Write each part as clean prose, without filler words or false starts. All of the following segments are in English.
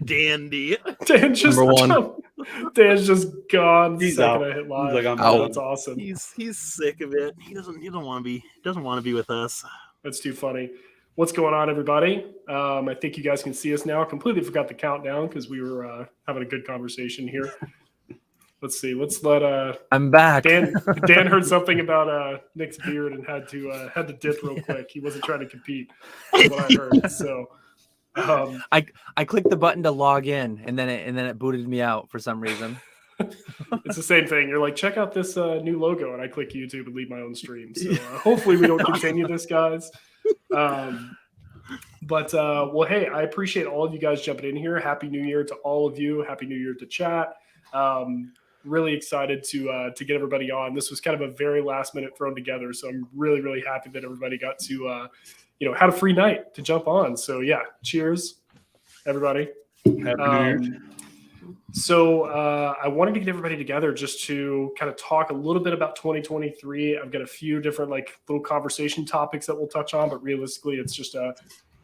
Dandy. Dan's just gone. He's second out. I hit live. He's like, I'm out. That's awesome. He's sick of it. He doesn't want to be with us. That's too funny. What's going on, everybody? I think you guys can see us now. Completely forgot the countdown because we were having a good conversation here. Let's see. Let's let I'm back. Dan heard something about Nick's beard and had to dip real quick. He wasn't trying to compete. Is what I heard. So I clicked the button to log in, and then it booted me out for some reason. It's the same thing. You're like, check out this new logo, and I click YouTube and leave my own stream. So hopefully we don't continue this, guys. But hey, I appreciate all of you guys jumping in here. Happy New Year to all of you. Happy New Year to chat. Really excited to get everybody on. This was kind of a very last minute thrown together, so I'm really, really happy that everybody got to had a free night to jump on. So yeah, cheers, everybody. Happy New Year. So I wanted to get everybody together just to kind of talk a little bit about 2023. I've got a few different little conversation topics that we'll touch on, but realistically, it's just a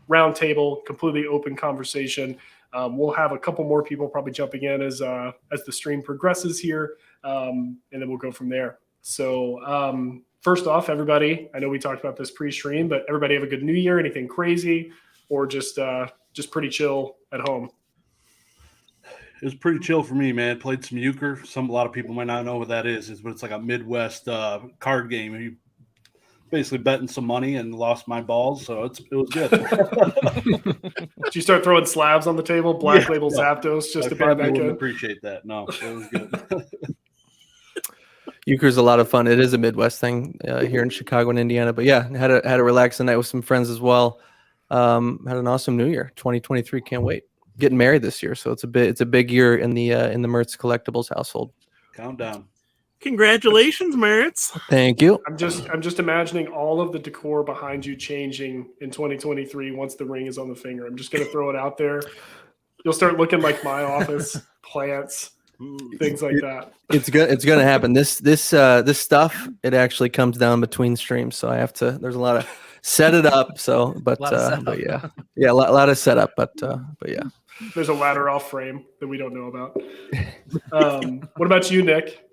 round table, completely open conversation. We'll have a couple more people probably jumping in as the stream progresses here, and then we'll go from there. So first off, everybody, I know we talked about this pre-stream, but everybody have a good New Year. Anything crazy, or just pretty chill at home? It was pretty chill for me, man. Played some euchre. A lot of people might not know what that is, but it's like a Midwest card game. You basically betting some money and lost my balls, so it was good. Did you start throwing slabs on the table, black label Zapdos, just to buy back in? Appreciate that. No, it was good. Euchre's a lot of fun. It is a Midwest thing here in Chicago and Indiana. But yeah, had a relaxing night with some friends as well. Had an awesome New Year, 2023. Can't wait. Getting married this year, so it's a big year in the Mertz Collectibles household. Countdown. Congratulations, Mertz. Thank you. I'm just imagining all of the decor behind you changing in 2023 once the ring is on the finger. I'm just gonna throw it out there. You'll start looking like my office, plants, things like that. It's gonna happen. This stuff, it actually comes down between streams, so I have to. There's a lot of set it up. So, but yeah, a lot of setup. But yeah. There's a ladder off frame that we don't know about. What about you, Nick?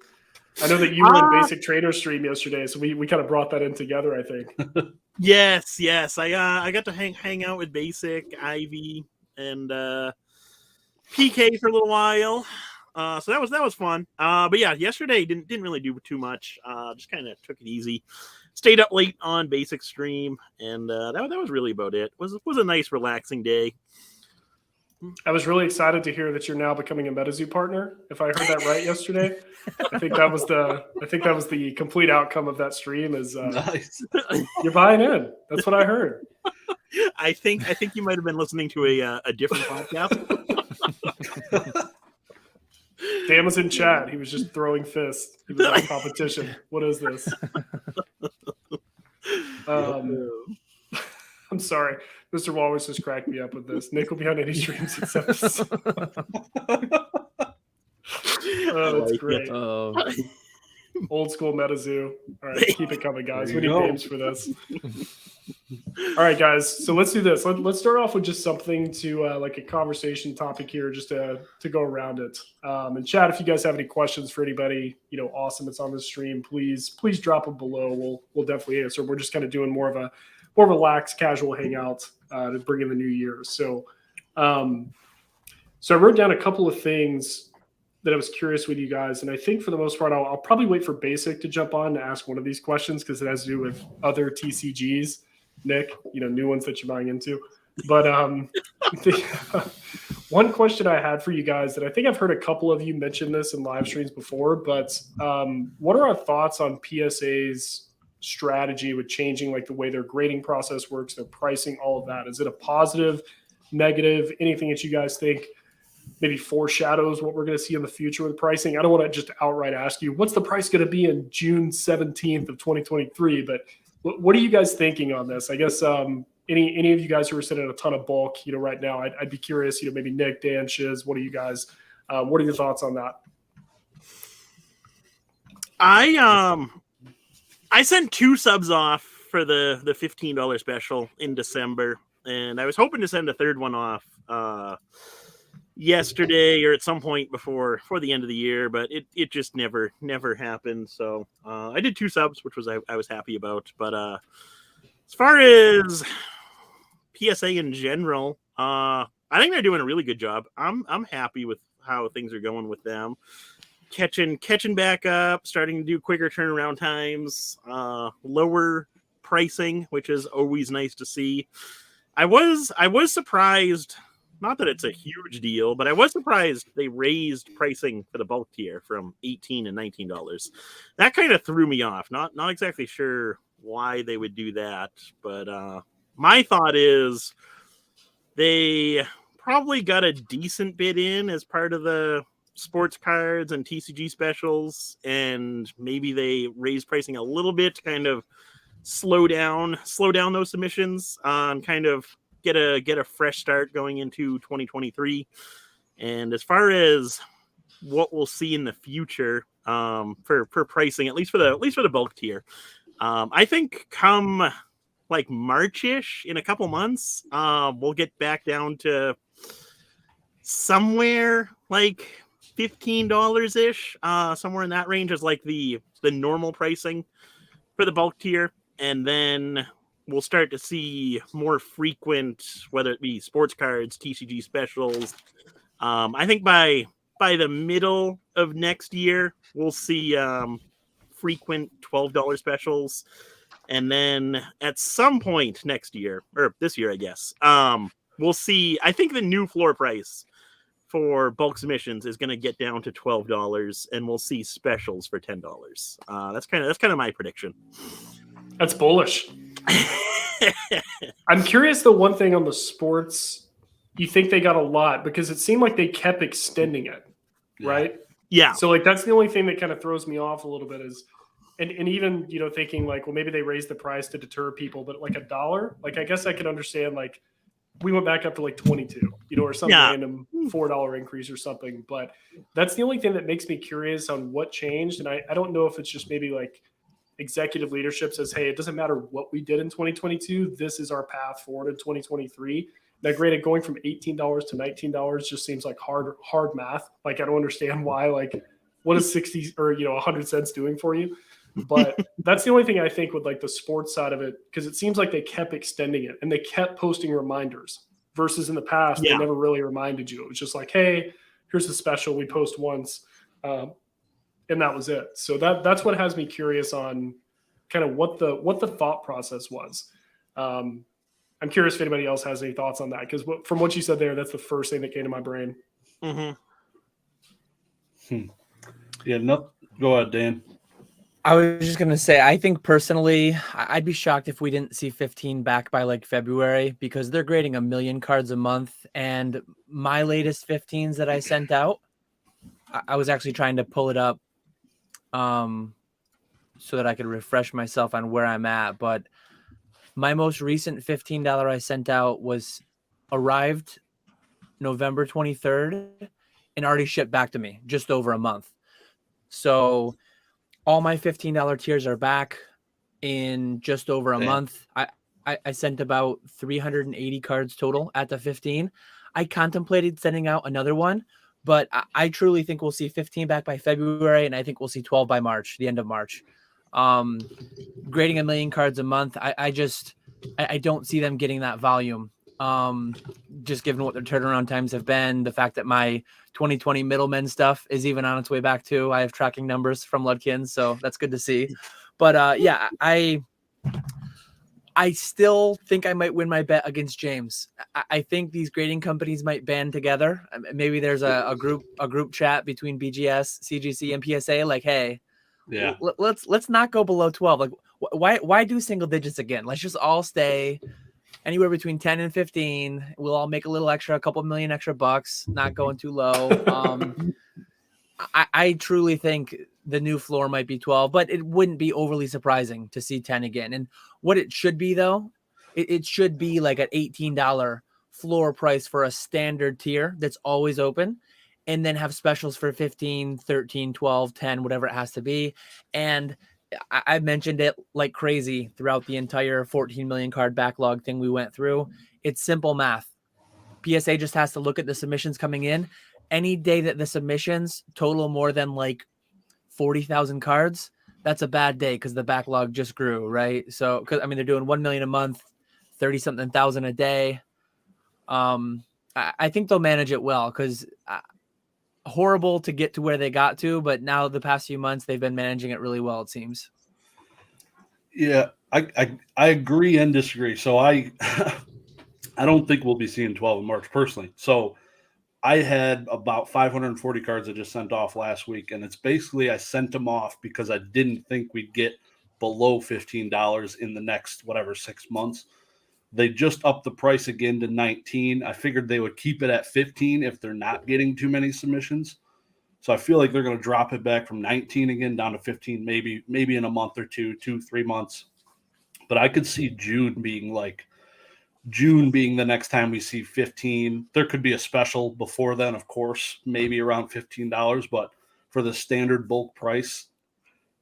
I know that you were in Basic Trader stream yesterday, so we kind of brought that in together, I think. Yes. I got to hang out with Basic, Ivy, and PK for a little while. So that was fun. But yeah, yesterday didn't really do too much. Just kind of took it easy. Stayed up late on Basic stream, and that was really about it. It was a nice, relaxing day. I was really excited to hear that you're now becoming a MetaZoo partner. If I heard that right yesterday, I think that was the complete outcome of that stream. Is nice. You're buying in? That's what I heard. I think you might have been listening to a different podcast. Dan was in chat. He was just throwing fists. He was like, competition. What is this? I'm sorry. Mr. Walrus just cracked me up with this. Nick will be on any streams except this. That's great. Old school MetaZoo. All right, keep it coming, guys. We need names for this. All right, guys. So let's do this. Let's start off with just something to like a conversation topic here, just to go around it. And chat, if you guys have any questions for anybody, awesome, it's on the stream. Please drop them below. We'll definitely answer. We're just kind of doing more of a relaxed, casual hangout to bring in the new year. So I wrote down a couple of things that I was curious with you guys, and I think for the most part, I'll probably wait for Basic to jump on to ask one of these questions because it has to do with other TCGs, Nick, new ones that you're buying into. But one question I had for you guys that I think I've heard a couple of you mention this in live streams before, but what are our thoughts on PSA's strategy with changing like the way their grading process works, their pricing, all of that? Is it a positive, negative, anything that you guys think maybe foreshadows what we're going to see in the future with pricing? I don't want to just outright ask you what's the price going to be in June 17th of 2023, but what are you guys thinking on this? I guess any of you guys who are sitting in a ton of bulk, right now, I'd be curious, maybe Nick, Dan, Shiz, what are you guys, what are your thoughts on that? I sent 2 subs off for the $15 special in December, and I was hoping to send a third one off yesterday or at some point before the end of the year, but it just never happened. So I did 2 subs, which was I was happy about. But as far as PSA in general, I think they're doing a really good job. I'm happy with how things are going with them. Catching back up, starting to do quicker turnaround times, lower pricing, which is always nice to see. I was surprised, not that it's a huge deal, but I was surprised they raised pricing for the bulk tier from $18 and $19. That kind of threw me off. Not exactly sure why they would do that, but my thought is they probably got a decent bid in as part of the sports cards and TCG specials, and maybe they raised pricing a little bit to kind of slow down those submissions, kind of get a fresh start going into 2023. And as far as what we'll see in the future for pricing, at least for the bulk tier, I think come like March-ish, in a couple months, we'll get back down to somewhere like $15-ish, somewhere in that range is like the normal pricing for the bulk tier. And then we'll start to see more frequent, whether it be sports cards, TCG specials. I think by the middle of next year, we'll see frequent $12 specials. And then at some point next year, or this year, I guess, we'll see, I think the new floor price for bulk submissions is going to get down to $12, and we'll see specials for $10. That's kind of my prediction. That's bullish. I'm curious, the one thing on the sports, you think they got a lot, because it seemed like they kept extending it, right? Yeah. So like that's the only thing that kind of throws me off a little bit is, and even thinking like, well, maybe they raised the price to deter people, but like $1, like I guess I could understand, like we went back up to like 22, or some random $4 increase or something. But that's the only thing that makes me curious on what changed. And I don't know if it's just maybe like executive leadership says, hey, it doesn't matter what we did in 2022. This is our path forward in 2023. Now, granted, going from $18 to $19 just seems like hard math. Like, I don't understand why, like, what is 60 or, 100 cents doing for you? But that's the only thing I think with like the sports side of it, because it seems like they kept extending it and they kept posting reminders versus in the past, they never really reminded you. It was just like, hey, here's the special we post once. And that was it. So that's what has me curious on kind of what the thought process was. I'm curious if anybody else has any thoughts on that, because from what you said there, that's the first thing that came to my brain. Yeah, no, go ahead, Dan. I was just going to say, I think personally, I'd be shocked if we didn't see 15 back by like February, because they're grading 1 million cards a month. And my latest 15s that I sent out, I was actually trying to pull it up so that I could refresh myself on where I'm at. But my most recent $15 I sent out arrived November 23rd and already shipped back to me just over a month. So all my $15 tiers are back in just over a month. I sent about 380 cards total at the 15. I contemplated sending out another one, but I truly think we'll see 15 back by February, and I think we'll see 12 by March, the end of March. Grading 1 million cards a month, I don't see them getting that volume. Just given what their turnaround times have been, the fact that my 2020 middlemen stuff is even on its way back too. I have tracking numbers from Ludkin, so that's good to see. But yeah, I still think I might win my bet against James. I think these grading companies might band together. Maybe there's a group chat between BGS, CGC, and PSA. Like, hey, let's not go below 12. Like, why do single digits again? Let's just all stay anywhere between 10 and 15. We'll all make a little extra, a couple million extra bucks, not going too low. I truly think the new floor might be 12, but it wouldn't be overly surprising to see 10 again. And what it should be, though, it should be like an $18 floor price for a standard tier that's always open, and then have specials for 15, 13, 12, 10, whatever it has to be. And I mentioned it like crazy throughout the entire 14 million card backlog thing we went through. It's simple math. PSA just has to look at the submissions coming in. Any day that the submissions total more than like 40,000 cards, that's a bad day because the backlog just grew, right? So, because I mean, they're doing 1 million a month, 30 something thousand a day. I think they'll manage it well because horrible to get to where they got to, but now the past few months they've been managing it really well, it seems. Yeah, I agree and disagree. So I don't think we'll be seeing 12 in March personally. So I had about 540 cards I just sent off last week, and it's basically I sent them off because I didn't think we'd get below $15 in the next 6 months. They just upped the price again to 19. I figured they would keep it at 15 if they're not getting too many submissions. So I feel like they're going to drop it back from 19 again down to 15, maybe in a month or 2-3 months. But I could see June being the next time we see 15. There could be a special before then, of course, maybe around $15. But for the standard bulk price,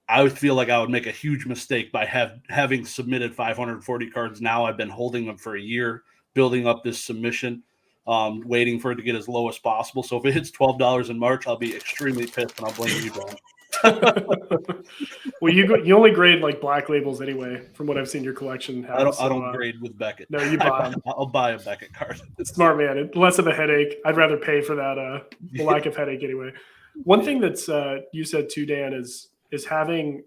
I would feel like I would make a huge mistake by having submitted 540 cards now. I've been holding them for a year, building up this submission, waiting for it to get as low as possible. So if it hits $12 in March, I'll be extremely pissed, and I'll blame you, Brian. Well, you only grade like black labels anyway, from what I've seen your collection have. I don't grade with Beckett. No, you buy them. I'll buy a Beckett card. It's smart, man. It's less of a headache. I'd rather pay for that lack of headache anyway. One thing that's you said too, Dan, is having,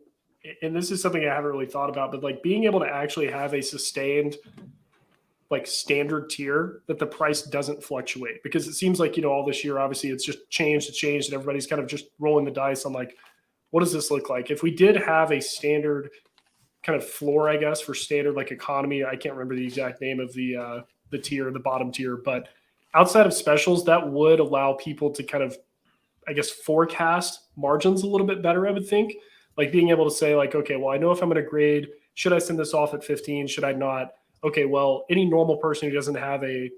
and this is something I haven't really thought about, but like being able to actually have a sustained like standard tier that the price doesn't fluctuate, because it seems like, all this year, obviously it's just changed and everybody's kind of just rolling the dice on like, what does this look like? If we did have a standard kind of floor, I guess, for standard like economy, I can't remember the exact name of the tier, the bottom tier, but outside of specials, that would allow people to kind of, I guess, forecast margins a little bit better, I would think. Like being able to say like, okay, well, I know if I'm going to grade, should I send this off at 15? Should I not? Okay, well, any normal person who doesn't have a,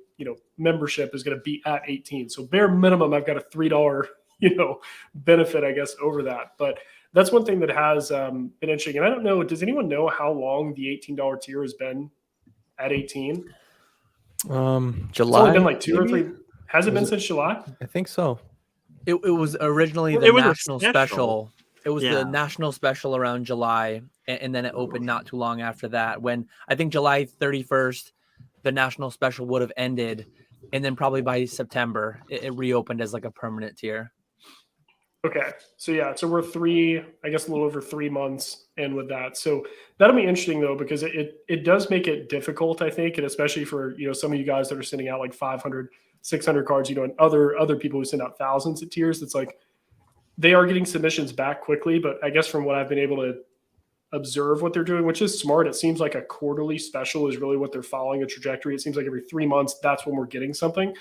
membership is going to be at 18. So bare minimum, I've got a $3, benefit, I guess, over that. But that's one thing that has been interesting. And I don't know, does anyone know how long the $18 tier has been at 18? July. It's only been like 2 or maybe? 3. Has it been since July? I think so. It was originally Well, the it was a national special. special. It was Yeah. the national special around July, and then it opened not too long after that. When I think July 31st, the national special would have ended, and then probably by September, it reopened as like a permanent tier. Okay. So yeah, so we're a little over 3 months in with that. So that'll be interesting though, because it does make it difficult, I think, and especially for, some of you guys that are sending out like 500, 600 cards, and other people who send out thousands of tiers. It's like they are getting submissions back quickly, but I guess from what I've been able to observe what they're doing, which is smart, it seems like a quarterly special is really what they're following, a trajectory. It seems like every 3 months, that's when we're getting something.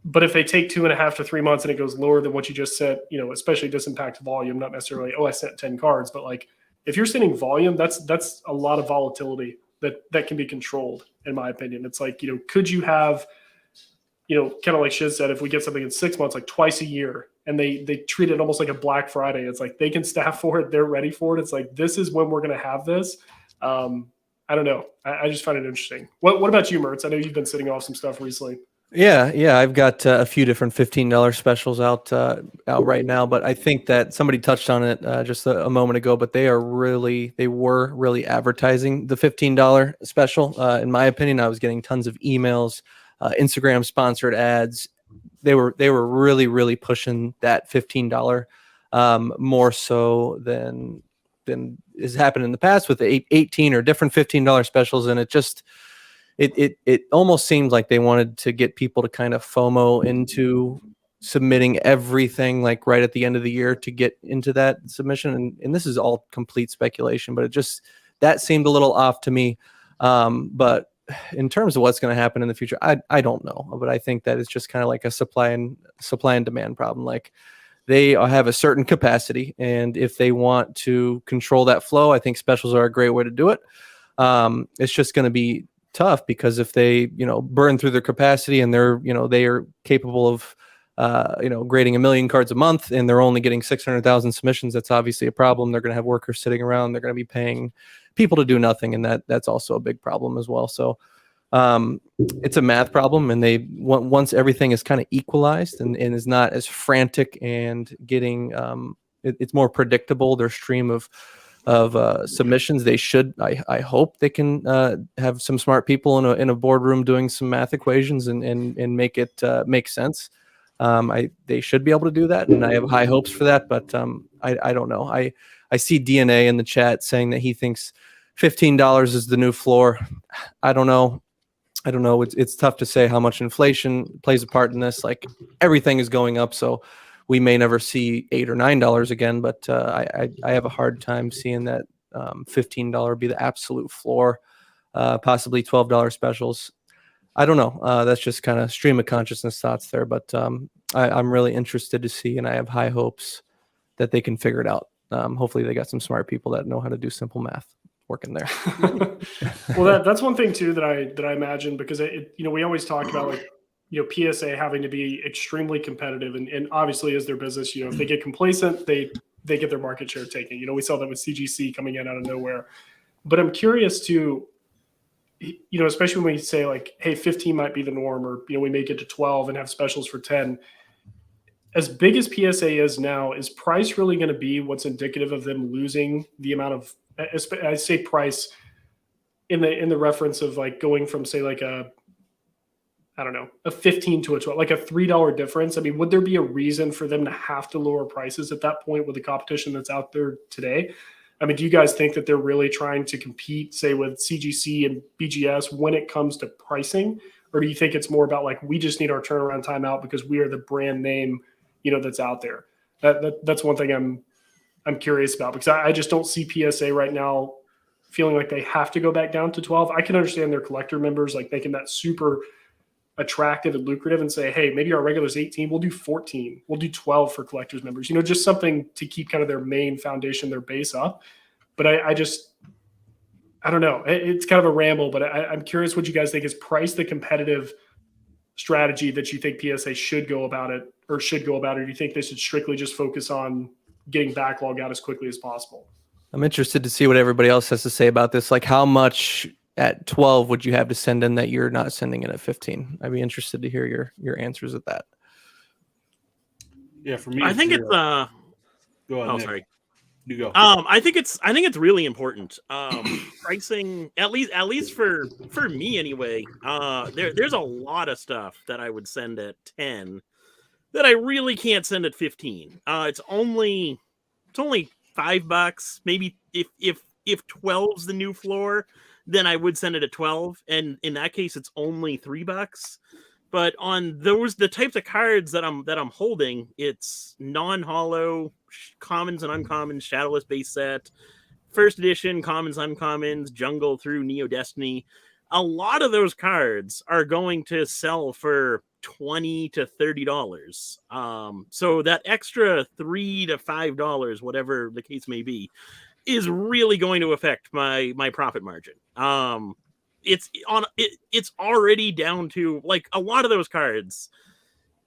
But if they take 2.5 to 3 months and it goes lower than what you just sent, especially this impacts volume, not necessarily, I sent 10 cards, but like if you're sending volume, that's a lot of volatility that can be controlled, in my opinion. It's like, could you have, kind of like Shiz said, if we get something in 6 months, like twice a year, and they treat it almost like a Black Friday. It's like they can staff for it, they're ready for it. It's like, this is when we're going to have this. I don't know. I just find it interesting. What about you, Mertz? I know you've been sitting off some stuff recently. Yeah. I've got a few different $15 specials out right now, but I think that somebody touched on it just a moment ago. But they were really advertising the $15 special. In my opinion, I was getting tons of emails, Instagram sponsored ads. They were really, really pushing that $15 more so than has happened in the past with the 18 or different $15 specials, and it almost seemed like they wanted to get people to kind of FOMO into submitting everything like right at the end of the year to get into that submission. And this is all complete speculation, but that seemed a little off to me. But in terms of what's going to happen in the future, I don't know, but I think that it's just kind of like a supply and demand problem. Like they have a certain capacity, and if they want to control that flow, I think specials are a great way to do it. It's just going to be tough because if they, burn through their capacity and they are capable of, grading 1 million cards a month and they're only getting 600,000 submissions, that's obviously a problem. They're going to have workers sitting around. They're going to be paying people to do nothing. And that's also a big problem as well. So It's a math problem, and once everything is kind of equalized and is not as frantic and getting it's more predictable, their stream of submissions, they should, I hope they can have some smart people in a boardroom doing some math equations and make it make sense. They should be able to do that, and I have high hopes for that, but I don't know. I see DNA in the chat saying that he thinks $15 is the new floor. I don't know. It's tough to say how much inflation plays a part in this. Like, everything is going up, so we may never see $8 or $9 again. But I have a hard time seeing that $15 be the absolute floor. Possibly $12 specials. I don't know. That's just kind of stream of consciousness thoughts there. But I'm really interested to see, and I have high hopes that they can figure it out. Hopefully, they got some smart people that know how to do simple math working there. Well, that's one thing too that I imagine, because we always talk about, like, PSA having to be extremely competitive, and obviously as their business, if they get complacent, they get their market share taken. We saw that with CGC coming in out of nowhere. But I'm curious to, especially when we say, like, hey, 15 might be the norm, or we make it to 12 and have specials for 10. As big as PSA is now, is price really going to be what's indicative of them losing the amount of, I say price in the reference of, like, going from, say, like a 15 to a 12, like a $3 difference? I mean, would there be a reason for them to have to lower prices at that point with the competition that's out there today? I mean, do you guys think that they're really trying to compete, say, with CGC and BGS when it comes to pricing? Or do you think it's more about, like, we just need our turnaround time out because we are the brand name, that's out there? That's one thing I'm curious about, because I just don't see PSA right now feeling like they have to go back down to 12. I can understand their collector members, like, making that super attractive and lucrative and say, hey, maybe our regular is 18, we'll do 14, we'll do 12 for collectors members, just something to keep kind of their main foundation, their base up. But I don't know. It's kind of a ramble, but I'm curious what you guys think. Is price the competitive strategy that you think PSA should go about it? Or do you think they should strictly just focus on getting backlog out as quickly as possible? I'm interested to see what everybody else has to say about this. Like, how much at 12 would you have to send in that you're not sending in at 15? I'd be interested to hear your answers at that. Yeah, for me, I think it's go ahead. oh, Nick. sorry. You go. I think it's really important. Pricing, at least for me anyway. There's a lot of stuff that I would send at 10 that I really can't send at 15. It's only $5. Maybe if 12's the new floor, then I would send it at 12. And in that case, it's only $3. But on the types of cards that I'm holding, it's non-holo, commons and uncommons, shadowless base set, first edition, commons, uncommons, jungle through Neo Destiny. A lot of those cards are going to sell for $20 to $30. So that extra $3 to $5, whatever the case may be, is really going to affect my profit margin. It's already down to, like, a lot of those cards.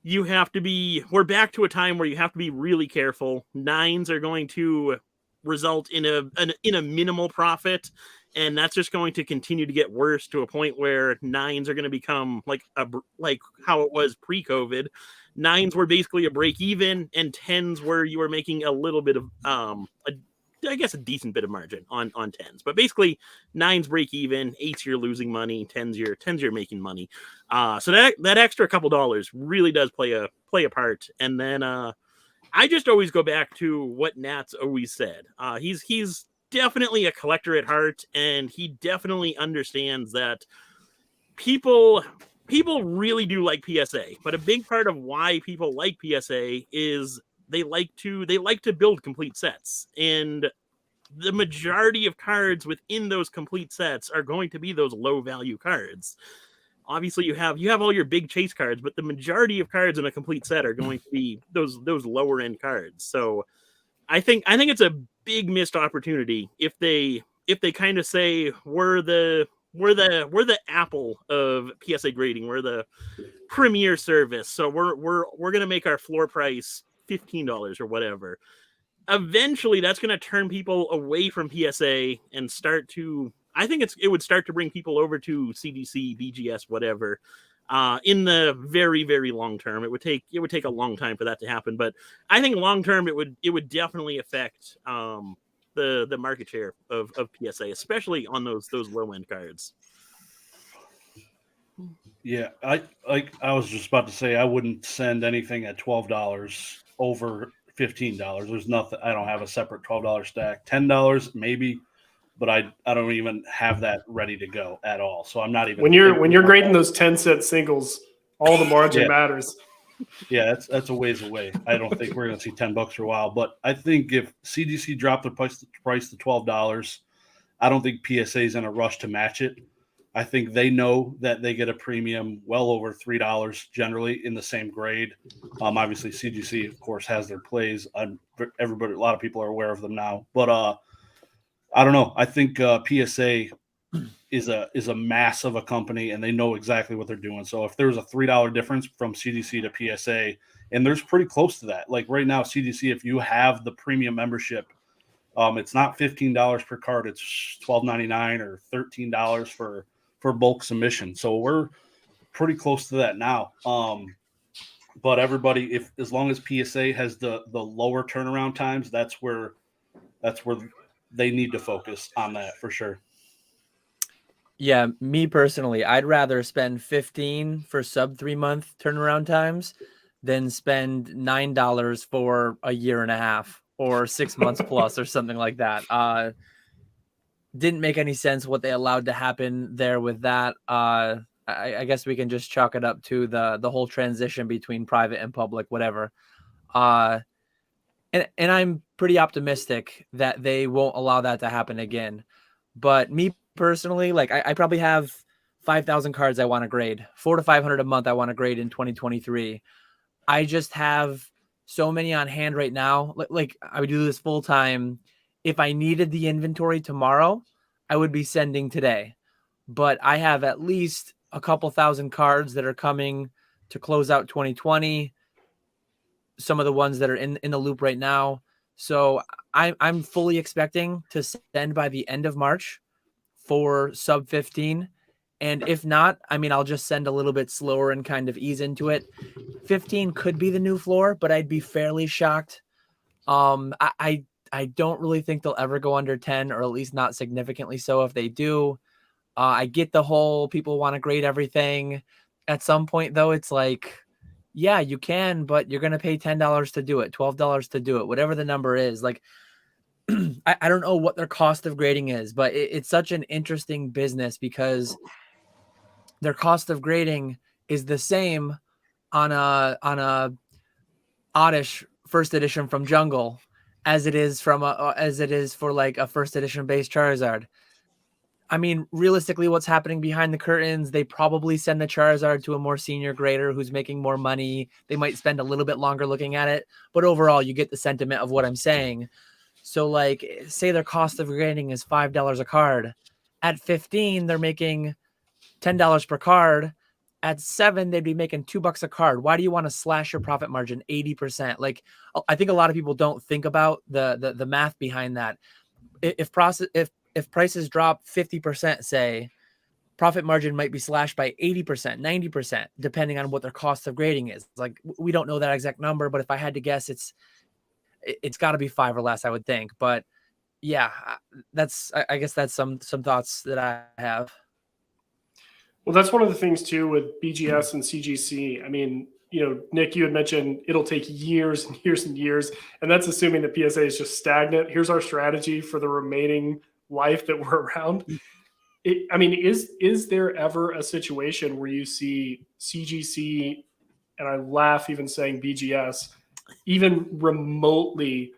We're back to a time where you have to be really careful. 9s are going to result in a minimal profit, and that's just going to continue to get worse to a point where 9s are going to become like how it was pre-COVID. 9s were basically a break even, and 10s where you were making a little bit of a decent bit of margin on 10s, but basically 9s break even, 8s you're losing money, 10s you're making money. So that extra couple dollars really does play a part. And then I just always go back to what Nat's always said. He's definitely a collector at heart, and he definitely understands that people really do like PSA. But a big part of why people like PSA is they like to build complete sets, and the majority of cards within those complete sets are going to be those low value cards. Obviously, you have all your big chase cards, but the majority of cards in a complete set are going to be those lower end cards. So I think it's a big missed opportunity if they kind of say we're the Apple of PSA grading, we're the premier service, so we're gonna make our floor price $15 or whatever. Eventually that's going to turn people away from PSA and start to I think it would start to bring people over to CGC, BGS, whatever. In the very, very long term, it would take a long time for that to happen. But I think long term, it would definitely affect the market share of PSA, especially on those low end cards. Yeah, I was just about to say I wouldn't send anything at $12 over $15. There's nothing. I don't have a separate $12 stack. $10 maybe, but I don't even have that ready to go at all. So I'm not even when you're grading those 10-cent singles, all the margin Yeah. matters. Yeah, that's a ways away. I don't think we're going to see $10 for a while. But I think if CGC dropped the price to $12, I don't think PSA is in a rush to match it. I think they know that they get a premium well over $3 generally in the same grade. Obviously, CGC, of course, has their plays. Everybody, a lot of people are aware of them now. But I don't know. I think PSA is a mass of a company, and they know exactly what they're doing. So if there's a $3 difference from CGC to PSA, and there's pretty close to that. Like right now, CGC, if you have the premium membership, it's not $15 per card. It's $12.99 or $13 for bulk submission. So we're pretty close to that now. But everybody, as long as PSA has the lower turnaround times, that's where they need to focus on that for sure. Yeah, me personally, I'd rather spend $15 for sub 3-month turnaround times than spend $9 for a year and a half or 6 months plus or something like that. Didn't make any sense what they allowed to happen there with that. I guess we can just chalk it up to the whole transition between private and public, whatever. And I'm pretty optimistic that they won't allow that to happen again. But me personally, like I probably have 5,000 cards I want to grade, 400 to 500 a month I want to grade in 2023. I just have so many on hand right now. Like I would do this full time. If I needed the inventory tomorrow, I would be sending today. But I have at least a couple thousand cards that are coming to close out 2020. Some of the ones that are in the loop right now. So I'm fully expecting to send by the end of March for sub 15. And if not, I mean, I'll just send a little bit slower and kind of ease into it. 15 could be the new floor, but I'd be fairly shocked. I don't really think they'll ever go under 10, or at least not significantly so. If they do, I get the whole people want to grade everything. At some point, though, it's like, yeah, you can, but you're going to pay $10 to do it, $12 to do it, whatever the number is. Like, I don't know what their cost of grading is, but it's such an interesting business because their cost of grading is the same on a Oddish first edition from Jungle as it is for like a first edition base Charizard. I mean, realistically, what's happening behind the curtains, they probably send the Charizard to a more senior grader who's making more money. They might spend a little bit longer looking at it, but overall, you get the sentiment of what I'm saying. So, like, say their cost of grading is $5 a card. At 15, they're making $10 per card. At 7, they'd be making $2 a card. Why do you want to slash your profit margin 80%? Like, I think a lot of people don't think about the math behind that. If prices drop 50%, say, profit margin might be slashed by 80%, 90%, depending on what their cost of grading is. Like, we don't know that exact number, but if I had to guess, it's got to be 5 or less, I would think. But yeah, I guess that's some thoughts that I have. Well, that's one of the things too with BGS and CGC. I mean, Nick, you had mentioned it'll take years and years and years, and that's assuming that PSA is just stagnant. Here's our strategy for the remaining life that we're around. Is there ever a situation where you see CGC, and I laugh even saying BGS, even remotely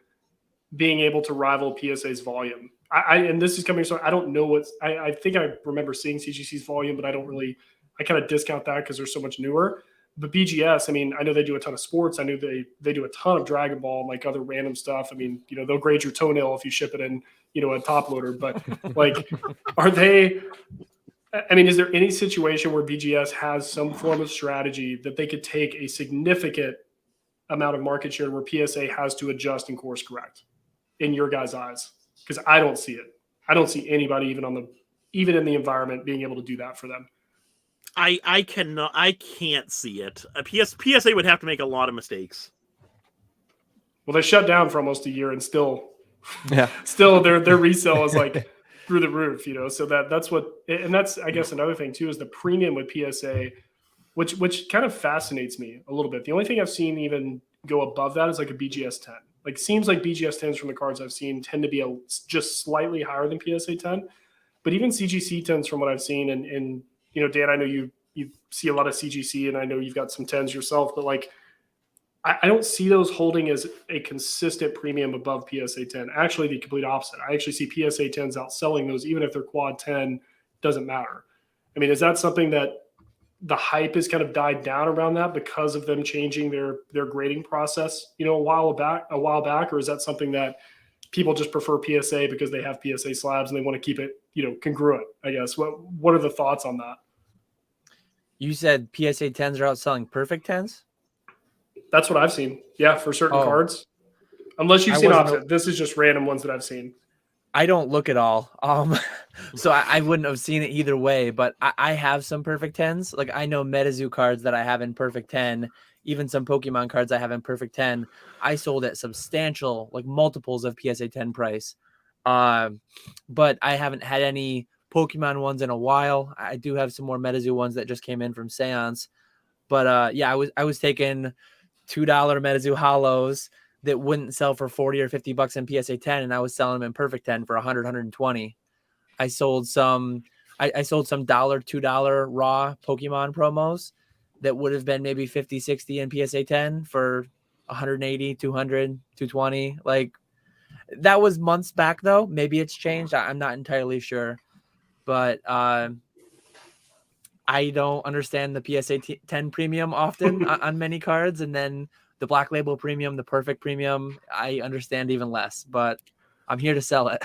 being able to rival PSA's volume? And this is coming, so I don't know I think I remember seeing CGC's volume, but I kind of discount that because they're so much newer. But BGS, I mean, I know they do a ton of sports. I know they do a ton of Dragon Ball and like other random stuff. I mean, they'll grade your toenail if you ship it in, a top loader. But like, is there any situation where BGS has some form of strategy that they could take a significant amount of market share where PSA has to adjust and course correct in your guys' eyes? Because I don't see it. I don't see anybody even in the environment, being able to do that for them. I can't see it. PSA would have to make a lot of mistakes. Well, they shut down for almost a year, and still Yeah. their resale is like through the roof, So that's what, and that's, I guess, another thing too, is the premium with PSA, which kind of fascinates me a little bit. The only thing I've seen even go above that is like a BGS 10. Like, seems like BGS 10s from the cards I've seen tend to be just slightly higher than PSA 10, but even CGC 10s from what I've seen, and Dan, I know you see a lot of CGC, and I know you've got some 10s yourself, but like, I don't see those holding as a consistent premium above PSA 10. Actually, the complete opposite. I actually see PSA 10s outselling those, even if they're quad 10, doesn't matter. I mean, is that something that the hype has kind of died down around that because of them changing their grading process, a while back, or is that something that people just prefer PSA because they have PSA slabs and they want to keep it, congruent, I guess? What are the thoughts on that? You said PSA 10s are outselling perfect 10s? That's what I've seen. Yeah, for certain cards. Unless you've seen opposite. This is just random ones that I've seen. I don't look at all. So I wouldn't have seen it either way, but I have some perfect 10s. Like, I know MetaZoo cards that I have in perfect 10, even some Pokemon cards I have in perfect 10. I sold at substantial, like multiples of PSA 10 price. But I haven't had any Pokemon ones in a while. I do have some more MetaZoo ones that just came in from Seance. But yeah, I was taking $2 MetaZoo hollows that wouldn't sell for 40 or 50 bucks in PSA 10, and I was selling them in perfect 10 for 100, 120. I sold some $2 raw Pokemon promos that would have been maybe 50, 60 in PSA 10 for 180, 200, 220. Like, that was months back though. Maybe it's changed. I'm not entirely sure, but I don't understand the PSA 10 premium often on many cards. And then the Black Label premium, the perfect premium, I understand even less, but I'm here to sell it.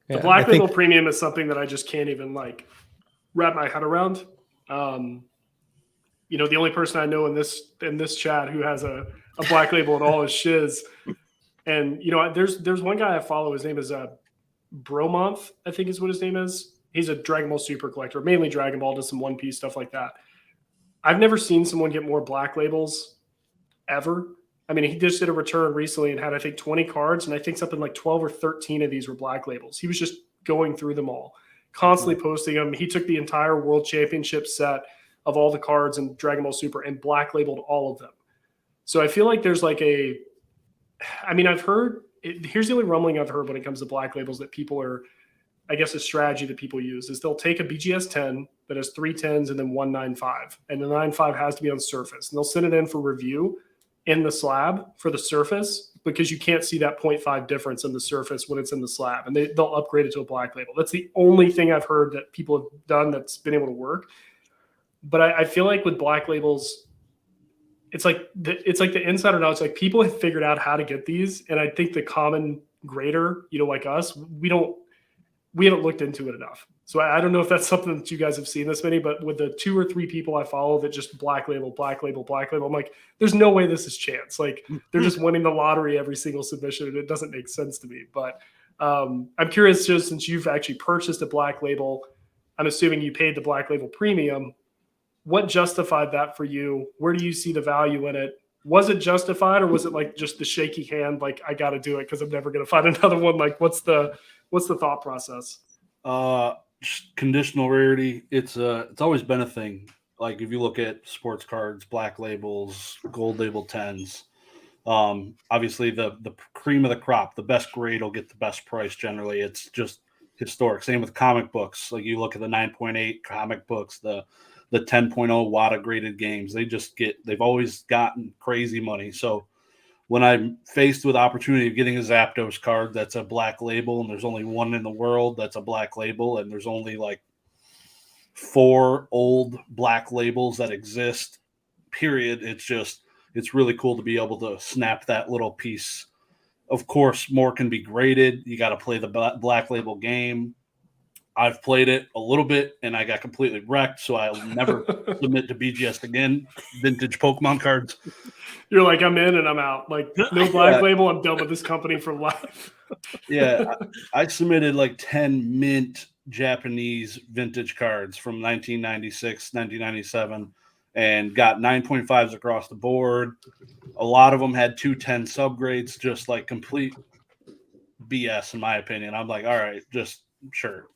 The Black Label premium is something that I just can't even like wrap my head around. The only person I know in this chat who has a Black Label at all is Shiz. And, there's one guy I follow. His name is Bromonth, I think is what his name is. He's a Dragon Ball Super collector, mainly Dragon Ball, does some One Piece stuff like that. I've never seen someone get more Black Labels ever. I mean, he just did a return recently and had, I think, 20 cards, and I think something like 12 or 13 of these were Black Labels. He was just going through them all, constantly posting them. He took the entire World Championship set of all the cards in Dragon Ball Super and Black Labeled all of them. So I feel like there's like I've heard, here's the only rumbling I've heard when it comes to Black Labels that people are, I guess a strategy that people use is they'll take a BGS 10 that has 3 10s and then 1 9.5, and the 9.5 has to be on surface, and they'll send it in for review in the slab for the surface because you can't see that 0.5 difference in the surface when it's in the slab, and they'll upgrade it to a Black Label. That's the only thing I've heard that people have done that's been able to work. But I feel like with Black Labels, it's like the insider knowledge. Like, people have figured out how to get these, and I think the common grader, like us, we haven't looked into it enough. So I don't know if that's something that you guys have seen this many, but with the 2 or 3 people I follow that just Black Label, I'm like, there's no way this is chance. Like, they're just winning the lottery every single submission, and it doesn't make sense to me. But I'm curious, just since you've actually purchased a Black Label, I'm assuming you paid the Black Label premium. What justified that for you? Where do you see the value in it? Was it justified, or was it like just the shaky hand, like, I got to do it because I'm never going to find another one? Like, what's the thought process? Conditional rarity. It's always been a thing. Like, if you look at sports cards, Black Labels, Gold Label 10s, obviously the cream of the crop, the best grade will get the best price generally. It's just historic. Same with comic books. Like, you look at the 9.8 comic books, the 10.0 WATA graded games, they've always gotten crazy money. So when I'm faced with the opportunity of getting a Zapdos card that's a Black Label, and there's only one in the world that's a Black Label, and there's only like 4 old Black Labels that exist, period, it's really cool to be able to snap that little piece. Of course, more can be graded. You got to play the Black Label game. I've played it a little bit, and I got completely wrecked, so I'll never submit to BGS again. Vintage Pokemon cards. You're like, I'm in and I'm out. Like, no Black Label, I'm done with this company for life. Yeah, I submitted like 10 mint Japanese vintage cards from 1996, 1997, and got 9.5s across the board. A lot of them had 210 subgrades, just like complete BS in my opinion. I'm like, all right, just sure.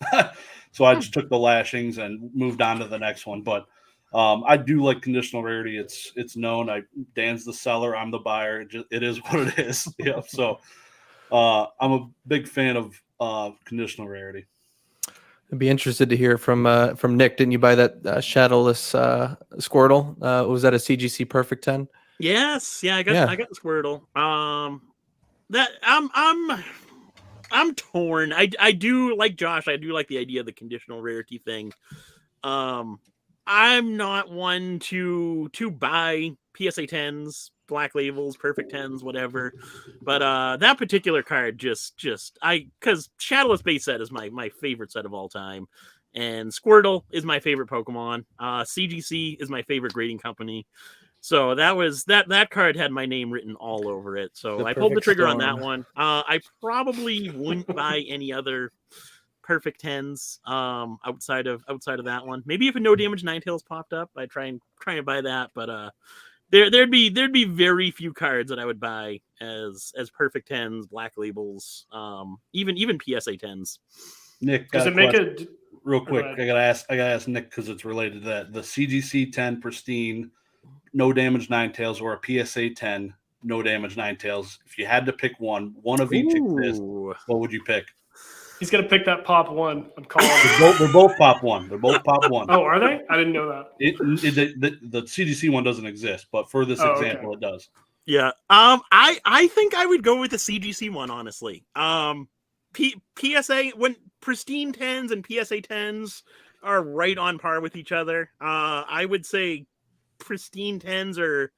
So I just took the lashings and moved on to the next one. But I do like conditional rarity. It's known. Dan's the seller, I'm the buyer. It is what it is. Yeah. So I'm a big fan of conditional rarity. I'd be interested to hear from Nick. Didn't you buy that shadowless Squirtle? Was that a CGC Perfect 10? Yes, yeah, I got the Squirtle. That I'm torn. I do like Josh. I do like the idea of the conditional rarity thing. I'm not one to buy PSA 10s, black labels, perfect 10s, whatever. But that particular card because Shadowless base set is my favorite set of all time. And Squirtle is my favorite Pokemon. CGC is my favorite grading company. So that card had my name written all over it. So I pulled the trigger on that one. I probably wouldn't buy any other perfect 10s outside of that one. Maybe if a no damage Ninetales popped up, I'd try and buy that. But there'd be very few cards that I would buy as perfect 10s, black labels, even PSA 10s. Nick, does it make it real quick? I gotta ask Nick because it's related to that. The CGC 10 pristine, no damage Ninetales, or a PSA 10, no damage Ninetales. If you had to pick one of each exist, what would you pick? He's gonna pick that pop one. I'm calling. They're both pop one. They're both pop one. Oh, are they? I didn't know that. The CGC one doesn't exist, but for this example, it does. Yeah. I think I would go with the CGC one, honestly. PSA, when pristine 10s and PSA 10s are right on par with each other. I would say pristine 10s are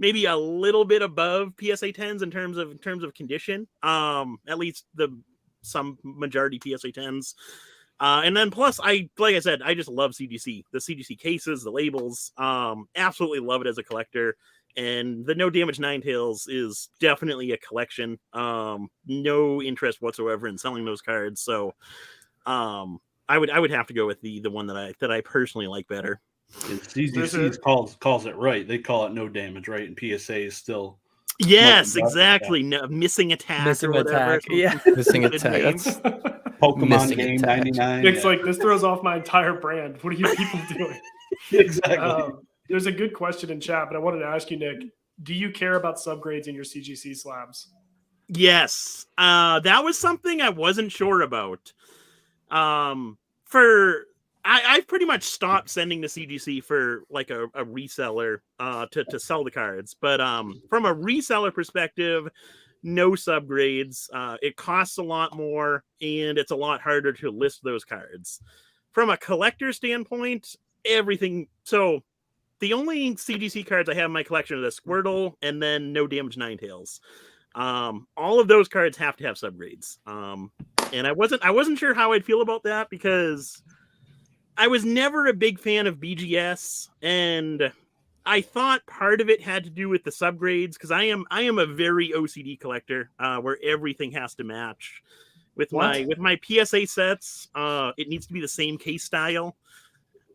maybe a little bit above PSA 10s in terms of condition. At least some majority PSA 10s. And then plus like I said, I just love CGC. The CGC cases, the labels, absolutely love it as a collector. And the no damage Ninetales is definitely a collection. No interest whatsoever in selling those cards. So I would have to go with the one that I personally like better. And CGC calls it right. They call it no damage, right? And PSA is still exactly. No, missing attack or whatever. Yeah, missing attack. That's Pokemon missing game attack. 99. It's like, this throws off my entire brand. What are you people doing? Exactly. There's a good question in chat, but I wanted to ask you, Nick, do you care about subgrades in your CGC slabs? Yes. That was something I wasn't sure about. I've pretty much stopped sending to CGC for like a reseller to sell the cards. But from a reseller perspective, no subgrades. It costs a lot more, and it's a lot harder to list those cards. From a collector standpoint, everything. So the only CGC cards I have in my collection are the Squirtle and then no damage Ninetales. All of those cards have to have subgrades. And I wasn't sure how I'd feel about that because I was never a big fan of BGS, and I thought part of it had to do with the subgrades because I am a very OCD collector where everything has to match. With my PSA sets, it needs to be the same case style.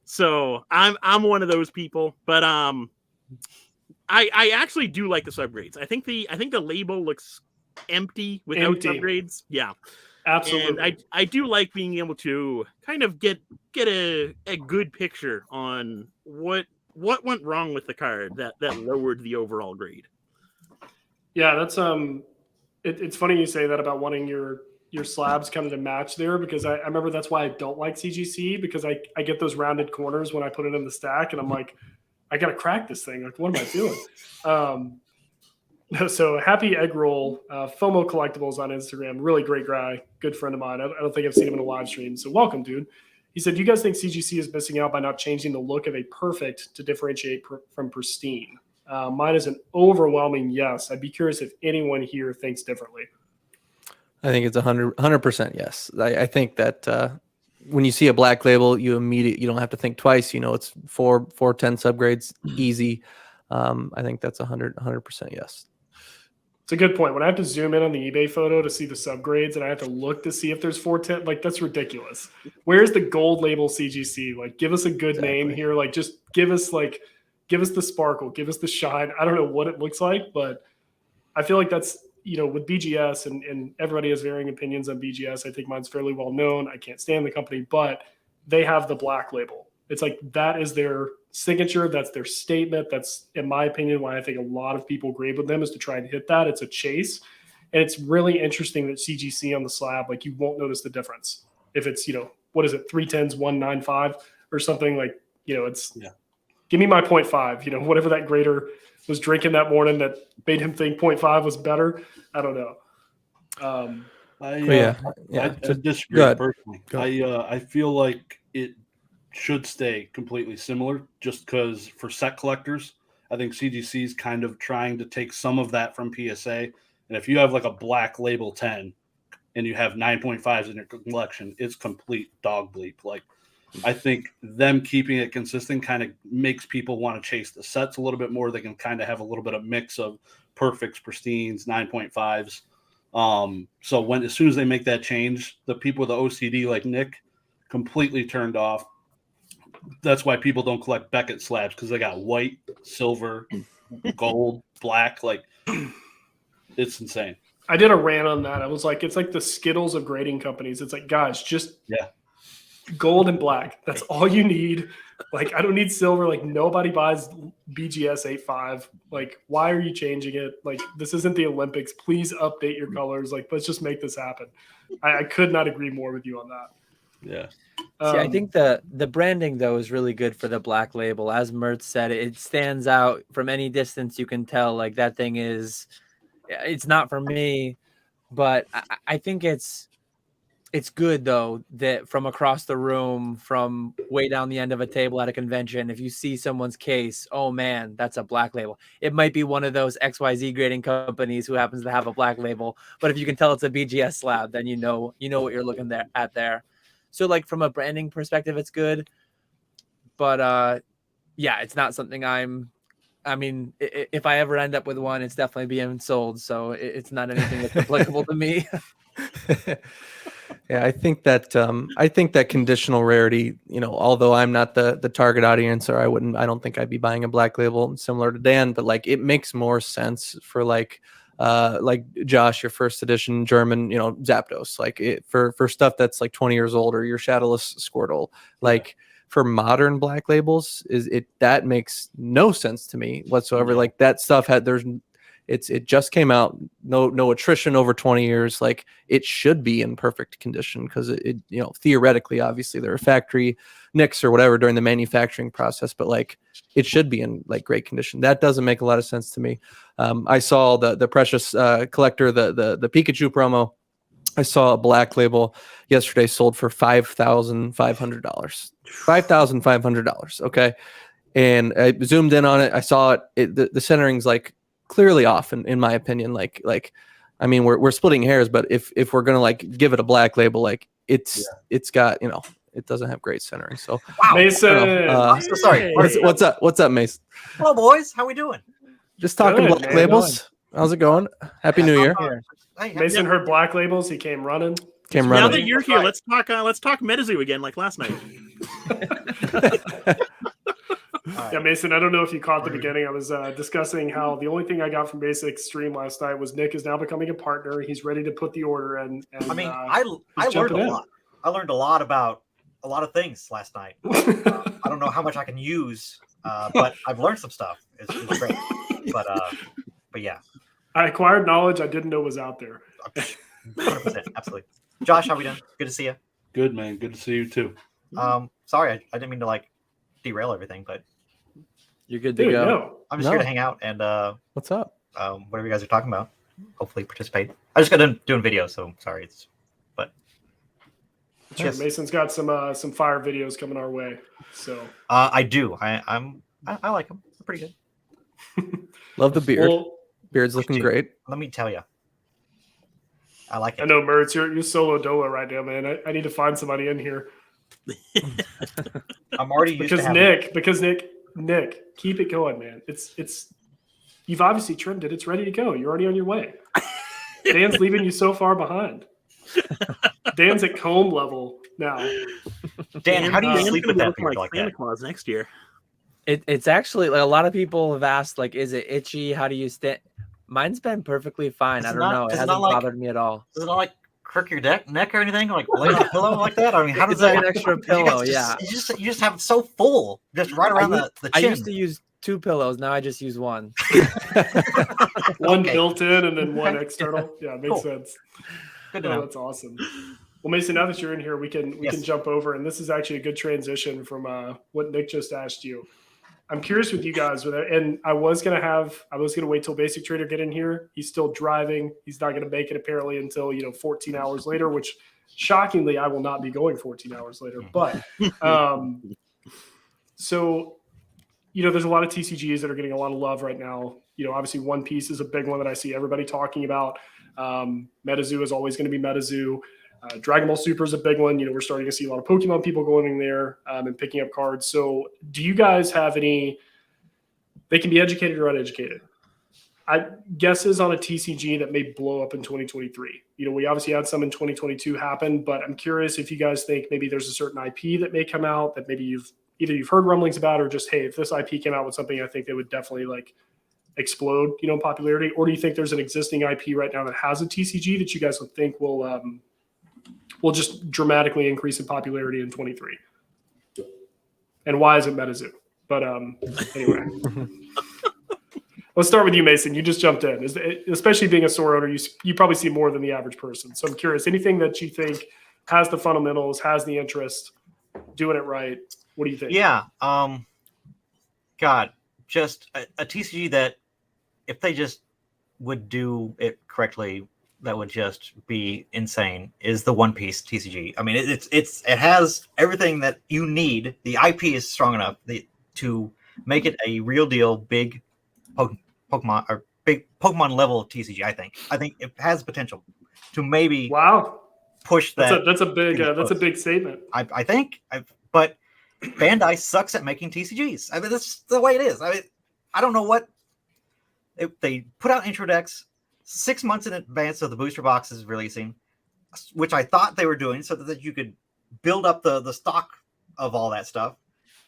So I'm one of those people, but I actually do like the subgrades. I think the label looks empty without subgrades. Yeah, absolutely. And I do like being able to kind of get a good picture on what went wrong with the card that lowered the overall grade. Yeah, that's it's funny you say that about wanting your slabs kind of to match there, because I remember that's why I don't like CGC, because I get those rounded corners when I put it in the stack, and I'm like, I gotta crack this thing. Like, what am I doing? So Happy Egg Roll, FOMO Collectibles on Instagram, really great guy, good friend of mine. I don't think I've seen him in a live stream, so welcome, dude. He said, do you guys think CGC is missing out by not changing the look of a perfect to differentiate from pristine? Mine is an overwhelming yes. I'd be curious if anyone here thinks differently. I think it's 100% yes. I think that when you see a black label, you don't have to think twice. You know, it's 410 subgrades, easy. I think that's 100% yes. It's a good point. When I have to zoom in on the eBay photo to see the subgrades and I have to look to see if there's 410, like that's ridiculous. Where's the gold label CGC? Like, give us a good name here. Like, just give us the sparkle, give us the shine. I don't know what it looks like, but I feel like that's, with BGS and everybody has varying opinions on BGS. I think mine's fairly well known. I can't stand the company, but they have the black label. It's like that is their signature. That's their statement. That's, in my opinion, why I think a lot of people grade with them is to try and hit that. It's a chase. And it's really interesting that CGC on the slab, like you won't notice the difference. If it's, what is it, 310s, 195 or something like, it's, give me my 0.5, whatever that grader was drinking that morning that made him think 0.5 was better. I don't know. I disagree personally. I feel like it should stay completely similar just because for set collectors, I think CGC is kind of trying to take some of that from PSA. And if you have like a black label 10 and you have 9.5s in your collection, it's complete dog bleep. Like, I think them keeping it consistent kind of makes people want to chase the sets a little bit more. They can kind of have a little bit of mix of perfects, pristines, 9.5s. So as soon as they make that change, the people with the OCD like Nick completely turned off. That's why people don't collect Beckett slabs, because they got white, silver, gold, black. Like, it's insane. I did a rant on that. I was like, it's like the Skittles of grading companies. It's like, guys, just gold and black. That's all you need. Like, I don't need silver. Like, nobody buys BGS 8.5. Like, why are you changing it? Like, this isn't the Olympics. Please update your colors. Like, let's just make this happen. I could not agree more with you on that. Yeah. See, I think the branding though is really good for the black label. As Mert said, it stands out from any distance. You can tell like that thing is, it's not for me, but I think it's good though that from across the room, from way down the end of a table at a convention, if you see someone's case, oh man, that's a black label. It might be one of those XYZ grading companies who happens to have a black label, but if you can tell it's a BGS slab, then you know what you're looking at there. So like from a branding perspective, it's good, but it's not something if I ever end up with one, it's definitely being sold. So it's not anything that's applicable to me. Yeah, I think that conditional rarity, although I'm not the target audience, or I don't think I'd be buying a black label similar to Dan, but like it makes more sense for like Josh, your first edition German, Zapdos, like for stuff that's like 20 years old, or your Shadowless Squirtle, like for modern black labels, that makes no sense to me whatsoever. Yeah. Like that stuff it just came out, no attrition over 20 years. Like it should be in perfect condition because it theoretically, obviously there are factory nicks or whatever during the manufacturing process, but like it should be in like great condition. That doesn't make a lot of sense to me. I saw the Precious Collector, the Pikachu promo. I saw a black label yesterday sold for $5,500. $5,500. Okay. And I zoomed in on it. I saw it. The centering's like clearly off in my opinion. Like, I mean, we're splitting hairs, but if we're going to like give it a black label, like it's got, it doesn't have great centering. So wow. Mason, I'm so sorry. What's up, Mason? Hello, boys. How we doing? Just talking Good, black man. labels. How's it going? Happy New Year. Mason heard black labels. He came running. Now that you're here, let's talk MetaZoo again, like last night. Yeah, Mason, I don't know if you caught the beginning. I was discussing how the only thing I got from Basic Stream last night was Nick is now becoming a partner. He's ready to put the order in. And, I mean, I learned a lot. I learned a lot about a lot of things last night. I don't know how much I can use, but I've learned some stuff. It's great. But yeah. I acquired knowledge I didn't know was out there. 100%, absolutely. Josh, how we doing? Good to see you. Good, man. Good to see you too. Sorry, I didn't mean to like derail everything, but you're good to go. No. I'm just here to hang out and what's up? Whatever you guys are talking about, hopefully participate. I just got done doing video, so sorry. Sure, yes. Mason's got some fire videos coming our way. So I do. I like them. They're pretty good. Love the beard. Beard's looking great. Let me tell you. I like it. I know, Mertz, you're solo dolo right now, man. I need to find somebody in here. I'm already used because Nick, keep it going, man. It's You've obviously trimmed it. It's ready to go. You're already on your way. Dan's leaving you so far behind. Dan's at comb level now. Dan, how do you Dan's sleep gonna with be that looking beard like like Santa that? Claus next year. It's actually like a lot of people have asked, like, is it itchy? How do you stand? Mine's been perfectly fine. Is I it don't not- know. It is it hasn't not like- bothered me at all. Does it not like crook your neck or anything? Like lay on a pillow like that? I mean, how does It's like that? an extra you guys pillow, just- yeah. You just have it so full, just right around the I chin. used to use 2 pillows. Now I just use one. One Okay. built in and then one external. Yeah, makes Cool. sense. Good to Oh, know. that's awesome. Well, Mason, now that you're in here, we can Yes. jump over, and this is actually a good transition from what Nick just asked you. I'm curious with you guys, and I was gonna wait till Basic Trader get in here. He's still driving. He's not gonna make it apparently until 14 hours later, which shockingly I will not be going 14 hours later. But so there's a lot of TCGs that are getting a lot of love right now. Obviously One Piece is a big one that I see everybody talking about. MetaZoo is always going to be MetaZoo. Dragon Ball Super is a big one. We're starting to see a lot of Pokemon people going in there and picking up cards. So do you guys have any, they can be educated or uneducated, guesses on a TCG that may blow up in 2023? We obviously had some in 2022 happen, but I'm curious if you guys think maybe there's a certain IP that may come out that maybe you've heard rumblings about, or just, hey, if this IP came out with something, I think they would definitely like explode, in popularity. Or do you think there's an existing IP right now that has a TCG that you guys would think will just dramatically increase in popularity in 23? And why is it MetaZoo? But anyway, let's start with you, Mason. You just jumped in. Especially being a store owner, you probably see more than the average person. So I'm curious, anything that you think has the fundamentals, has the interest, doing it right, what do you think? Yeah. God, just a TCG that if they just would do it correctly, that would just be insane, is the One Piece TCG. I mean, it has everything that you need. The IP is strong enough to make it a real deal big Pokemon or big Pokemon level TCG. I think it has potential to maybe push that. That's a big statement. I think, but Bandai sucks at making TCGs. I mean, that's the way it is. I mean, I don't know what they put out intro decks 6 months in advance of the booster boxes releasing, which I thought they were doing so that you could build up the stock of all that stuff.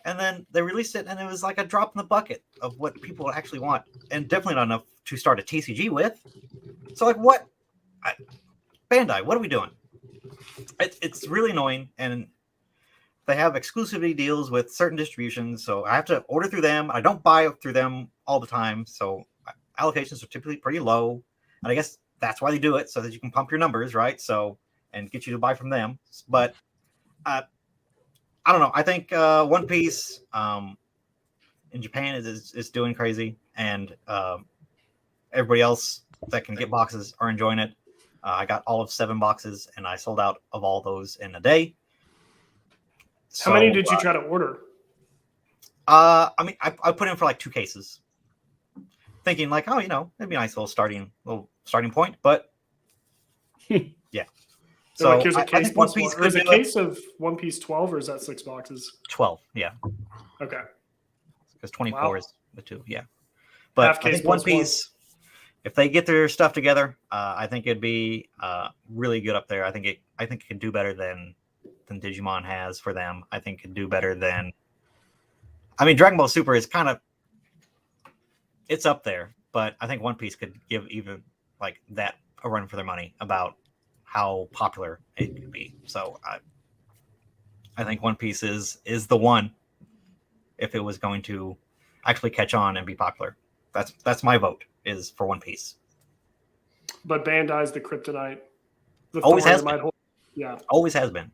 And then they released it, and it was like a drop in the bucket of what people actually want, and definitely not enough to start a TCG with. So, like, what? Bandai, what are we doing? It's really annoying, and they have exclusivity deals with certain distributions, so I have to order through them. I don't buy through them all the time, so allocations are typically pretty low. And I guess that's why they do it, so that you can pump your numbers, right? So, and get you to buy from them. But I don't know. I think One Piece in Japan is doing crazy, and everybody else that can get boxes are enjoying it. I got all of 7 boxes, and I sold out of all those in a day. How many did you try to order? I mean, I put in for like 2 cases, thinking like, oh, it'd be a nice little starting point. But yeah, so like, here's a case. One Piece is a case of One Piece 12, or is that 6 boxes? 12, yeah. Okay. Because 24 is the 2, yeah. But Half I case think One plus Piece, if they get their stuff together, I think it'd be really good up there. I think it can do better than Digimon has for them. I think it can do better than. I mean, Dragon Ball Super is kind of. It's up there, but I think One Piece could give even like that a run for their money about how popular it could be. So I think One Piece is the one if it was going to actually catch on and be popular. That's my vote, is for One Piece. But Bandai's the kryptonite. Always has been. Yeah. Always has been.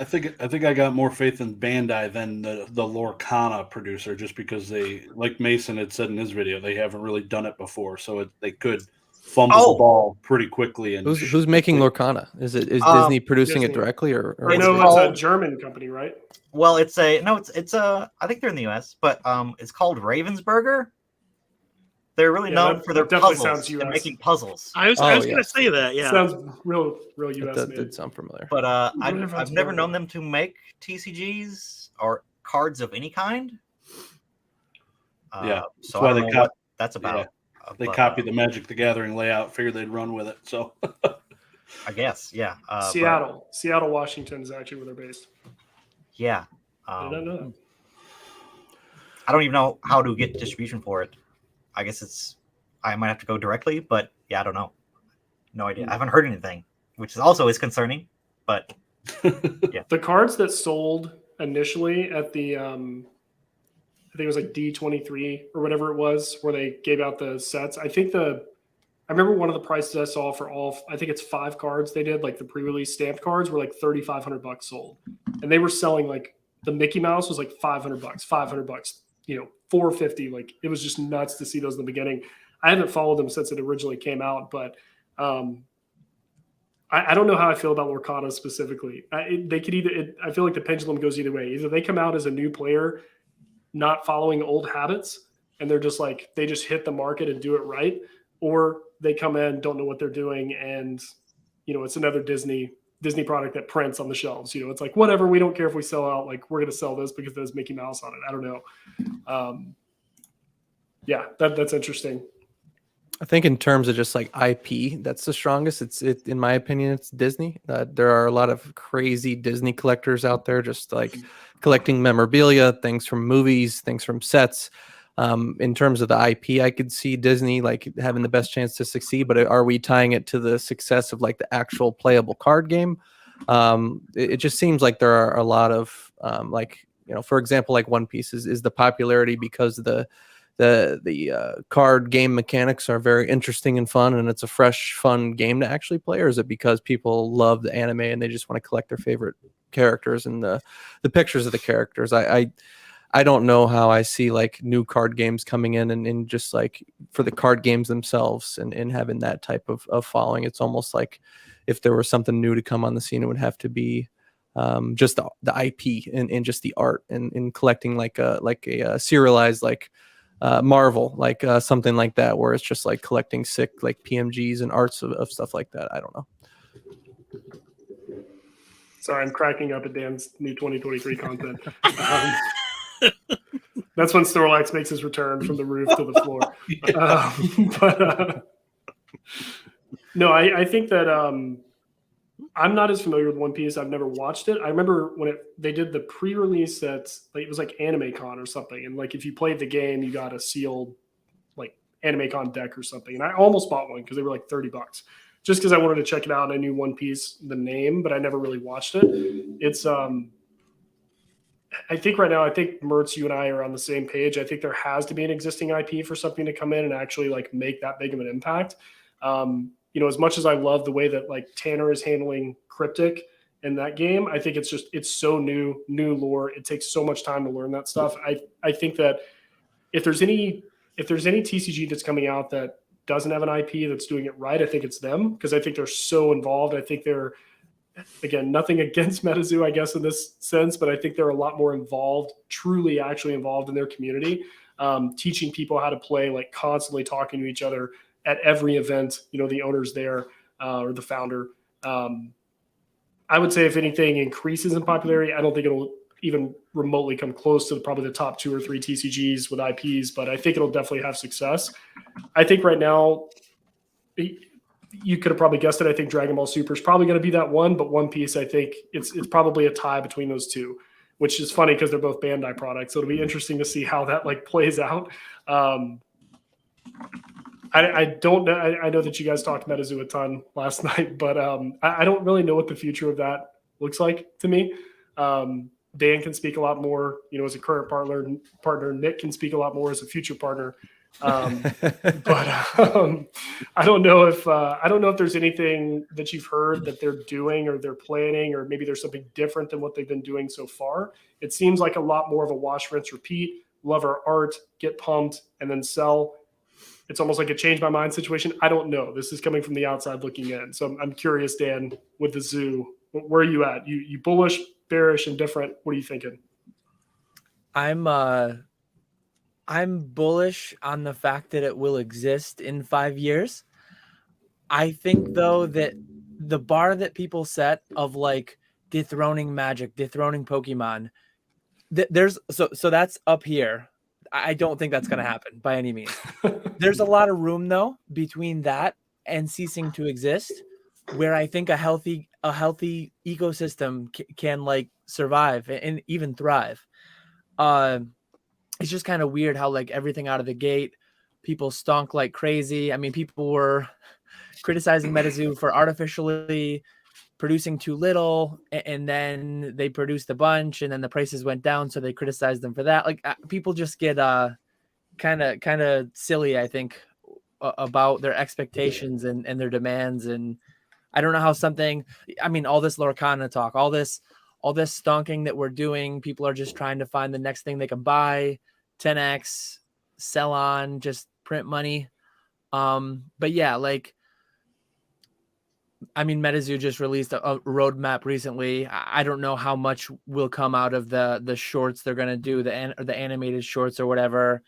I think I got more faith in Bandai than the Lorcana producer, just because they, like Mason had said in his video, they haven't really done it before, so they could fumble the ball pretty quickly. And who's making Lorcana? Is Disney producing Disney. it directly, or I know it's a German company, right? Well, it's I think they're in the US, but it's called Ravensburger. They're really known for their puzzles and making puzzles. I was going to say that. Yeah, sounds real US. That did sound familiar. But I've never known them to make TCGs or cards of any kind. Yeah, So that's why I don't they know cop- what that's about. They but, copied the Magic the Gathering layout, figured they'd run with it. So I guess, yeah. But Seattle, Washington is actually where they're based. yeah, I did not know that. I don't even know how to get distribution for it. I guess I might have to go directly, but yeah, I don't know. No idea. I haven't heard anything, which is concerning. But yeah, The cards that sold initially at the I think it was like D23 or whatever it was, where they gave out the sets. I remember one of the prices I saw for I think it's 5 cards they did, like the pre-release stamped cards were like $3,500 sold, and they were selling like the Mickey Mouse was like $500, $500, $450. Like it was just nuts to see those in the beginning. I haven't followed them since it originally came out, but I don't know how I feel about Lorcana specifically. They could I feel like the pendulum goes either way. Either they come out as a new player, not following old habits, and they're just like, they just hit the market and do it right, or they come in, don't know what they're doing, and it's another Disney product that prints on the shelves. It's like, whatever, we don't care if we sell out, like we're going to sell this because there's Mickey Mouse on it. I don't know. Yeah, that's interesting. I think in terms of just like IP, that's the strongest. In my opinion, it's Disney. There are a lot of crazy Disney collectors out there, just like collecting memorabilia, things from movies, things from sets. In terms of the IP, I could see Disney like having the best chance to succeed. But are we tying it to the success of like the actual playable card game? It just seems like there are a lot of for example, like One Piece is the popularity because the card game mechanics are very interesting and fun, and it's a fresh, fun game to actually play? Or is it because people love the anime and they just want to collect their favorite characters and the pictures of the characters? I don't know how I see like new card games coming in and just like for the card games themselves and having that type of following. It's almost like if there was something new to come on the scene, it would have to be just the IP and just the art and collecting like a serialized Marvel, something like that, where it's just like collecting sick like PMGs and arts of stuff like that. I don't know. Sorry, I'm cracking up at Dan's new 2023 content. That's when Snorlax makes his return from the roof to the floor. No, I think that I'm not as familiar with One Piece. I've never watched it. I remember when they did the pre-release it was like AnimeCon or something, and like if you played the game, you got a sealed like AnimeCon deck or something. And I almost bought one because they were like $30, just because I wanted to check it out. And I knew One Piece, the name, but I never really watched it. It's I think right now, Mertz, you and I are on the same page. I think there has to be an existing IP for something to come in and actually like make that big of an impact. As much as I love the way that like Tanner is handling Cryptic in that game, I think it's so new lore. It takes so much time to learn that stuff. I think that if there's any TCG that's coming out that doesn't have an IP that's doing it right, I think it's them, because I think they're so involved. I think they're, again, nothing against MetaZoo, I guess, in this sense, but I think they're a lot more involved, truly actually involved in their community, teaching people how to play, like constantly talking to each other at every event, the owner's there or the founder. I would say if anything increases in popularity, I don't think it'll even remotely come close to probably the top 2 or 3 TCGs with IPs, but I think it'll definitely have success. I think right now, you could have probably guessed it. I think Dragon Ball Super is probably going to be that one, but One Piece, I think it's probably a tie between those two, which is funny because they're both Bandai products. So it'll be interesting to see how that like plays out. I don't know. I know that you guys talked MetaZoo a ton last night, but I don't really know what the future of that looks like to me. Dan can speak a lot more, as a current partner. Nick can speak a lot more as a future partner. But I don't know if there's anything that you've heard that they're doing or they're planning, or maybe there's something different than what they've been doing so far. It seems like a lot more of a wash, rinse, repeat. Love our art, get pumped, and then sell. It's almost like a change my mind situation. I don't know. This is coming from the outside looking in. So I'm curious, Dan, with the zoo, where are you at? You bullish, bearish, indifferent? What are you thinking? I'm bullish on the fact that it will exist in 5 years. I think though that the bar that people set of like dethroning Magic, dethroning Pokemon, so that's up here. I don't think that's going to happen by any means. There's a lot of room though between that and ceasing to exist, where I think a healthy ecosystem can like survive and even thrive. It's just kind of weird how like everything out of the gate, people stunk like crazy. I mean, people were criticizing MetaZoo for artificially producing too little, and then they produced a bunch, and then the prices went down, so they criticized them for that. Like people just get kind of silly, I think, about their expectations and their demands. And I don't know how something, I mean, all this Lorcana talk, all this stonking that we're doing, people are just trying to find the next thing they can buy, 10x, sell on, just print money. But yeah, like, I mean, MetaZoo just released a roadmap recently. I don't know how much will come out of the shorts they're going to do, the animated shorts or whatever,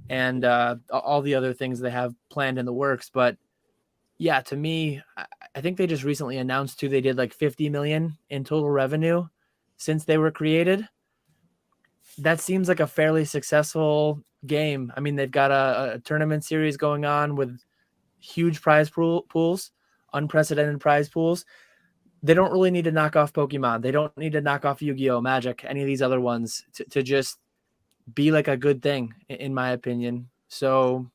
and all the other things they have planned in the works. But yeah, to me, I think they just recently announced too, they did like 50 million in total revenue since they were created. That seems like a fairly successful game. I mean, they've got a tournament series going on with huge prize pools, unprecedented prize pools. They don't really need to knock off Pokemon. They don't need to knock off Yu-Gi-Oh, Magic, any of these other ones to just be like a good thing, in my opinion. So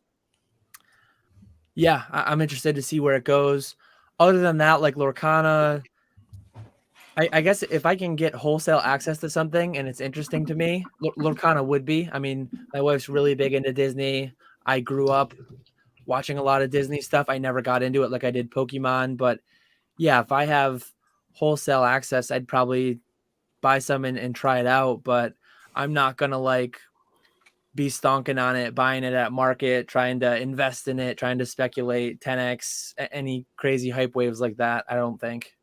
yeah, I'm interested to see where it goes. Other than that, like Lorcana, I guess if I can get wholesale access to something and it's interesting to me, Lorcana would be. I mean, my wife's really big into Disney. I grew up watching a lot of Disney stuff. I never got into it like I did Pokemon, but yeah, if I have wholesale access, I'd probably buy some and try it out, but I'm not going to like be stonking on it, buying it at market, trying to invest in it, trying to speculate 10x, any crazy hype waves like that. I don't think.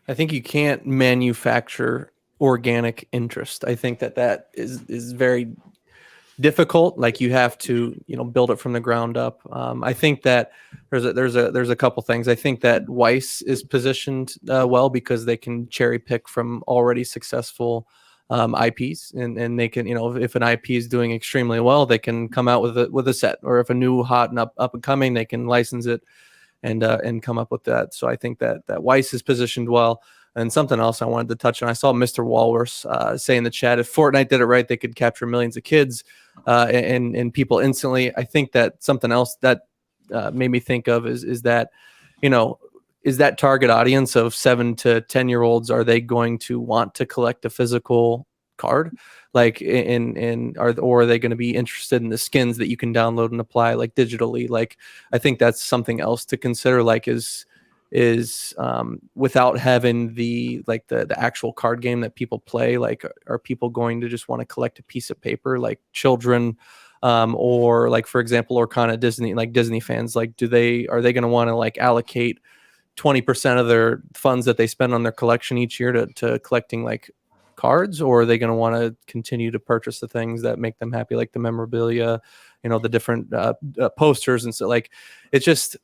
I think you can't manufacture organic interest. I think that is very difficult. Like you have to, build it from the ground up. I think that there's a couple things. I think that Weiss is positioned well because they can cherry pick from already successful IPs, and they can, if an IP is doing extremely well, they can come out with a set, or if a new hot and up and coming, they can license it and come up with that. So I think that Weiss is positioned well. And something else I wanted to touch on, I saw Mr. Walrus say in the chat, if Fortnite did it right, they could capture millions of kids and people instantly. I think that something else that made me think of is that, is that target audience of 7 to 10-year-olds, are they going to want to collect a physical card? Like, or are they going to be interested in the skins that you can download and apply like digitally? Like, I think that's something else to consider. Like, is without having the actual card game that people play, like, are people going to just want to collect a piece of paper, like children, or like, for example, Lorcana Disney, like Disney fans, like, are they going to want to like allocate 20% of their funds that they spend on their collection each year to collecting like cards, or are they going to want to continue to purchase the things that make them happy, like the memorabilia, the different posters? And so, like, it's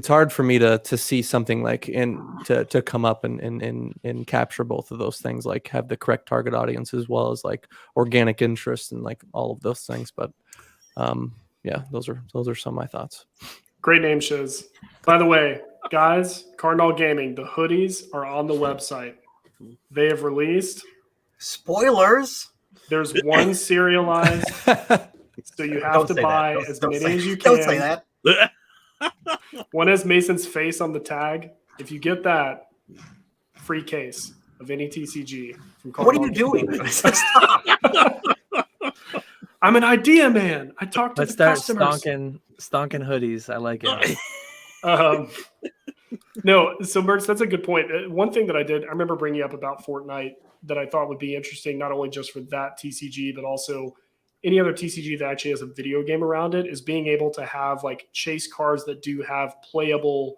hard for me to see something like to come up and capture both of those things, like have the correct target audience as well as like organic interest and like all of those things. But yeah, those are some of my thoughts. Great name, Shiz. By the way, guys, Cardinal Gaming, the hoodies are on the website. They have released. Spoilers. There's one serialized, so you have to buy as many as you can. Don't say that. One has Mason's face on the tag. If you get that, free case of any TCG from Cardinal. What are you doing? Stop. I'm an idea man. I talk to Let's the start customers. stonking hoodies. I like it. No, so Mertz, that's a good point. One thing that I remember bringing up about Fortnite that I thought would be interesting, not only just for that TCG, but also any other TCG that actually has a video game around it, is being able to have like chase cards that do have playable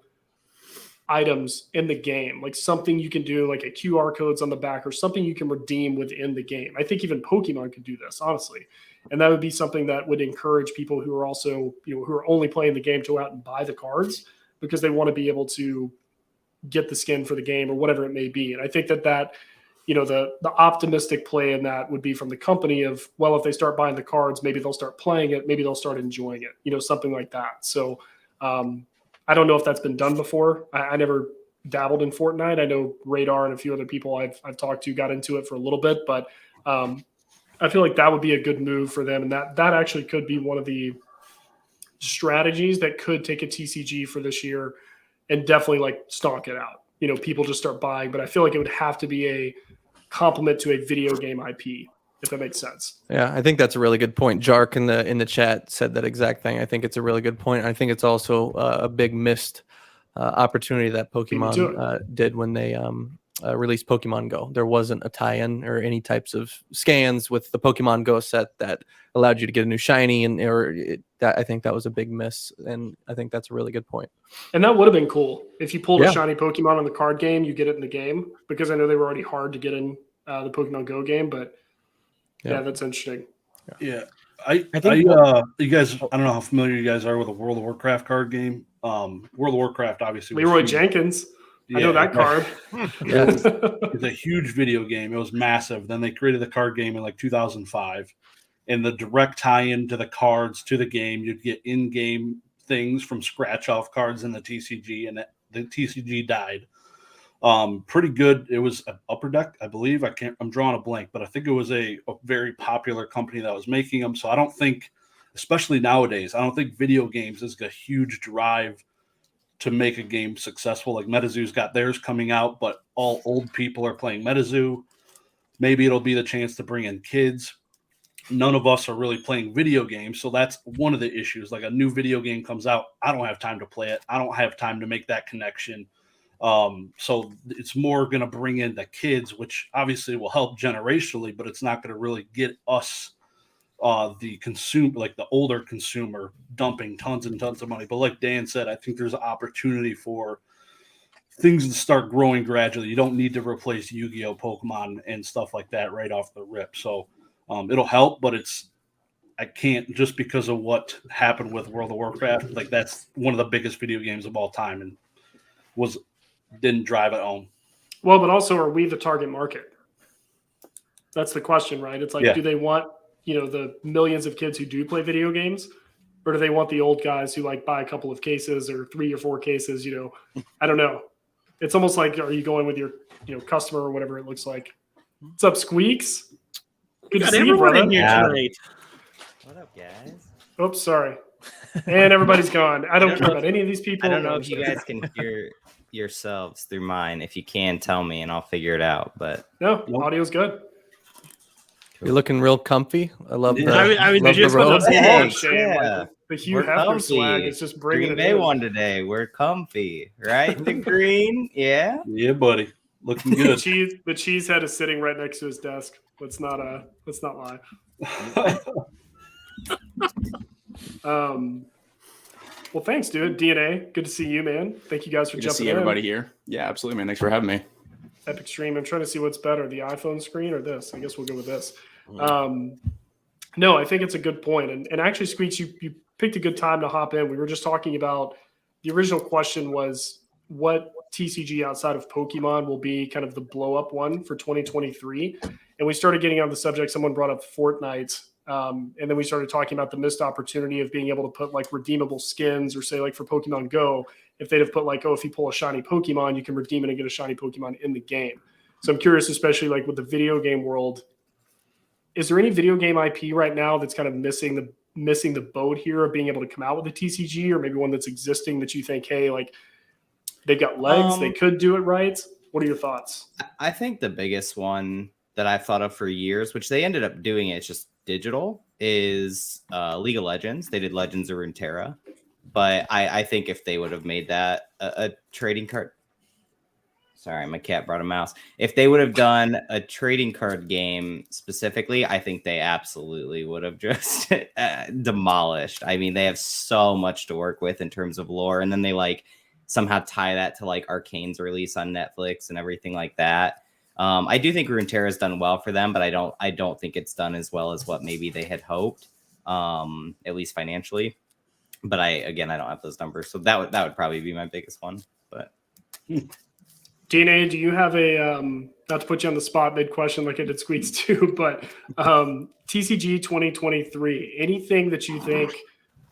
items in the game, like something you can do, like a QR codes on the back or something you can redeem within the game. I think even Pokemon could do this, honestly. And that would be something that would encourage people who are also, who are only playing the game to go out and buy the cards because they want to be able to get the skin for the game or whatever it may be. And I think that the optimistic play in that would be from the company of, well, if they start buying the cards, maybe they'll start playing it, maybe they'll start enjoying it, something like that. So I don't know if that's been done before. I never dabbled in Fortnite. I know Radar and a few other people I've talked to got into it for a little bit, but I feel like that would be a good move for them. And that actually could be one of the strategies that could take a TCG for this year and definitely like stonk it out. People just start buying, but I feel like it would have to be a complement to a video game IP, if that makes sense. Yeah, I think that's a really good point. Jark in the chat said that exact thing. I think it's a really good point. I think it's also a big missed opportunity that Pokemon did when they released Pokemon Go. There wasn't a tie-in or any types of scans with the Pokemon Go set that allowed you to get a new shiny, I think that was a big miss, and I think that's a really good point. And that would have been cool if you pulled a shiny Pokemon on the card game, you get it in the game, because I know they were already hard to get in the Pokemon Go game, but yeah, that's interesting. Yeah. I think you guys, I don't know how familiar you guys are with a World of Warcraft card game. World of Warcraft, obviously. Leroy Jenkins. I know that card. It's a huge video game. It was massive. Then they created the card game in like 2005. And the direct tie-in to the cards to the game, you'd get in-game things from scratch-off cards in the TCG, and the TCG died. Pretty good. It was an Upper Deck, I believe. I'm drawing a blank, but I think it was a very popular company that was making them. So I don't think, especially nowadays, I don't think video games is a huge drive to make a game successful. Like MetaZoo's got theirs coming out, but all old people are playing MetaZoo. Maybe it'll be the chance to bring in kids. None of us are really playing video games, so that's one of the issues. Like a new video game comes out, I don't have time to play it. I don't have time to make that connection. So it's more going to bring in the kids, which obviously will help generationally, but it's not going to really get us, the consumer, like the older consumer, dumping tons and tons of money. But like Dan said, I think there's an opportunity for things to start growing gradually. You don't need to replace Yu-Gi-Oh, Pokemon, and stuff like that right off the rip. So it'll help, but I can't, just because of what happened with World of Warcraft. Like that's one of the biggest video games of all time, and didn't drive it home. Well, but also, are we the target market? That's the question, right? It's like, do they want, the millions of kids who do play video games, or do they want the old guys who like buy a couple of cases or 3 or 4 cases? I don't know. It's almost like, are you going with your, customer or whatever it looks like? What's up, Squeaks? Good to see you, brother. Here tonight. What up, guys? Oops, sorry. And everybody's gone. I don't care about any of these people. I don't know if you guys can hear yourselves through mine. If you can, tell me and I'll figure it out. But no, audio's good. You're looking real comfy. I love the, I mean, love the robes. The Hugh Hefner swag is just bringing Green it Bay in. one today. We're comfy, right? The green, yeah. Yeah, buddy. Looking good. The cheese head is sitting right next to his desk. Let's not lie. Well, thanks, dude. DNA, good to see you, man. Thank you guys for Good jumping to see in. everybody here. Yeah, absolutely, man. Thanks for having me. Epic Stream. I'm trying to see what's better, the iPhone screen or this. I guess we'll go with this. No, I think it's a good point. And actually, Squeaks, you picked a good time to hop in. We were just talking about, the original question was what TCG outside of Pokemon will be kind of the blow up one for 2023. And we started getting on the subject. Someone brought up Fortnite. And then we started talking about the missed opportunity of being able to put like redeemable skins, or say like for Pokemon Go, if they'd have put like, if you pull a shiny Pokemon, you can redeem it and get a shiny Pokemon in the game. So I'm curious, especially like with the video game world, is there any video game IP right now that's kind of missing the boat here of being able to come out with a TCG, or maybe one that's existing that you think, hey, like they've got legs, they could do it right? What are your thoughts? I think the biggest one that I've thought of for years, which they ended up doing, it's just digital, is League of Legends. They did Legends of Runeterra, but I think if they would have made that a trading card, sorry, my cat brought a mouse. If they would have done a trading card game specifically, I think they absolutely would have just demolished. I mean, they have so much to work with in terms of lore, and then they like somehow tie that to like Arcane's release on Netflix and everything like that. I do think Runeterra has done well for them, but I don't think it's done as well as what maybe they had hoped, at least financially. But I don't have those numbers, so that would probably be my biggest one. But DNA, do you have a not to put you on the spot mid question like I did Squeaks too, but TCG 2023, anything that you think?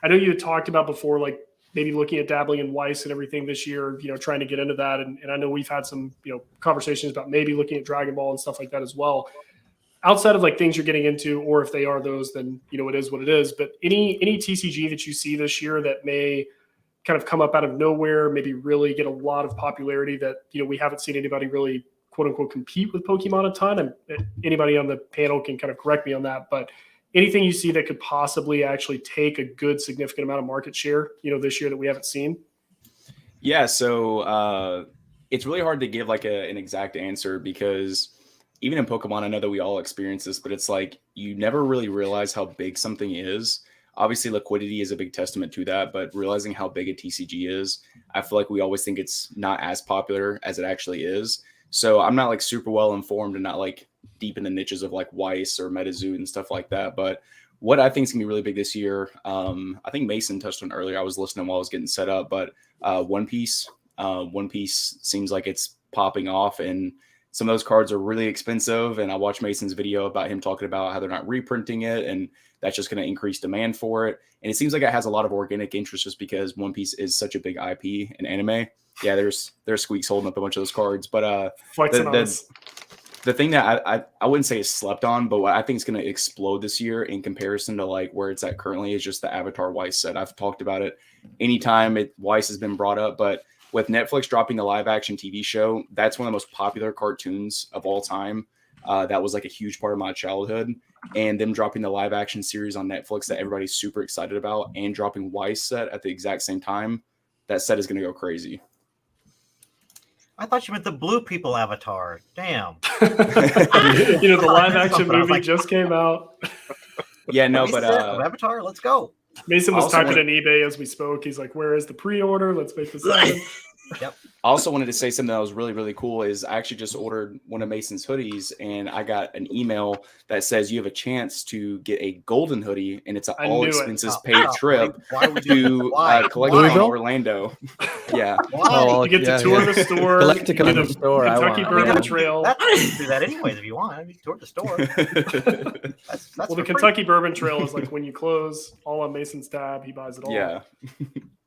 I know you had talked about before, like maybe looking at dabbling in Weiss and everything this year, trying to get into that. And I know we've had some, conversations about maybe looking at Dragon Ball and stuff like that as well. Outside of like things you're getting into, or if they are those, then, it is what it is. But any TCG that you see this year that may kind of come up out of nowhere, maybe really get a lot of popularity that, we haven't seen anybody really quote unquote compete with Pokemon a ton. And anybody on the panel can kind of correct me on that, but anything you see that could possibly actually take a good significant amount of market share, this year that we haven't seen? Yeah, so it's really hard to give like an exact answer, because even in Pokemon, I know that we all experience this, but it's like you never really realize how big something is. Obviously, liquidity is a big testament to that, but realizing how big a TCG is, I feel like we always think it's not as popular as it actually is. So I'm not like super well informed and not like deep in the niches of like Weiss or MetaZoo and stuff like that. But what I think is gonna be really big this year, I think Mason touched on earlier. I was listening while I was getting set up, but One Piece seems like it's popping off, and some of those cards are really expensive. And I watched Mason's video about him talking about how they're not reprinting it, and that's just going to increase demand for it. And it seems like it has a lot of organic interest just because One Piece is such a big IP in anime. Yeah, there's Squeaks holding up a bunch of those cards. But the thing that I wouldn't say is slept on, but what I think is going to explode this year in comparison to like where it's at currently is just the Avatar Weiss set. I've talked about it anytime Weiss has been brought up, but with Netflix dropping the live action TV show, that's one of the most popular cartoons of all time. That was like a huge part of my childhood. And them dropping the live action series on Netflix that everybody's super excited about, and dropping Weiss set at the exact same time, that set is going to go crazy. I thought you meant the Blue People Avatar. Damn. The live action movie just came out. Yeah, no, but Avatar, let's go. Mason was typing in eBay as we spoke. He's like, "Where is the pre-order? Let's make this happen." Yep. I also wanted to say something that was really, really cool is I actually just ordered one of Mason's hoodies, and I got an email that says you have a chance to get a golden hoodie, and it's an all expenses paid trip to Collecticon Orlando. Yeah. You get to tour the store. Collecticon the store. Kentucky Bourbon Trail. Do that anyways if you want. I mean, tour the store. That's well, the Kentucky Bourbon Trail is like when you close all on Mason's tab, he buys it all. Yeah.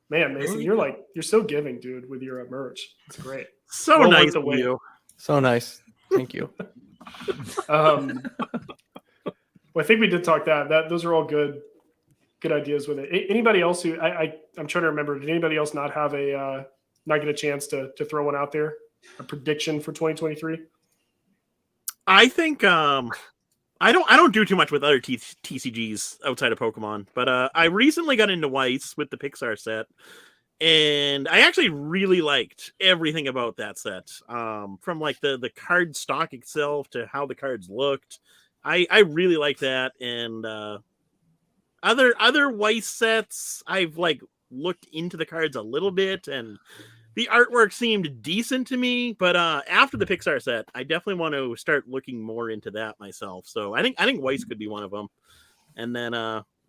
Man, Mason, you're so giving, dude, with your merch. It's great. So well nice of you. So nice. Thank you. Well, I think we did talk that those are all good ideas with it. Anybody else who I'm trying to remember, did anybody else not have not get a chance to throw one out there? A prediction for 2023? I think I don't do too much with other TCGs outside of Pokemon, but I recently got into Weiss with the Pixar set, and I actually really liked everything about that set. From like the card stock itself to how the cards looked, I really like that. And other Weiss sets, I've like looked into the cards a little bit, and the artwork seemed decent to me, but after the Pixar set, I definitely want to start looking more into that myself. So I think Weiss could be one of them. And then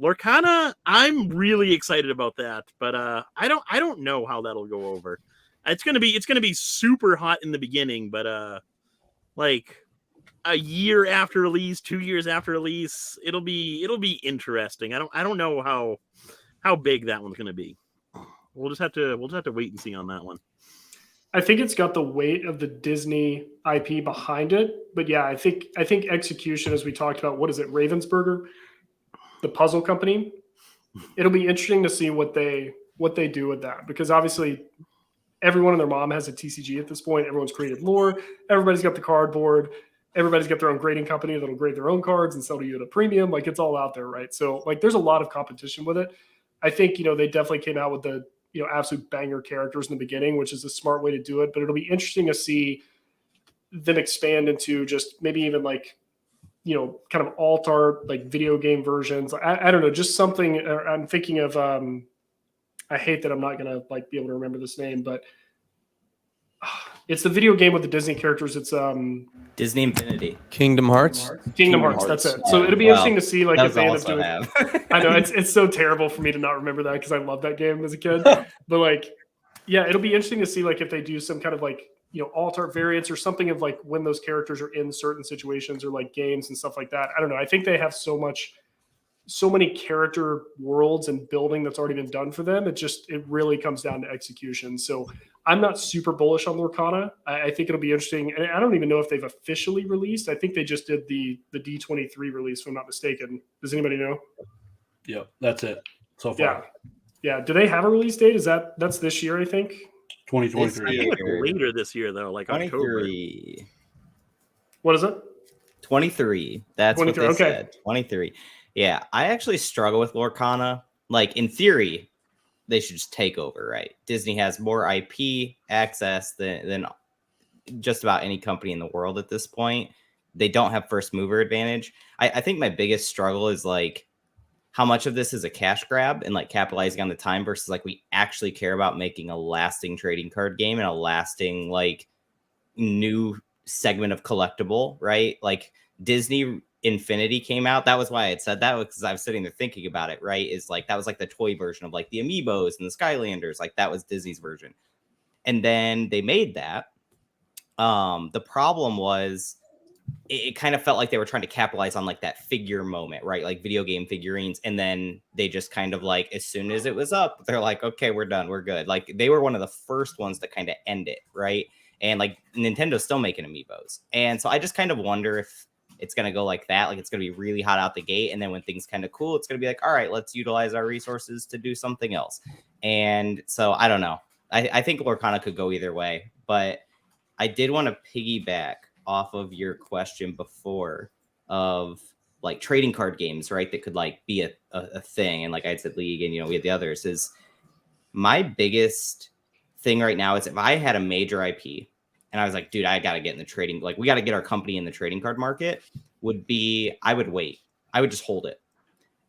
Lorcana, I'm really excited about that, but I don't know how that'll go over. It's gonna be super hot in the beginning, but like a year after release, 2 years after release, it'll be interesting. I don't know how big that one's gonna be. We'll just have to wait and see on that one. I think it's got the weight of the Disney IP behind it, but yeah, I think execution, as we talked about, what is it, Ravensburger, the puzzle company? It'll be interesting to see what they do with that, because obviously everyone and their mom has a TCG at this point. Everyone's created lore. Everybody's got the cardboard. Everybody's got their own grading company that'll grade their own cards and sell to you at a premium. Like, it's all out there, right? So like, there's a lot of competition with it. I think, they definitely came out with the, absolute banger characters in the beginning, which is a smart way to do it. But it'll be interesting to see them expand into just maybe even like, kind of alt art, like video game versions. I don't know, just something. I'm thinking of, I hate that I'm not going to like be able to remember this name, but it's the video game with the Disney characters. It's Disney Infinity. Kingdom Hearts. Kingdom Hearts. That's it. So it'll be interesting to see like if they end up doing. Have. I know it's so terrible for me to not remember that because I loved that game as a kid. But like, yeah, it'll be interesting to see like if they do some kind of like alt art variants or something of like when those characters are in certain situations or like games and stuff like that. I don't know. I think they have so many character worlds and building that's already been done for them. It really comes down to execution. So I'm not super bullish on Lorcana. I think it'll be interesting. And I don't even know if they've officially released. I think they just did the D23 release, if I'm not mistaken. Does anybody know? Yep, that's it so far. Yeah. Do they have a release date? That's this year, I think. 2023. I think it's later this year though, like October. 23. What is it? 23. That's 23, what they okay. said. 23. Yeah, I actually struggle with Lorcana. Like in theory, they should just take over, right? Disney has more IP access than just about any company in the world at this point. They don't have first mover advantage. I think my biggest struggle is like how much of this is a cash grab and like capitalizing on the time versus like we actually care about making a lasting trading card game and a lasting like new segment of collectible, right? Like Disney Infinity came out. That was why I had said that, because I was sitting there thinking about it, right? Is like that was like the toy version of like the Amiibos and the Skylanders. Like that was Disney's version. And then they made that. The problem was it kind of felt like they were trying to capitalize on like that figure moment, right? Like video game figurines. And then they just kind of like, as soon as it was up, they're like, okay, we're done. We're good. Like they were one of the first ones to kind of end it, right? And like Nintendo's still making Amiibos. And so I just kind of wonder if it's going to go like that. Like it's going to be really hot out the gate. And then when things kind of cool, it's going to be like, all right, let's utilize our resources to do something else. And so I don't know. I think Lorcana could go either way, but I did want to piggyback off of your question before of like trading card games, right? That could like be a thing. And like I said, League and, we had the others. Is my biggest thing right now is if I had a major IP and I was like, dude, I got to get in the trading, like we got to get our company in the trading card market, I would wait. I would just hold it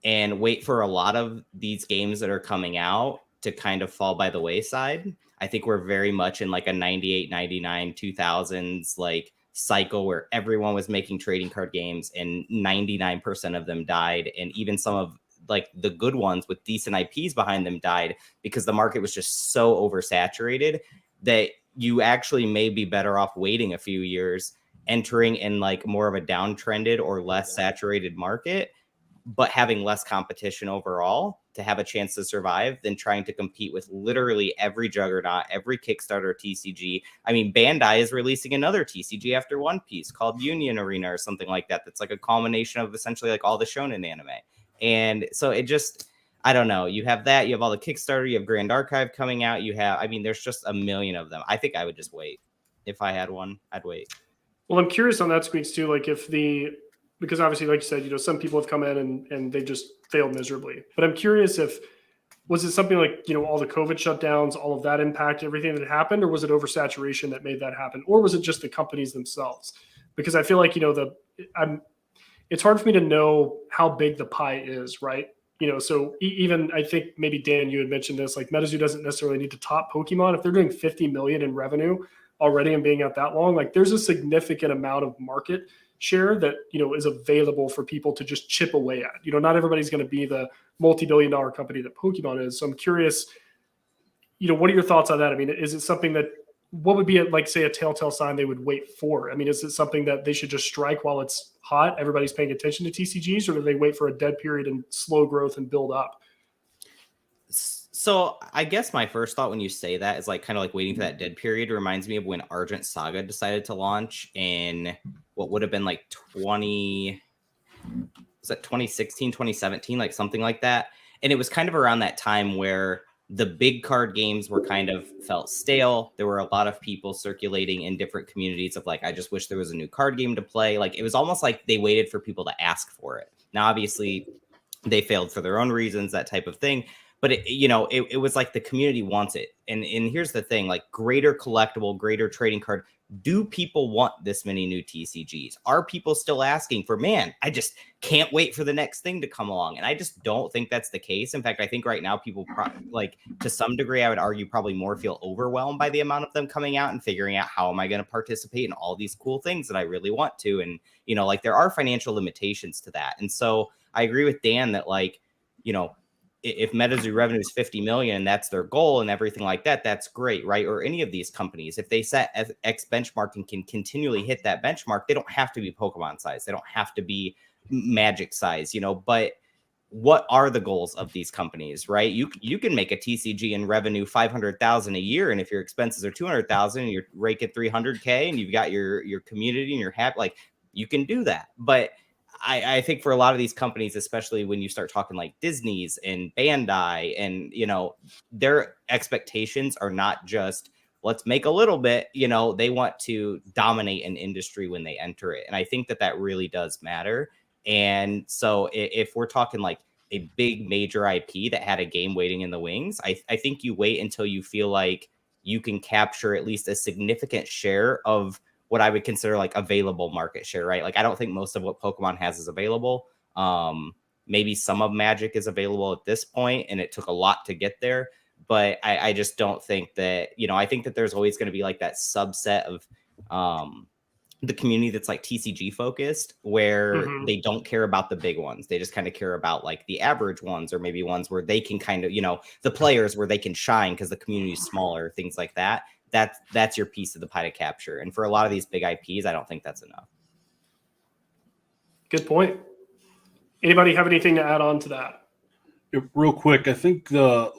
and wait for a lot of these games that are coming out to kind of fall by the wayside. I think we're very much in like a 98, 99, 2000s like cycle where everyone was making trading card games and 99% of them died. And even some of like the good ones with decent IPs behind them died because the market was just so oversaturated that you actually may be better off waiting a few years, entering in like more of a downtrended or less saturated market, but having less competition overall to have a chance to survive than trying to compete with literally every juggernaut, every Kickstarter TCG. I mean, Bandai is releasing another TCG after One Piece called Union Arena or something like that. That's like a culmination of essentially like all the shonen anime. And so it just, I don't know. You have that, you have all the Kickstarter, you have Grand Archive coming out. There's just a million of them. I think I would just wait. If I had one, I'd wait. Well, I'm curious on that, Squeaks, too. Like because obviously, like you said, some people have come in and they just failed miserably. But I'm curious was it something like, all the COVID shutdowns, all of that impact, everything that happened, or was it oversaturation that made that happen? Or was it just the companies themselves? Because I feel like, it's hard for me to know how big the pie is, right? So even I think maybe Dan, you had mentioned this, like MetaZoo doesn't necessarily need to top Pokemon. If they're doing 50 million in revenue already and being out that long, like there's a significant amount of market share that is available for people to just chip away at. Not everybody's going to be the multi-billion-dollar company that Pokemon is. So I'm curious, what are your thoughts on that? I mean, is it something that what would be like say a telltale sign they would wait for? I mean, is it something that they should just strike while it's hot, everybody's paying attention to TCGs, or do they wait for a dead period and slow growth and build up? So I guess my first thought when you say that is like kind of like waiting for that dead period reminds me of when Argent Saga decided to launch in what would have been like 2016, 2017, like something like that. And it was kind of around that time where the big card games were kind of felt stale. There were a lot of people circulating in different communities of like, I just wish there was a new card game to play. Like it was almost like they waited for people to ask for it. Now, obviously they failed for their own reasons, that type of thing. But it was like the community wants it. And here's the thing, like greater collectible, greater trading card. Do people want this many new TCGs? Are people still asking for, man, I just can't wait for the next thing to come along? And I just don't think that's the case. In fact, I think right now people like to some degree, I would argue probably more feel overwhelmed by the amount of them coming out and figuring out how am I going to participate in all these cool things that I really want to. And, like there are financial limitations to that. And so I agree with Dan that like, if MetaZoo revenue is 50 million and that's their goal and everything like that, that's great, right? Or any of these companies, if they set X benchmark and can continually hit that benchmark, they don't have to be Pokemon size. They don't have to be Magic size, but what are the goals of these companies, right? You can make a TCG in revenue 500,000 a year, and if your expenses are 200,000 and your rake at 300K and you've got your community and you're happy, like you can do that. But I think for a lot of these companies, especially when you start talking like Disney's and Bandai, and their expectations are not just let's make a little bit, they want to dominate an industry when they enter it. And I think that really does matter. And so if we're talking like a big major IP that had a game waiting in the wings, I think you wait until you feel like you can capture at least a significant share of what I would consider like available market share, right? Like I don't think most of what Pokemon has is available. Maybe some of Magic is available at this point, and it took a lot to get there. But I just don't think that, I think that there's always going to be like that subset of the community that's like TCG focused, where they don't care about the big ones. They just kind of care about like the average ones, or maybe ones where they can kind of, the players where they can shine because the community is smaller, things like that. That's your piece of the pie to capture. And for a lot of these big IPs, I don't think that's enough. Good point. Anybody have anything to add on to that? Real quick, I think the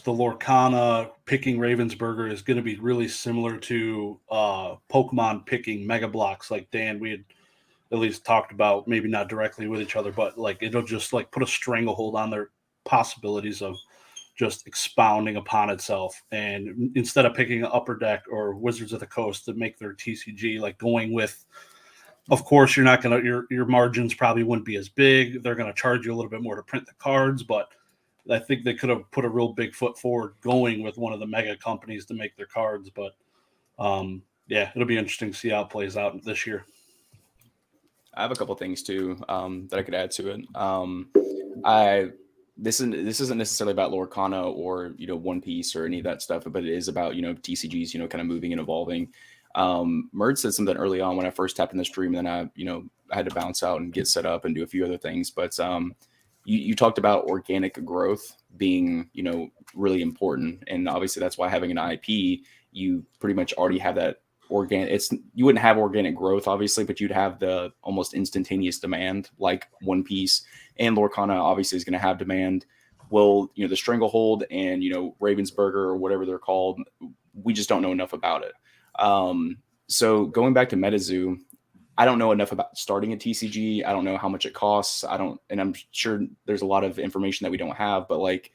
Lorcana picking Ravensburger is going to be really similar to Pokemon picking Mega Blocks. Like Dan, we had at least talked about, maybe not directly with each other, but like it'll just like put a stranglehold on their possibilities of just expounding upon itself. And instead of picking Upper Deck or Wizards of the Coast to make their TCG, like going with, of course, you're not going to, your margins probably wouldn't be as big. They're going to charge you a little bit more to print the cards, but I think they could have put a real big foot forward going with one of the mega companies to make their cards. But yeah, it'll be interesting to see how it plays out this year. I have a couple things too that I could add to it. This isn't necessarily about Lorcana or One Piece or any of that stuff, but it is about TCGs kind of moving and evolving. Mert said something early on when I first tapped in the stream, and then I had to bounce out and get set up and do a few other things. But you talked about organic growth being really important, and obviously that's why having an IP, you pretty much already have that organic. You wouldn't have organic growth obviously, but you'd have the almost instantaneous demand like One Piece, and Lorcana obviously is going to have demand. Well, the Stranglehold and Ravensburger or whatever they're called, we just don't know enough about it. So going back to MetaZoo, I don't know enough about starting a TCG. I don't know how much it costs. And I'm sure there's a lot of information that we don't have, but like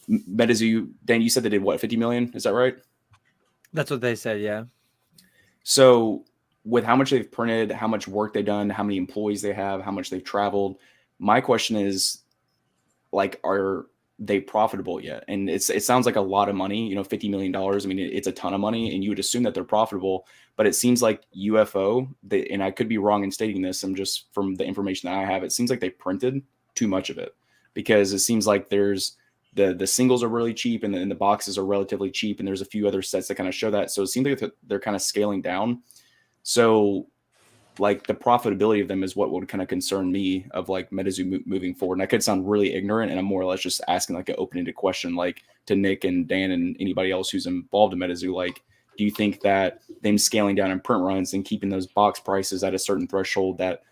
MetaZoo, Dan, you said they did what, 50 million? Is that right? That's what they said. Yeah. So with how much they've printed, how much work they've done, how many employees they have, how much they've traveled, my question is, like, are they profitable yet? And it sounds like a lot of money, $50 million. I mean, it's a ton of money, and you would assume that they're profitable, but it seems like UFO, and I could be wrong in stating this, I'm just from the information that I have, it seems like they printed too much of it, because it seems like there's the singles are really cheap, and then the boxes are relatively cheap, and there's a few other sets that kind of show that. So it seems like they're kind of scaling down. So like the profitability of them is what would kind of concern me of like MetaZoo moving forward. And I could sound really ignorant, and I'm more or less just asking like an open-ended question, like to Nick and Dan and anybody else who's involved in MetaZoo. Like, do you think that them scaling down in print runs and keeping those box prices at a certain threshold that,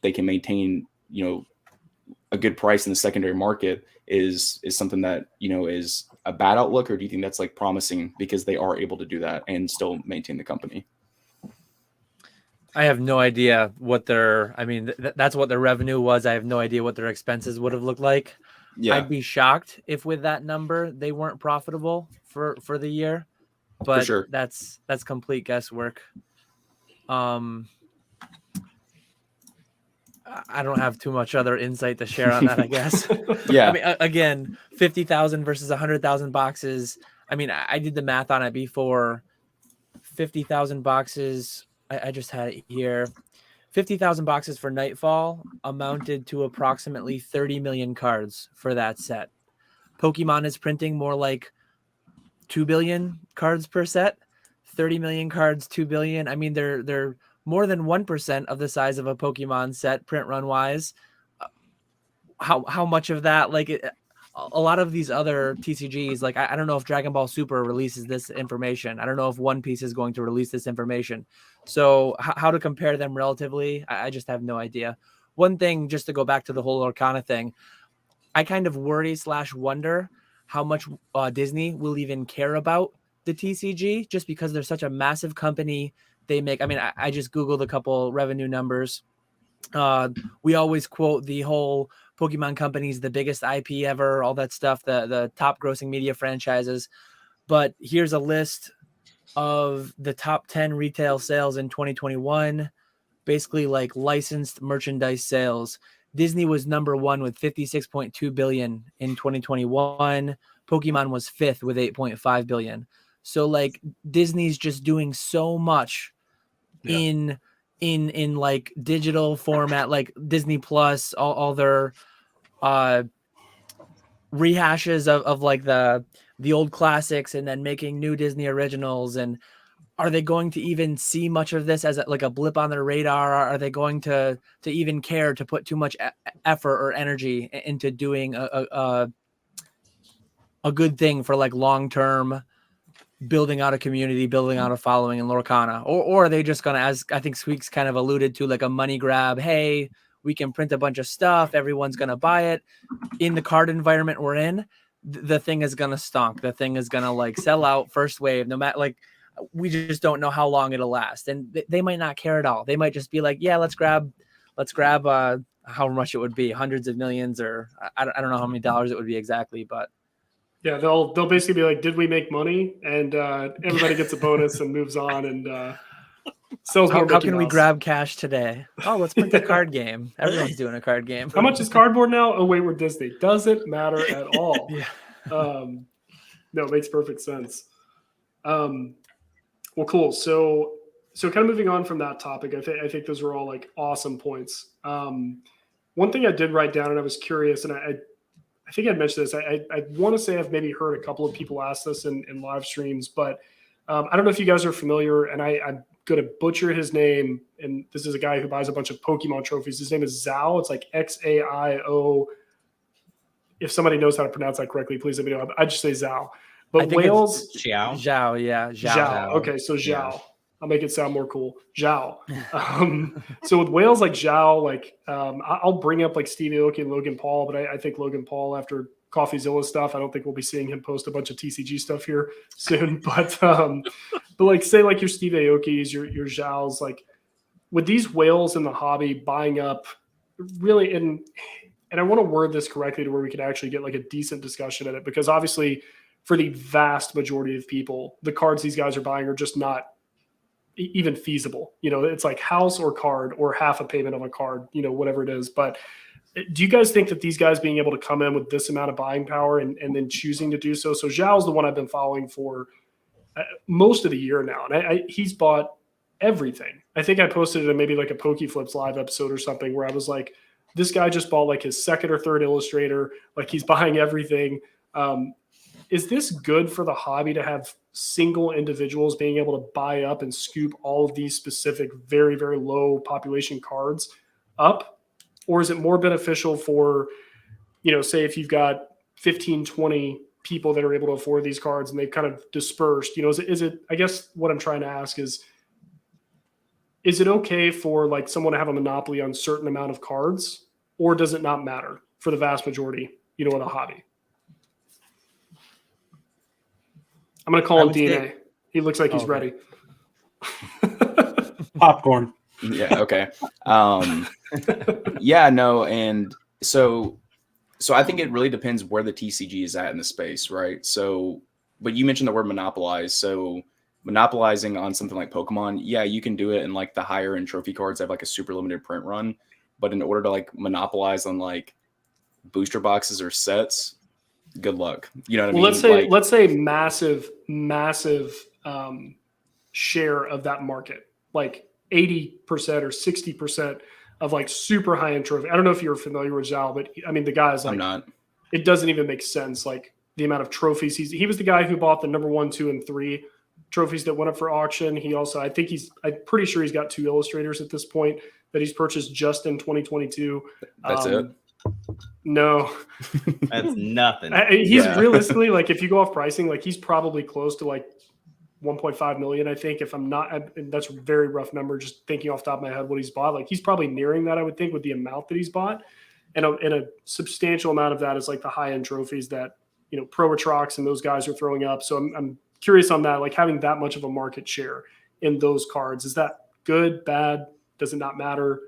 they can maintain, a good price in the secondary market is something that, is a bad outlook? Or do you think that's like promising because they are able to do that and still maintain the company? I have no idea what that's what their revenue was. I have no idea what their expenses would have looked like. Yeah. I'd be shocked if with that number they weren't profitable for the year, but sure, that's complete guesswork. I don't have too much other insight to share on that, I guess. Yeah. I mean, again, 50,000 versus 100,000 boxes. I mean, I did the math on it before. 50,000 boxes. I just had it here. 50,000 boxes for Nightfall amounted to approximately 30 million cards for that set. Pokemon is printing more like 2 billion cards per set. 30 million cards, 2 billion. I mean, they're more than 1% of the size of a Pokemon set print run wise. How much of that, like a lot of these other TCGs, like I don't know if Dragon Ball Super releases this information. I don't know if One Piece is going to release this information. So how to compare them relatively, I just have no idea. One thing, just to go back to the whole Arcana thing, I kind of worry / wonder how much Disney will even care about the TCG, just because they're such a massive company. They make, I mean, I just Googled a couple revenue numbers. We always quote the whole Pokemon company's the biggest IP ever, all that stuff, the top grossing media franchises. But here's a list of the top 10 retail sales in 2021, basically like licensed merchandise sales. Disney was number 1 with 56.2 billion in 2021. Pokemon was 5th with 8.5 billion. So like Disney's just doing so much in like digital format, like Disney Plus, all their rehashes of like the old classics, and then making new Disney originals. And are they going to even see much of this as like a blip on their radar? Are they going to even care to put too much effort or energy into doing a good thing for like long-term building out a community, building out a following in Lorcana? Or are they just going to, as I think Squeaks kind of alluded to, like a money grab? Hey, we can print a bunch of stuff. Everyone's going to buy it. In the card environment we're in, the thing is going to stonk. The thing is going to like sell out first wave, no matter, like, we just don't know how long it'll last. And they might not care at all. They might just be like, yeah, let's grab how much it would be, hundreds of millions, or I don't know how many dollars it would be exactly, but Yeah, they'll basically be like, "Did we make money?" And everybody gets a bonus and moves on and sells more. How can we grab cash today? Oh, let's print a card game. Everyone's doing a card game. How much is cardboard now? Oh wait, we're Disney. Doesn't matter at all. Yeah. No, it makes perfect sense. Well, cool. So kind of moving on from that topic, I think those are all like awesome points. One thing I did write down, and I was curious, and I think I mentioned this. I want to say I've maybe heard a couple of people ask this in live streams, but I don't know if you guys are familiar, and I'm going to butcher his name. And this is a guy who buys a bunch of Pokemon trophies. His name is Zao. It's like Xaio. If somebody knows how to pronounce that correctly, please let me know. I just say Zao. But whales. Zhao, yeah. Zhao. Okay, so Zhao. Yeah. I'll make it sound more cool. Zhao. So with whales like Zhao, like I'll bring up like Steve Aoki and Logan Paul, but I think Logan Paul, after CoffeeZilla stuff, I don't think we'll be seeing him post a bunch of TCG stuff here soon. But like say like your Steve Aokis, your Zhaos, like with these whales in the hobby buying up really, and I want to word this correctly to where we can actually get like a decent discussion in it, because obviously for the vast majority of people, the cards these guys are buying are just not even feasible. You know, it's like house or card or half a payment of a card, you know, whatever it is. But do you guys think that these guys being able to come in with this amount of buying power and then choosing to do so? So Zhao's the one I've been following for most of the year now. And he's bought everything. I think I posted it in maybe like a PokeFlips live episode or something where I was like, this guy just bought like his second or third illustrator. Like he's buying everything. Is this good for the hobby to have single individuals being able to buy up and scoop all of these specific, very, very low population cards up? Or is it more beneficial for, you know, say if you've got 15, 20 people that are able to afford these cards and they've kind of dispersed, you know, is it, I guess what I'm trying to ask is it okay for like someone to have a monopoly on a certain amount of cards, or does it not matter for the vast majority, you know, in a hobby? I'm going to call him DNA. He looks like he's ready. Popcorn. Yeah. Okay. Yeah. No. And so I think it really depends where the TCG is at in the space, right? So, but you mentioned the word monopolize. So monopolizing on something like Pokemon, yeah, you can do it in like the higher end trophy cards have like a super limited print run. But in order to like monopolize on like booster boxes or sets, good luck. You know what I mean? Let's say massive share of that market, like 80% or 60% of like super high end trophy. I don't know if you're familiar with Zhao, but I mean the guy is like, I'm not. It doesn't even make sense. Like the amount of trophies he was the guy who bought the number 1, 2, and 3 trophies that went up for auction. He also, I'm pretty sure he's got 2 illustrators at this point that he's purchased just in 2022. That's it. No, That's nothing. he's Yeah. realistically, like, if you go off pricing, like, he's probably close to like 1.5 million. I think, if I'm not, that's a very rough number. Just thinking off the top of my head what he's bought, like, he's probably nearing that, I would think, with the amount that he's bought, and a substantial amount of that is like the high end trophies that Pro Atrox and those guys are throwing up. So I'm curious on that, like, having that much of a market share in those cards, is that good, bad? Does it not matter?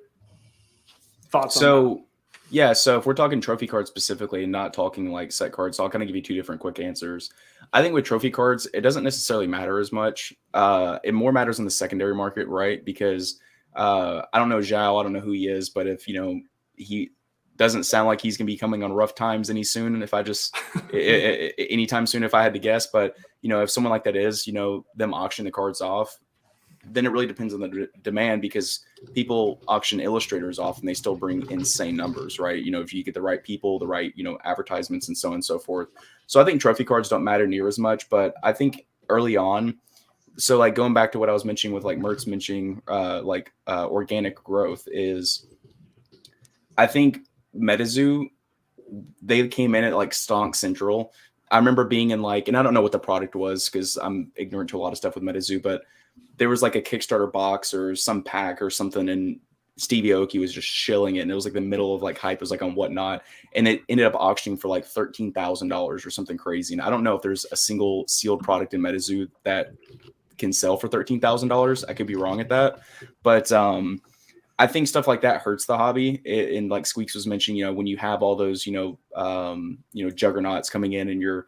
Thoughts on that? So yeah, so if we're talking trophy cards specifically and not talking like set cards, so I'll kind of give you two different quick answers. I think with trophy cards, it doesn't necessarily matter as much. It more matters in the secondary market, right? Because I don't know Zhao, I don't know who he is, but if he doesn't sound like he's gonna be coming on rough times any soon. And if I just anytime soon, if I had to guess, but if someone like that is, them auction the cards off, then it really depends on the demand, because people auction illustrators off and they still bring insane numbers, right? If you get the right people, the right, advertisements and so on and so forth. So I think trophy cards don't matter near as much, but I think early on, so like going back to what I was mentioning with like Mertz mentioning, organic growth is, I think MetaZoo, they came in at like Stonk Central. I remember being in like, and I don't know what the product was because I'm ignorant to a lot of stuff with MetaZoo, but there was like a Kickstarter box or some pack or something, and Stevie Aoki was just shilling it, and it was like the middle of like hype, it was like on Whatnot, and it ended up auctioning for like $13,000 or something crazy. And I don't know if there's a single sealed product in MetaZoo that can sell for $13,000. I could be wrong at that, but I think stuff like that hurts the hobby. And like Squeaks was mentioning, when you have all those, juggernauts coming in, and you're,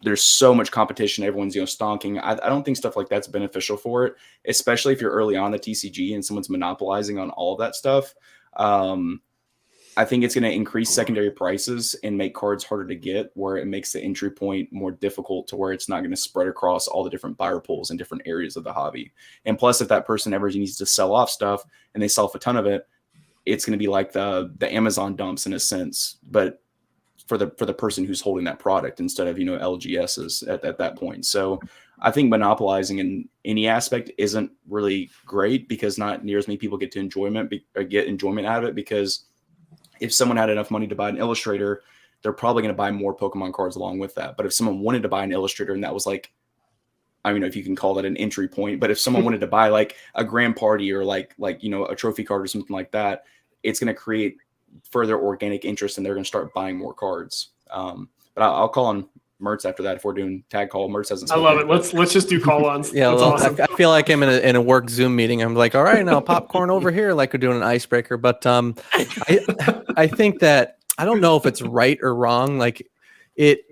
there's so much competition, everyone's stonking. I don't think stuff like that's beneficial for it, especially if you're early on the TCG and someone's monopolizing on all of that stuff. I think it's going to increase secondary prices and make cards harder to get, where it makes the entry point more difficult, to where it's not going to spread across all the different buyer pools in different areas of the hobby. And plus, if that person ever needs to sell off stuff and they sell off a ton of it, it's going to be like the Amazon dumps in a sense, but for the person who's holding that product instead of LGSs at that point. So I think monopolizing in any aspect isn't really great, because not near as many people get enjoyment out of it. Because if someone had enough money to buy an illustrator, they're probably going to buy more Pokemon cards along with that. But if someone wanted to buy an illustrator, and that was like, I don't know if you can call that an entry point, but if someone wanted to buy like a grand party or like a trophy card or something like that, it's going to create further organic interest, and they're going to start buying more cards. But I'll call on Mertz after that if we're doing tag call. Mertz hasn't. I love it. Let's just do call-ons. Yeah, That's well, awesome. I feel like I'm in a work Zoom meeting. I'm like, all right, now popcorn over here, like we're doing an icebreaker. But I think that, I don't know if it's right or wrong. Like,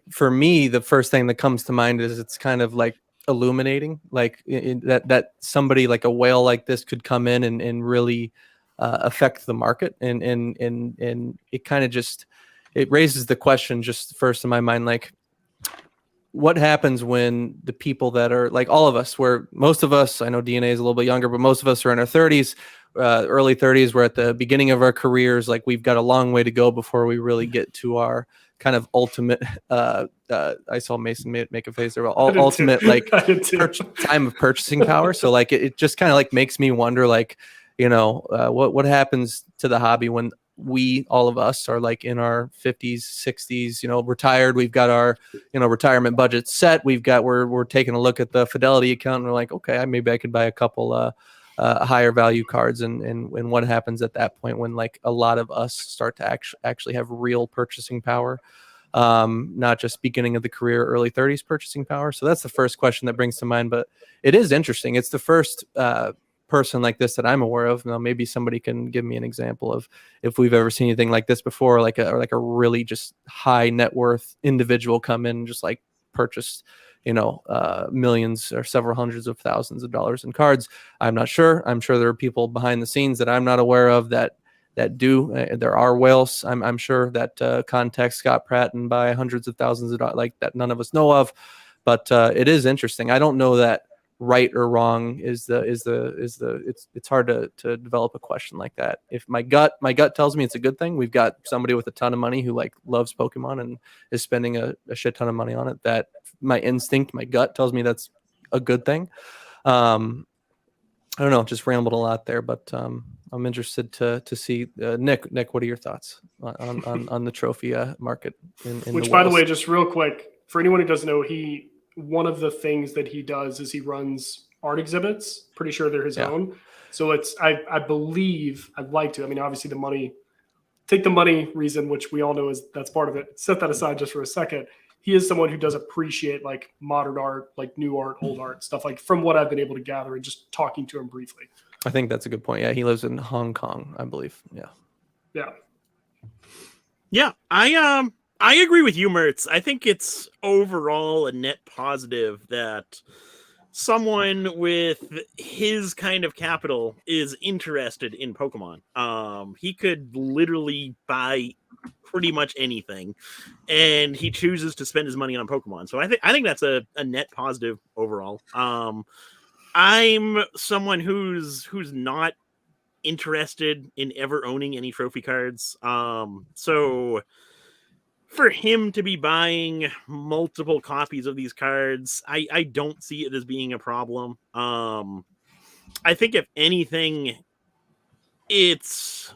for me, the first thing that comes to mind is it's kind of like illuminating, like that somebody like a whale like this could come in and really affect the market, and it kind of just, it raises the question just first in my mind, like, what happens when the people that are like all of us, where most of us, I know DNA is a little bit younger, but most of us are in our 30s, early 30s. We're at the beginning of our careers. Like, we've got a long way to go before we really get to our kind of ultimate, I saw Mason make a face there, ultimate like time of purchasing power. So like, it just kind of like makes me wonder, like, what happens to the hobby when all of us are like in our 50s, 60s, retired. We've got our, retirement budget set. We're taking a look at the Fidelity account, and we're like, okay, maybe I could buy a couple higher value cards. And what happens at that point when like a lot of us start to actually have real purchasing power, not just beginning of the career, early 30s purchasing power. So that's the first question that brings to mind, but it is interesting. It's the first, person like this that I'm aware of. Now, maybe somebody can give me an example of if we've ever seen anything like this before, like a really just high net worth individual come in and just like purchase, millions or several hundreds of thousands of dollars in cards. I'm not sure. I'm sure there are people behind the scenes that I'm not aware of that do. There are whales. I'm sure that contact Scott Pratt and buy hundreds of thousands of dollars, like that none of us know of. But it is interesting. I don't know that right or wrong it's hard to develop a question like that. If my gut tells me it's a good thing, we've got somebody with a ton of money who like loves Pokemon and is spending a shit ton of money on it, that my instinct, my gut tells me that's a good thing. I don't know, just rambled a lot there, but I'm interested to see Nick. Nick, what are your thoughts on the trophy market in Which, the by the West? way, just real quick, for anyone who doesn't know, one of the things that he does is he runs art exhibits. Pretty sure they're his own. So I believe, I'd like to. I mean, obviously take the money reason, which we all know that's part of it. Set that aside just for a second. He is someone who does appreciate like modern art, like new art, old art, stuff like from what I've been able to gather and just talking to him briefly. I think that's a good point. Yeah, he lives in Hong Kong, I believe. Yeah. Yeah, I agree with you, Mertz. I think it's overall a net positive that someone with his kind of capital is interested in Pokemon. He could literally buy pretty much anything, and he chooses to spend his money on Pokemon. So I think that's a net positive overall. I'm someone who's not interested in ever owning any trophy cards. So for him to be buying multiple copies of these cards, I don't see it as being a problem. I think if anything, it's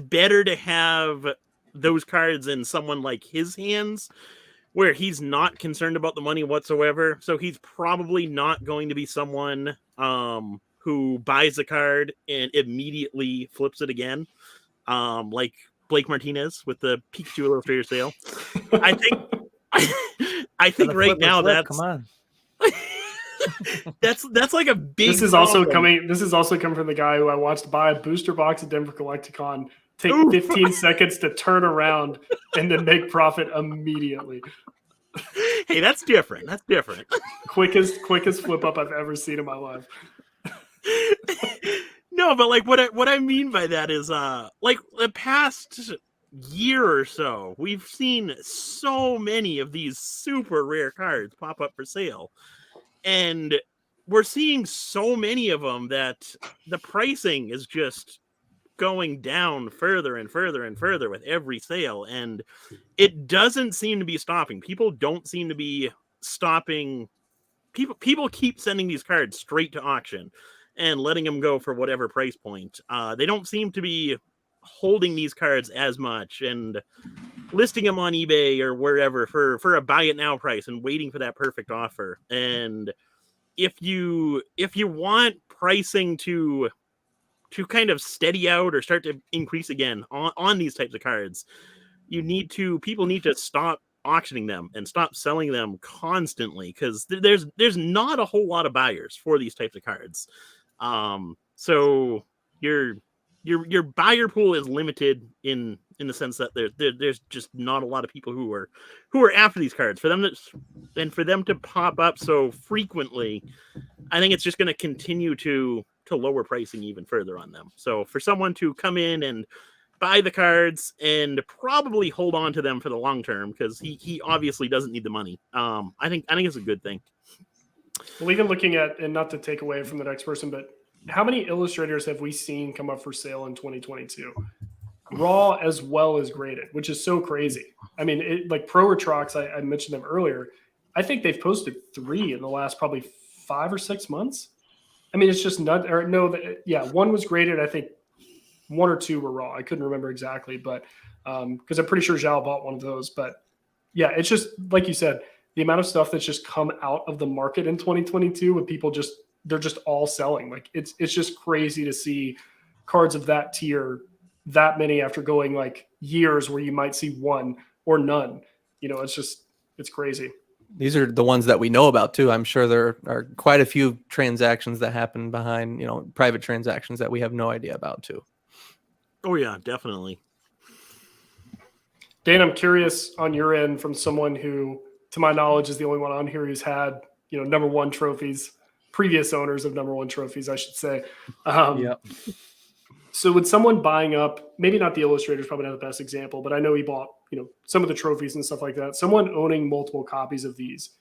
better to have those cards in someone like his hands where he's not concerned about the money whatsoever. So he's probably not going to be someone who buys the card and immediately flips it again. Like Blake Martinez with the PeekDatChu Illustrator sale. I think right now that's come on. that's like a big. This is also coming from the guy who I watched buy a booster box at Denver Collecticon, take 15 seconds to turn around, and then make profit immediately. Hey, that's different. That's different. Quickest flip up I've ever seen in my life. No, but like what I mean by that is like the past year or so, we've seen so many of these super rare cards pop up for sale. And we're seeing so many of them that the pricing is just going down further and further and further with every sale. And it doesn't seem to be stopping. People don't seem to be stopping. People keep sending these cards straight to auction and letting them go for whatever price point. They don't seem to be holding these cards as much and listing them on eBay or wherever for a buy it now price and waiting for that perfect offer. And if you want pricing to kind of steady out or start to increase again on these types of cards, people need to stop auctioning them and stop selling them constantly, because there's not a whole lot of buyers for these types of cards. So your buyer pool is limited in the sense that there's just not a lot of people who are after these cards. For them to pop up so frequently, I think it's just going to continue to lower pricing even further on them. So for someone to come in and buy the cards and probably hold on to them for the long term, because he obviously doesn't need the money, I think it's a good thing. Well, even looking at, and not to take away from the next person, but how many illustrators have we seen come up for sale in 2022? Raw as well as graded, which is so crazy. I mean, like Pro Retrox, I mentioned them earlier. I think they've posted 3 in the last probably 5 or 6 months. I mean, it's just not, or no, one was graded. I think 1 or 2 were raw. I couldn't remember exactly, but because I'm pretty sure Zhao bought one of those. But yeah, it's just like you said, the amount of stuff that's just come out of the market in 2022 with people they're just all selling. Like it's just crazy to see cards of that tier, that many after going like years where you might see 1 or none. You know, it's crazy. These are the ones that we know about too. I'm sure there are quite a few transactions that happen behind, private transactions that we have no idea about too. Oh yeah, definitely. Dan, I'm curious on your end, from someone who, to my knowledge, is the only one on here who's had, number 1 trophies, previous owners of number 1 trophies, I should say. So with someone buying up, maybe not the illustrators, probably not the best example, but I know he bought, some of the trophies and stuff like that. Someone owning multiple copies of these,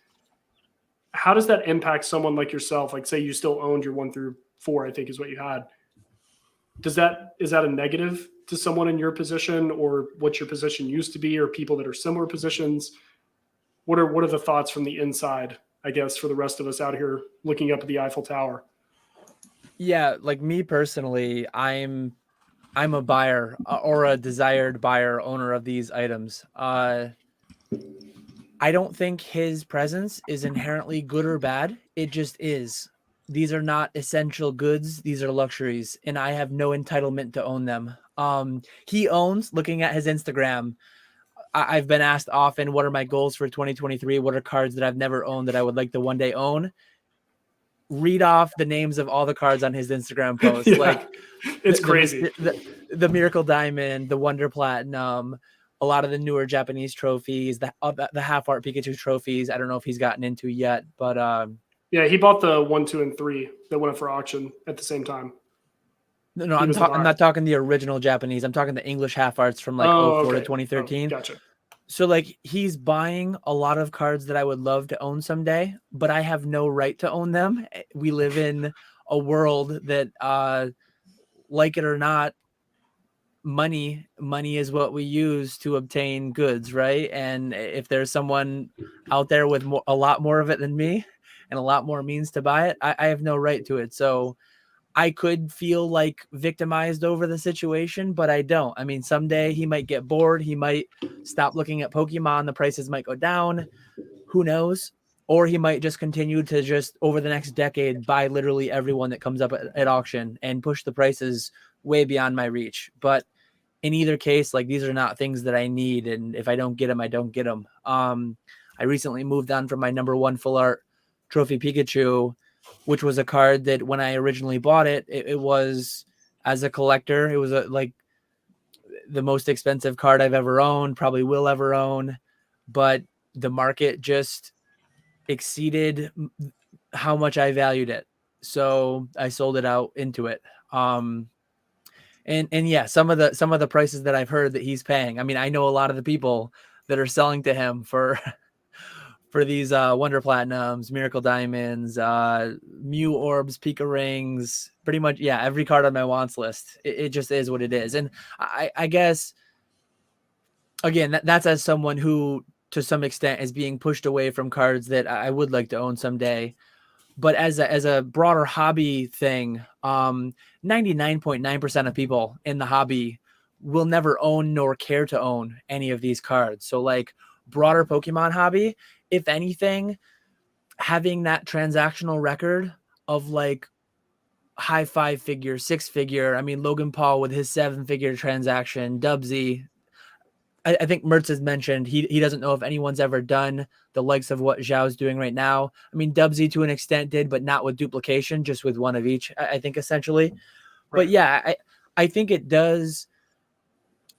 how does that impact someone like yourself? Like, say you still owned your 1 through 4, I think is what you had. Is that a negative to someone in your position, or what your position used to be, or people that are similar positions? What are the thoughts from the inside, I guess, for the rest of us out here looking up at the Eiffel Tower? Yeah, like me personally, I'm a buyer or a desired buyer owner of these items. I don't think his presence is inherently good or bad. It just is. These are not essential goods. These are luxuries, and I have no entitlement to own them. He owns, looking at his Instagram, I've been asked often, what are my goals for 2023? What are cards that I've never owned that I would like to one day own? Read off the names of all the cards on his Instagram post. Yeah, Like it's crazy. The Miracle Diamond, the Wonder Platinum, a lot of the newer Japanese trophies, the half art Pikachu trophies. I don't know if he's gotten into yet, but Yeah, he bought the 1, 2, and 3 that went up for auction at the same time. no, He I'm was I'm live. not talking the original Japanese. I'm talking the English half arts from like Oh, 04 to okay. 2013. Oh, gotcha. So like he's buying a lot of cards that I would love to own someday, but I have no right to own them. We live in a world that like it or not, money is what we use to obtain goods, right? And if there's someone out there with a lot more of it than me and a lot more means to buy it, I have no right to it. So I could feel like victimized over the situation, but I don't. I mean, someday he might get bored. He might stop looking at Pokemon. The prices might go down. Who knows? Or he might just continue to just over the next decade buy literally everyone that comes up at auction and push the prices way beyond my reach. But in either case, like these are not things that I need. And if I don't get them, I don't get them. I recently moved on from my number 1 full art trophy Pikachu, which was a card that when I originally bought it, it was as a collector, it was like the most expensive card I've ever owned, probably will ever own, but the market just exceeded how much I valued it. So I sold it out into it. And yeah, some of the prices that I've heard that he's paying. I mean, I know a lot of the people that are selling to him for for these Wonder Platinums, Miracle Diamonds, Mew Orbs, Pika Rings, pretty much, yeah, every card on my wants list. It just is what it is. And I guess, again, that's as someone who, to some extent, is being pushed away from cards that I would like to own someday. But as a broader hobby thing, 99.9% of people in the hobby will never own nor care to own any of these cards. So like broader Pokemon hobby, if anything, having that transactional record of like high 5-figure, 6-figure, I mean, Logan Paul with his 7-figure transaction, Dubsy, I think Mertz has mentioned he doesn't know if anyone's ever done the likes of what Zhao's doing right now. I mean, Dubsy to an extent did, but not with duplication, just with one of each, I think, essentially. Right. But yeah, I think it does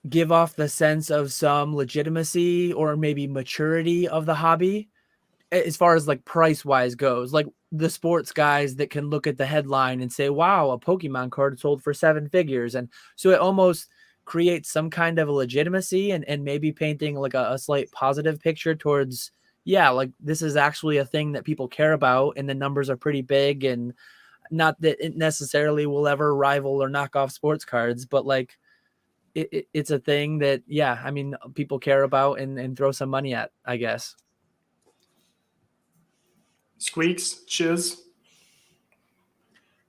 give off the sense of some legitimacy or maybe maturity of the hobby as far as like price wise goes. Like the sports guys that can look at the headline and say, wow, a Pokemon card sold for 7 figures. And so it almost creates some kind of a legitimacy and maybe painting like a slight positive picture towards, yeah, like this is actually a thing that people care about and the numbers are pretty big, and not that it necessarily will ever rival or knock off sports cards, but like it's a thing that, yeah, I mean, people care about and throw some money at, I guess. Squeaks, Chiz.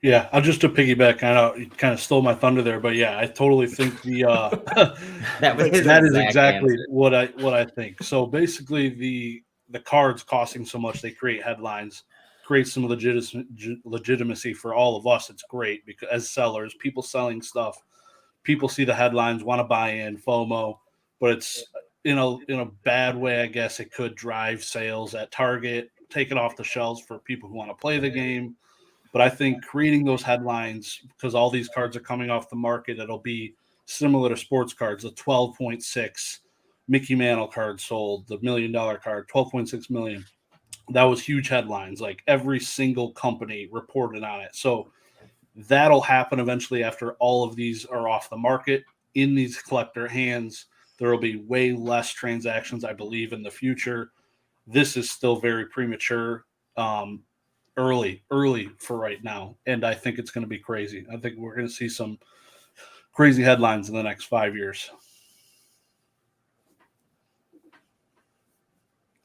Yeah, I'll just to piggyback. I know you kind of stole my thunder there, but yeah, I totally think the That was his that is exact exactly answer. what I think. So basically, the cards costing so much, they create headlines, create some legitimacy for all of us. It's great because as sellers, people selling stuff, people see the headlines, want to buy in, FOMO, but it's in a bad way. I guess it could drive sales at Target, take it off the shelves for people who want to play the game. But I think creating those headlines, because all these cards are coming off the market, it'll be similar to sports cards. The 12.6 Mickey Mantle card sold, the $1 million card, 12.6 million. That was huge headlines. Like every single company reported on it. So that'll happen eventually after all of these are off the market in these collector hands. There will be way less transactions, I believe, in the future. This is still very premature. Early for right now, and I think it's going to be crazy. I think we're going to see some crazy headlines in the next 5 years.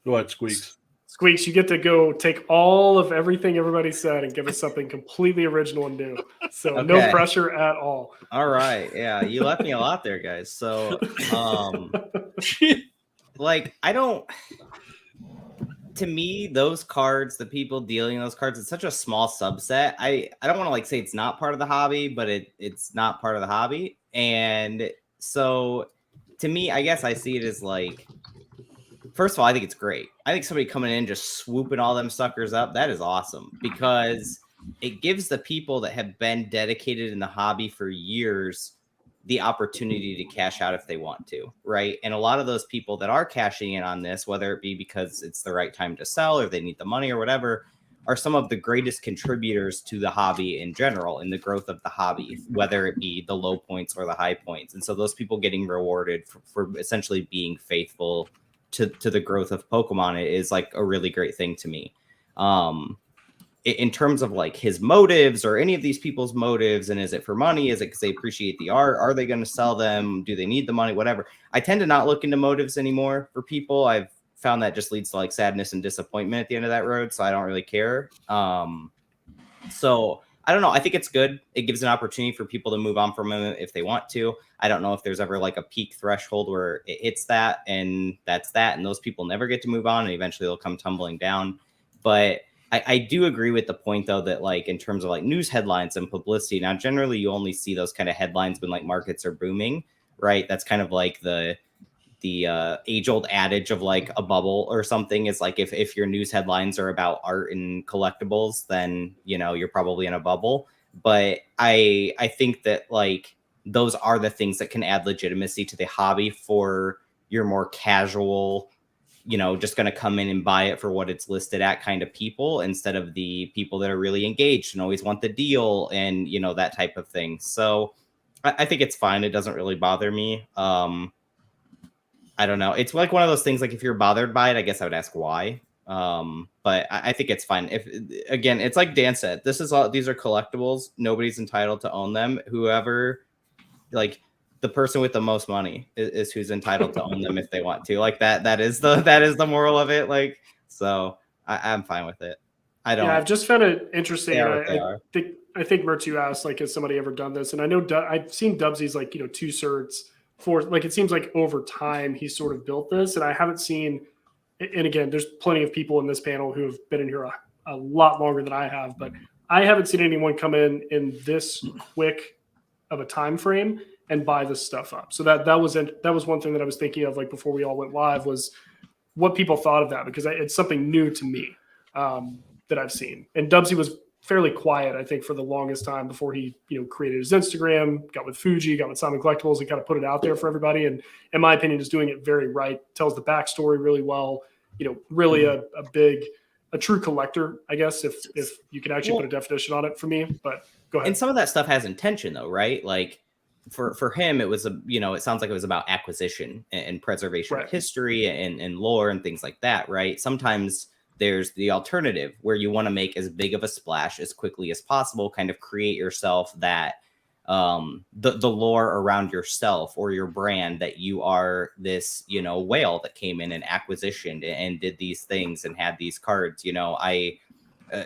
Go ahead, Squeaks. Squeaks, you get to go take all of everything everybody said and give us something completely original and new. So no Okay. pressure at all. All right. Yeah, you left me a lot there, guys. So, like, I don't. To me, those cards, the people dealing those cards, it's such a small subset. I don't want to like say it's not part of the hobby, but it's not part of the hobby. And so, to me, I guess I see it as like, first of all, I think it's great. I think somebody coming in just swooping all them suckers up, that is awesome, because it gives the people that have been dedicated in the hobby for years the opportunity to cash out if they want to, right? And a lot of those people that are cashing in on this, whether it be because it's the right time to sell or they need the money or whatever, are some of the greatest contributors to the hobby in general, in the growth of the hobby, whether it be the low points or the high points. And so those people getting rewarded for essentially being faithful to the growth of Pokemon is like a really great thing to me. In terms of like his motives or any of these people's motives, and is it for money? Is it because they appreciate the art? Are they going to sell them? Do they need the money? Whatever. I tend to not look into motives anymore for people. I've found that just leads to like sadness and disappointment at the end of that road. So I don't really care. So I don't know. I think it's good. It gives an opportunity for people to move on from it if they want to. I don't know if there's ever like a peak threshold where it hits that and that's that. And those people never get to move on and eventually they'll come tumbling down. But I do agree with the point, though, that like in terms of like news headlines and publicity, now generally you only see those kind of headlines when like markets are booming, right? That's kind of like the age-old adage of like a bubble or something. Is like if your news headlines are about art and collectibles, then you know you're probably in a bubble. But I think that like those are the things that can add legitimacy to the hobby for your more casual, you know, just going to come in and buy it for what it's listed at kind of people, instead of the people that are really engaged and always want the deal and, you know, that type of thing. So I think it's fine. It doesn't really bother me. I don't know. It's like one of those things, like if you're bothered by it, I guess I would ask why. But I think it's fine. If again, it's like Dan said, these are collectibles. Nobody's entitled to own them. Whoever, like, the person with the most money is who's entitled to own them if they want to. Like that is the moral of it. Like, so I'm fine with it. I don't. Yeah, I've just found it interesting. I think Mertz, you asked like, has somebody ever done this? And I know I've seen Dubsy's like, you know, 2 certs for like, it seems like over time he's sort of built this, and I haven't seen. And again, there's plenty of people in this panel who have been in here a lot longer than I have, but I haven't seen anyone come in this quick of a time frame and buy this stuff up. So that was one thing that I was thinking of, like before we all went live, was what people thought of that, because it's something new to me that I've seen. And Dubsy was fairly quiet, I think, for the longest time before he, you know, created his Instagram, got with Fuji, got with Simon Collectibles, and kind of put it out there for everybody. And in my opinion, is doing it very right. Tells the backstory really well. You know, really a true collector, I guess, if you can actually put a definition on it for me. But go ahead. And some of that stuff has intention, though, right? Like for him, it was it sounds like it was about acquisition and preservation of history and lore and things like that, right? Sometimes there's the alternative where you want to make as big of a splash as quickly as possible, kind of create yourself that the lore around yourself or your brand, that you are this, you know, whale that came in and acquisitioned and did these things and had these cards. You know,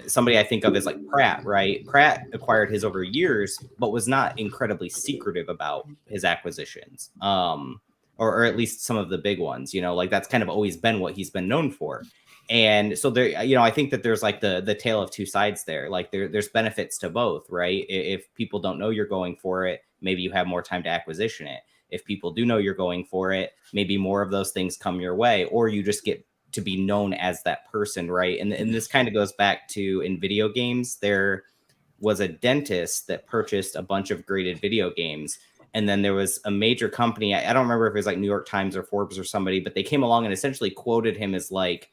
somebody I think of as like Pratt, right? Pratt acquired his over years, but was not incredibly secretive about his acquisitions, or at least some of the big ones. You know, like that's kind of always been what he's been known for. And so there, you know, I think that there's like the tale of two sides there. Like there's benefits to both, right? If people don't know you're going for it, maybe you have more time to acquisition it. If people do know you're going for it, maybe more of those things come your way, or you just get to be known as that person, right? And this kind of goes back to, in video games, there was a dentist that purchased a bunch of graded video games. And then there was a major company, I don't remember if it was like New York Times or Forbes or somebody, but they came along and essentially quoted him as like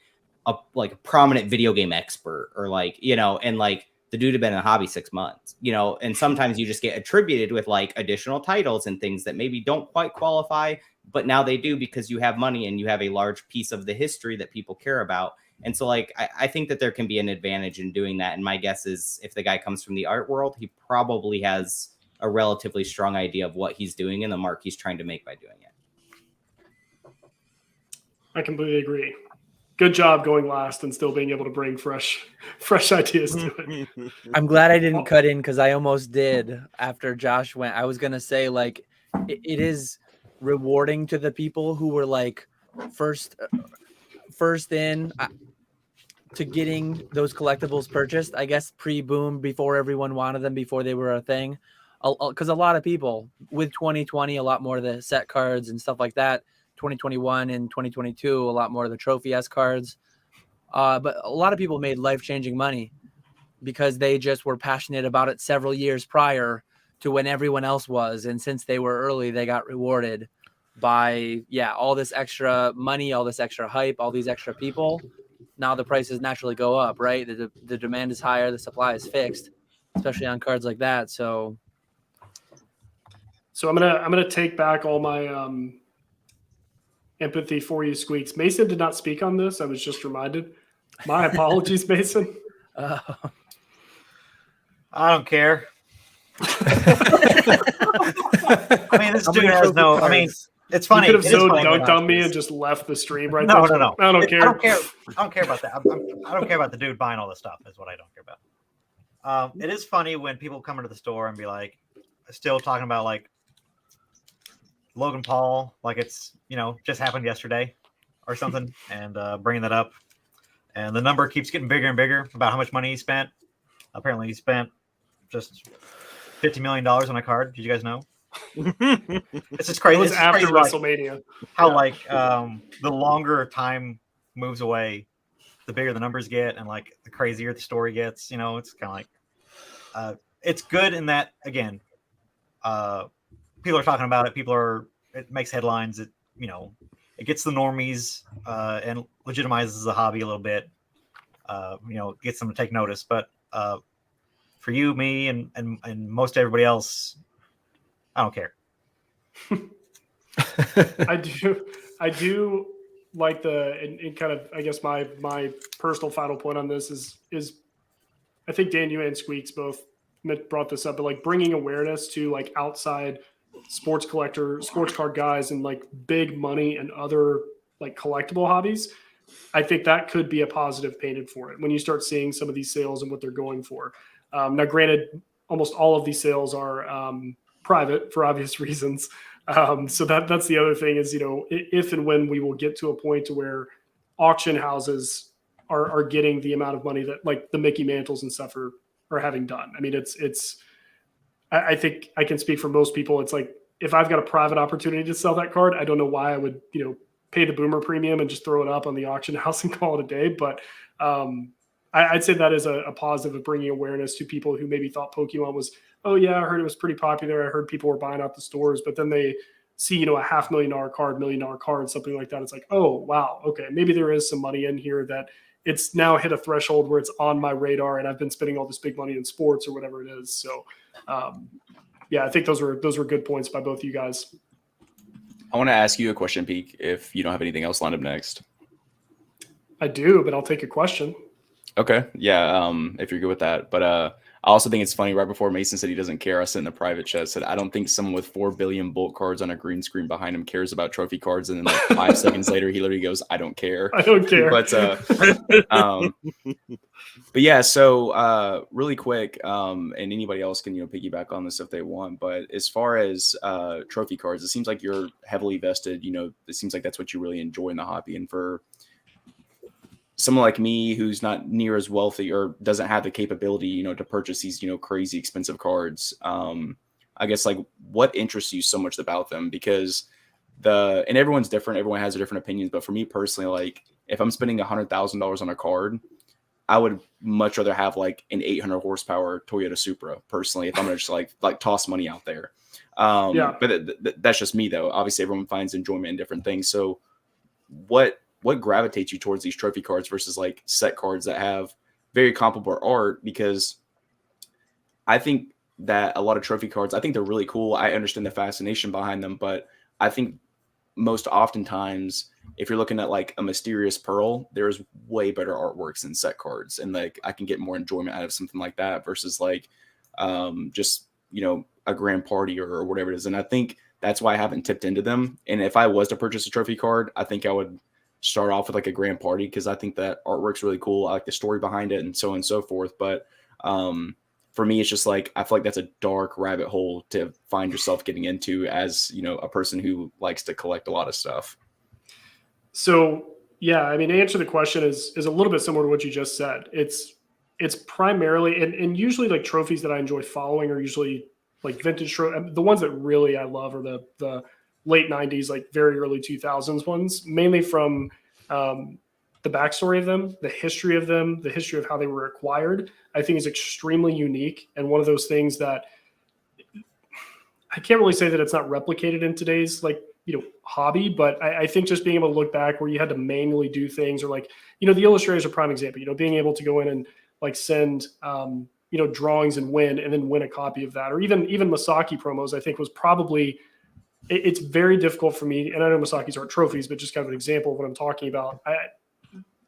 a prominent video game expert, or like, you know, and like the dude had been in the hobby 6 months, you know, and sometimes you just get attributed with like additional titles and things that maybe don't quite qualify, but now they do because you have money and you have a large piece of the history that people care about. And so like, I think that there can be an advantage in doing that. And my guess is if the guy comes from the art world, he probably has a relatively strong idea of what he's doing and the mark he's trying to make by doing it. I completely agree. good job going last and still being able to bring fresh ideas to it. I'm glad I didn't cut in because I almost did after Josh went. I was gonna say like it is rewarding to the people who were like first in to getting those collectibles purchased. I guess pre-boom, before everyone wanted them, before they were a thing. Because a lot of people with 2020, a lot more of the set cards and stuff like that. 2021 and 2022, a lot more of the trophy S cards. But a lot of people made life-changing money because they just were passionate about it several years prior to when everyone else was. And since they were early, they got rewarded by, all this extra money, all this extra hype, all these extra people. Now the prices naturally go up, right? The demand is higher, the supply is fixed, especially on cards like that. So I'm gonna take back all my empathy for you, Squeaks. Mason did not speak on this. I was just reminded. My apologies, Mason. I don't care. I mean, this dude has no. I mean, it's funny. You could have It is so funny dunked when on me I- and just left the stream right No, there. no. I don't care. I don't care. I don't care about that. I don't care about the dude buying all this stuff. Is what I don't care about. It is funny when people come into the store and be like, still talking about like Logan Paul, like it's just happened yesterday or something, and bringing that up, and the number keeps getting bigger and bigger about how much money he spent. Apparently, he spent just $50 million on a card. Did you guys know? It's just crazy. It was It's after crazy, like, WrestleMania. how like the longer time moves away, the bigger the numbers get, and like the crazier the story gets. It's kind of like it's good in that again. People are talking about it. It makes headlines. It it gets the normies and legitimizes the hobby a little bit. Gets them to take notice. But for you, me, and most everybody else, I don't care. I do like and kind of, I guess my personal final point on this is I think Dan, you and Squeaks both brought this up, but like bringing awareness to like outside sports card guys and like big money and other like collectible hobbies. I think that could be a positive painted for it when you start seeing some of these sales and what they're going for. Now, granted, almost all of these sales are private for obvious reasons. So that's the other thing is, if and when we will get to a point to where auction houses are getting the amount of money that like the Mickey Mantles and stuff are having done. I mean, I think I can speak for most people. It's like, if I've got a private opportunity to sell that card, I don't know why I would, pay the boomer premium and just throw it up on the auction house and call it a day. But I'd say that is a positive of bringing awareness to people who maybe thought Pokemon was, oh yeah, I heard it was pretty popular. I heard people were buying out the stores, but then they see, a $500,000 card, $1 million card, something like that. It's like, oh, wow. Okay. Maybe there is some money in here that it's now hit a threshold where it's on my radar and I've been spending all this big money in sports or whatever it is. So I think those were good points by both of you guys. I want to ask you a question, Peek, if you don't have anything else lined up next. I do, but I'll take a question. Okay. Yeah. If you're good with that. But I also think it's funny, right before Mason said he doesn't care, I said in the private chat, said, I don't think someone with 4 billion bulk cards on a green screen behind him cares about trophy cards. And then like 5 seconds later, he literally goes, I don't care. I don't care. But yeah, so really quick, and anybody else can, piggyback on this if they want. But as far as trophy cards, it seems like you're heavily vested. It seems like that's what you really enjoy in the hobby. And for someone like me who's not near as wealthy or doesn't have the capability, to purchase these, crazy expensive cards, I guess like what interests you so much about them? Because and everyone's different. Everyone has their different opinions. But for me personally, like if I'm spending $100,000 on a card, I would much rather have like an 800 horsepower Toyota Supra personally, if I'm going to just like toss money out there. But that's just me though. Obviously everyone finds enjoyment in different things. So what gravitates you towards these trophy cards versus like set cards that have very comparable art? Because I think that a lot of trophy cards, I think they're really cool. I understand the fascination behind them, but I think most oftentimes if you're looking at like a Mysterious Pearl, there's way better artworks in set cards, and like I can get more enjoyment out of something like that versus like just a Grand Party or whatever it is. And I think that's why I haven't tipped into them. And if I was to purchase a trophy card, I think I would start off with like a grand party because I think that artwork's really cool. I like the story behind it and so on and so forth. But for me, it's just like I feel like that's a dark rabbit hole to find yourself getting into as, you know, a person who likes to collect a lot of stuff. So yeah, I mean, to answer the question is a little bit similar to what you just said. It's primarily and usually like trophies that I enjoy following are usually like vintage the ones that really I love are the late 90s, like very early 2000s ones, mainly from the backstory of them, the history of them, the history of how they were acquired, I think is extremely unique. And one of those things that I can't really say that it's not replicated in today's like, you know, hobby, but I think just being able to look back where you had to manually do things or like, you know, the illustrators are a prime example, you know, being able to go in and like send, you know, drawings and then win a copy of that. Or even Masaki promos, I think was probably, it's very difficult for me. And I know Masaki's aren't trophies, but just kind of an example of what I'm talking about.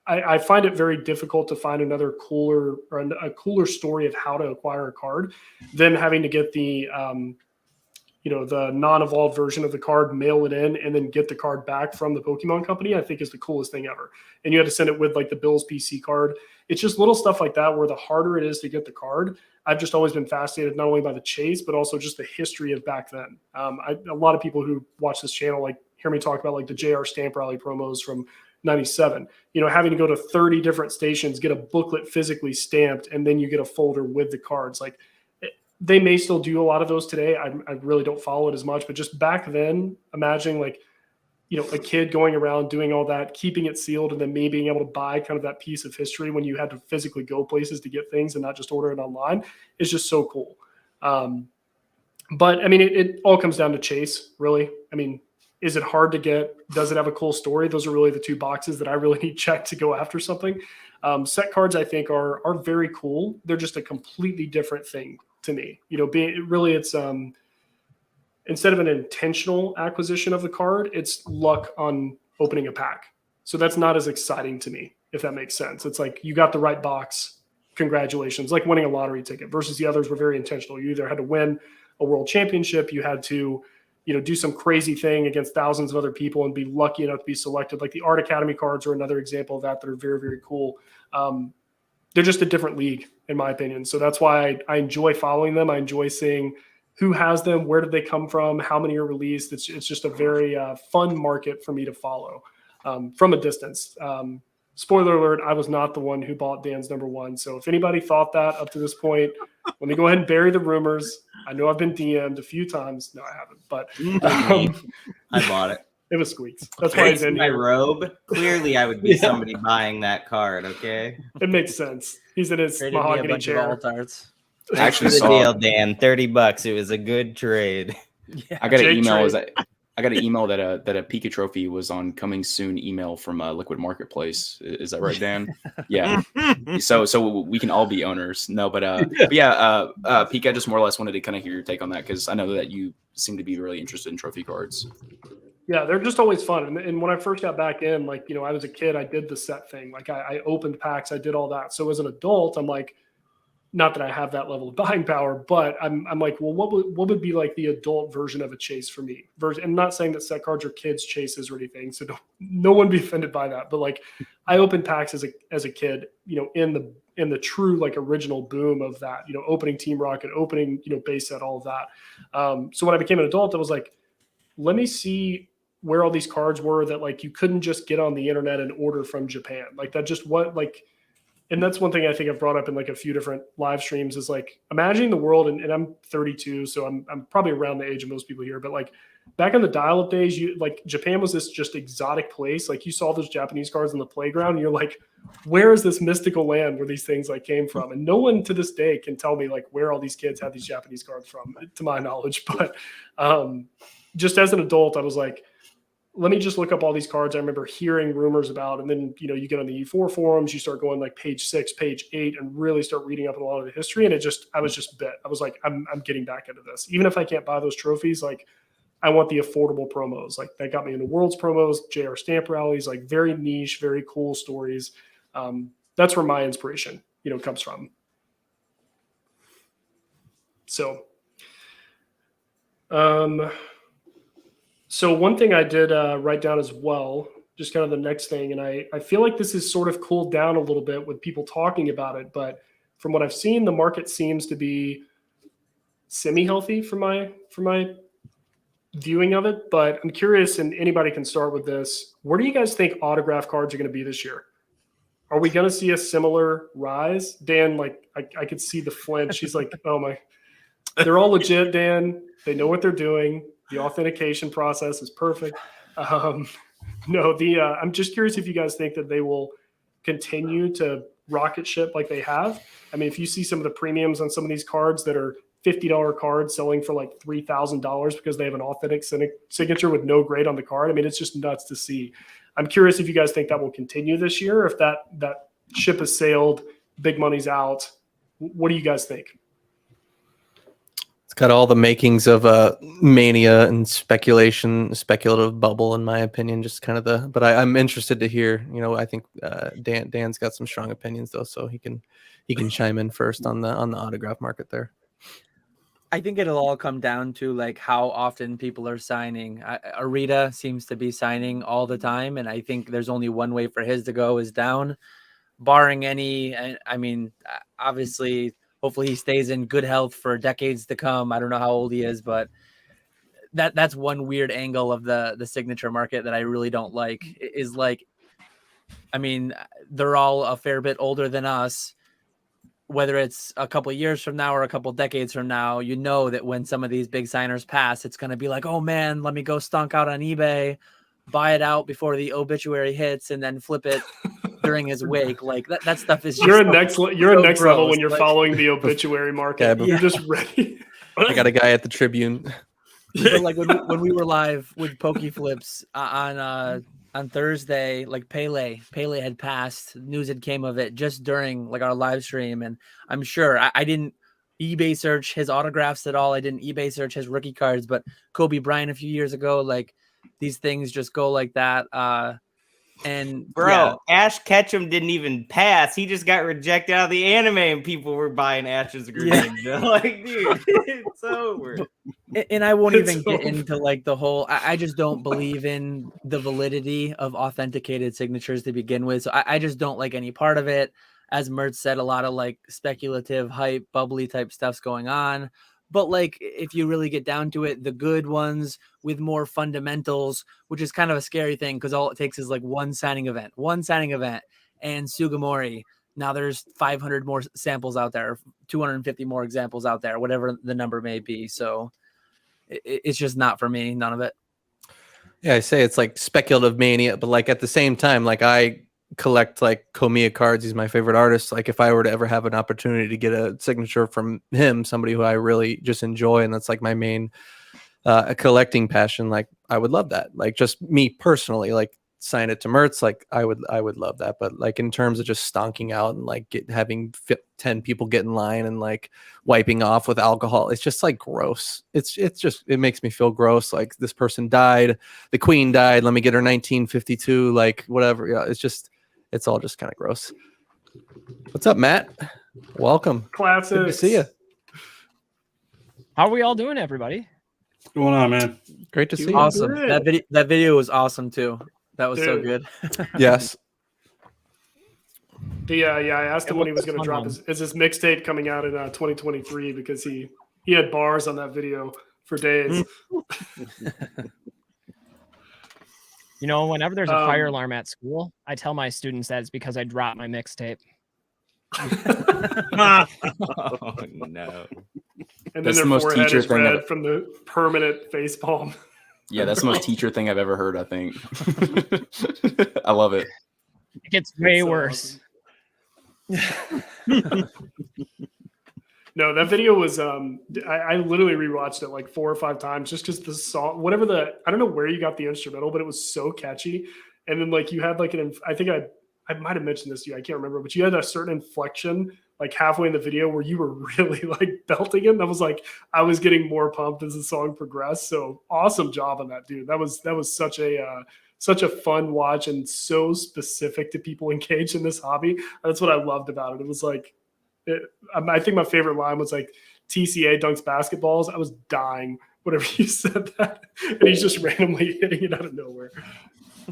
I find it very difficult to find another cooler or a cooler story of how to acquire a card than having to get the, you know, the non-evolved version of the card, mail it in, and then get the card back from the Pokemon company, I think is the coolest thing ever. And you had to send it with like the Bills PC card. It's just little stuff like that where the harder it is to get the card, I've just always been fascinated not only by the chase, but also just the history of back then. A lot of people who watch this channel like hear me talk about like the JR Stamp Rally promos from 97, you know, having to go to 30 different stations, get a booklet physically stamped, and then you get a folder with the cards. Like they may still do a lot of those today. I really don't follow it as much, but just back then, imagining like, you know, a kid going around doing all that, keeping it sealed, and then me being able to buy kind of that piece of history when you had to physically go places to get things and not just order it online is just so cool. But I mean, it all comes down to chase, really. I mean, is it hard to get? Does it have a cool story? Those are really the two boxes that I really need checked to go after something. Set cards, I think, are very cool. They're just a completely different thing to me. You know, it's instead of an intentional acquisition of the card, it's luck on opening a pack. So that's not as exciting to me, if that makes sense. It's like you got the right box. Congratulations. Like winning a lottery ticket versus the others were very intentional. You either had to win a world championship, you had to, you know, do some crazy thing against thousands of other people and be lucky enough to be selected. Like the Art Academy cards are another example of that are very, very cool. They're just a different league, in my opinion. So that's why I enjoy following them. I enjoy seeing who has them, where did they come from, how many are released. It's just a very fun market for me to follow from a distance. Spoiler alert, I was not the one who bought Dan's number one. So if anybody thought that up to this point, let me go ahead and bury the rumors. I know I've been DM'd a few times. No, I haven't, but I bought it. It was Squeaks. That's why he's in my here. robe. Clearly, I would be somebody buying that card. Okay, it makes sense. He's in his Traded me a mahogany bunch chair. of alt-arts. I actually the saw deal, Dan. $30. It was a good trade. Yeah. I got an Jake email. trade. I got an email that a Pika trophy was on coming soon email from Liquid Marketplace. Is that right, Dan? Yeah. So we can all be owners. No, but yeah, Pika, I just more or less wanted to kind of hear your take on that because I know that you seem to be really interested in trophy cards. Yeah, they're just always fun. And when I first got back in, like, you know, I was a kid, I did the set thing. Like I opened packs, I did all that. So as an adult, I'm like, not that I have that level of buying power, but I'm like, well, what would be like the adult version of a chase for me? And not saying that set cards are kids chases or anything, so no one be offended by that. But like, I opened packs as a kid, you know, in the true like original boom of that, you know, opening Team Rocket, opening, you know, base set, all of that. So when I became an adult, I was like, let me see where all these cards were that like you couldn't just get on the internet and order from Japan. Like that just what like. And that's one thing I think I've brought up in like a few different live streams is like imagining the world, and I'm 32, so I'm probably around the age of most people here, but like back in the dial-up days, you like Japan was this just exotic place. Like you saw those Japanese cards in the playground, and you're like, where is this mystical land where these things like came from? And no one to this day can tell me like where all these kids had these Japanese cards from, to my knowledge. But just as an adult, I was like, let me just look up all these cards I remember hearing rumors about. And then, you know, you get on the E4 forums, you start going like page 6, page 8, and really start reading up on a lot of the history. And I was just bit. I was like, I'm getting back into this. Even if I can't buy those trophies, like I want the affordable promos. Like that got me into Worlds promos, JR Stamp Rallies, like very niche, very cool stories. That's where my inspiration, you know, comes from. So, So one thing I did write down as well just kind of the next thing. And I feel like this has sort of cooled down a little bit with people talking about it. But from what I've seen, the market seems to be semi-healthy for my viewing of it. But I'm curious, and anybody can start with this. Where do you guys think autograph cards are going to be this year? Are we going to see a similar rise? Dan, like I could see the flinch. He's like, oh my, they're all legit, Dan. They know what they're doing. The authentication process is perfect. No, I'm just curious if you guys think that they will continue to rocket ship like they have. I mean, if you see some of the premiums on some of these cards that are $50 cards selling for like $3,000 because they have an authentic signature with no grade on the card. I mean, it's just nuts to see. I'm curious if you guys think that will continue this year, or if that ship has sailed, big money's out. What do you guys think? It's got all the makings of a mania and speculative bubble, in my opinion. Just kind of but I'm interested to hear. You know, I think Dan's got some strong opinions though, so he can chime in first on the autograph market there. I think it'll all come down to like how often people are signing. Arita seems to be signing all the time, and I think there's only one way for his to go is down, barring any. I mean, obviously, hopefully he stays in good health for decades to come. I don't know how old he is, but that's one weird angle of the signature market that I really don't like. Is like, I mean, they're all a fair bit older than us. Whether it's a couple of years from now or a couple of decades from now, you know that when some of these big signers pass, it's going to be like, oh man, let me go stonk out on eBay, buy it out before the obituary hits, and then flip it during his wake. Like that stuff is just you're a next level when you're like, following the obituary market. You're just ready. I got a guy at the Tribune. But like when we were live with Pokey Flips on Thursday, like Pele had passed. News had came of it just during like our live stream, and I'm sure I didn't eBay search his autographs at all. I didn't eBay search his rookie cards, but Kobe Bryant a few years ago, like these things just go like that. And bro, Ash Ketchum didn't even pass. He just got rejected out of the anime, and people were buying Ash's green. Yeah. Like, dude, it's over. And I won't even get into like the whole. I just don't believe in the validity of authenticated signatures to begin with. So I just don't like any part of it. As Mert said, a lot of like speculative, hype, bubbly type stuff's going on. But like, if you really get down to it, the good ones with more fundamentals, which is kind of a scary thing because all it takes is like one signing event, and Sugimori. Now there's 500 more samples out there, 250 more examples out there, whatever the number may be. So it's just not for me, none of it. Yeah, I say it's like speculative mania, but like at the same time, like I collect like Komiya cards. He's my favorite artist. Like if I were to ever have an opportunity to get a signature from him, somebody who I really just enjoy, and that's like my main collecting passion, like I would love that. Like just me personally, like sign it to Mertz, like I would love that. But like in terms of just stonking out and like having 10 people get in line and like wiping off with alcohol, it's just like gross. It's just, it makes me feel gross. Like this person died, the queen died, let me get her 1952, like whatever. Yeah, it's all just kind of gross. What's up, Matt? Welcome. Classics. Good to see you. How are we all doing, everybody? What's going on, man? Great to see you. Awesome. That video was awesome too. That was so good. Yes. I asked him when he was going to drop his mixtape coming out in 2023 because he had bars on that video for days. You know, whenever there's a fire alarm at school, I tell my students that it's because I dropped my mixtape. Oh no! And That's then the their most forehead teacher is thing red from the permanent face palm. Yeah, that's the most teacher thing I've ever heard, I think. I love it. It gets way worse. Awesome. No, that video was I literally rewatched it like 4 or 5 times just because the song, I don't know where you got the instrumental, but it was so catchy. And then like you had like I think I might have mentioned this to you, I can't remember, but you had a certain inflection like halfway in the video where you were really like belting it. And I was getting more pumped as the song progressed. So awesome job on that, dude. That was such a fun watch and so specific to people engaged in this hobby. That's what I loved about it. It was like, I think my favorite line was like TCA dunks basketballs. I was dying whenever you said that. And he's just randomly hitting it out of nowhere.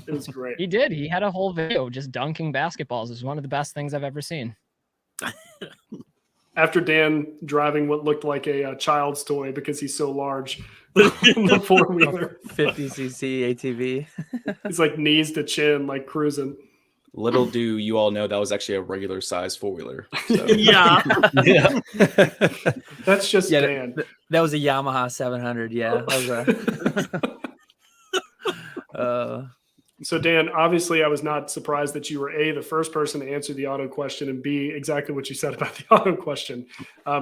It was great. He did. He had a whole video just dunking basketballs. It was one of the best things I've ever seen. After Dan driving what looked like a child's toy because he's so large, the four-wheeler, 50cc ATV. he's like knees to chin, like cruising. Little do you all know that was actually a regular size 4-wheeler. So. Yeah. Yeah. That's just Yeah, Dan. That was a Yamaha 700. Yeah. That was a, So, Dan, obviously, I was not surprised that you were A, the first person to answer the auto question, and B, exactly what you said about the auto question.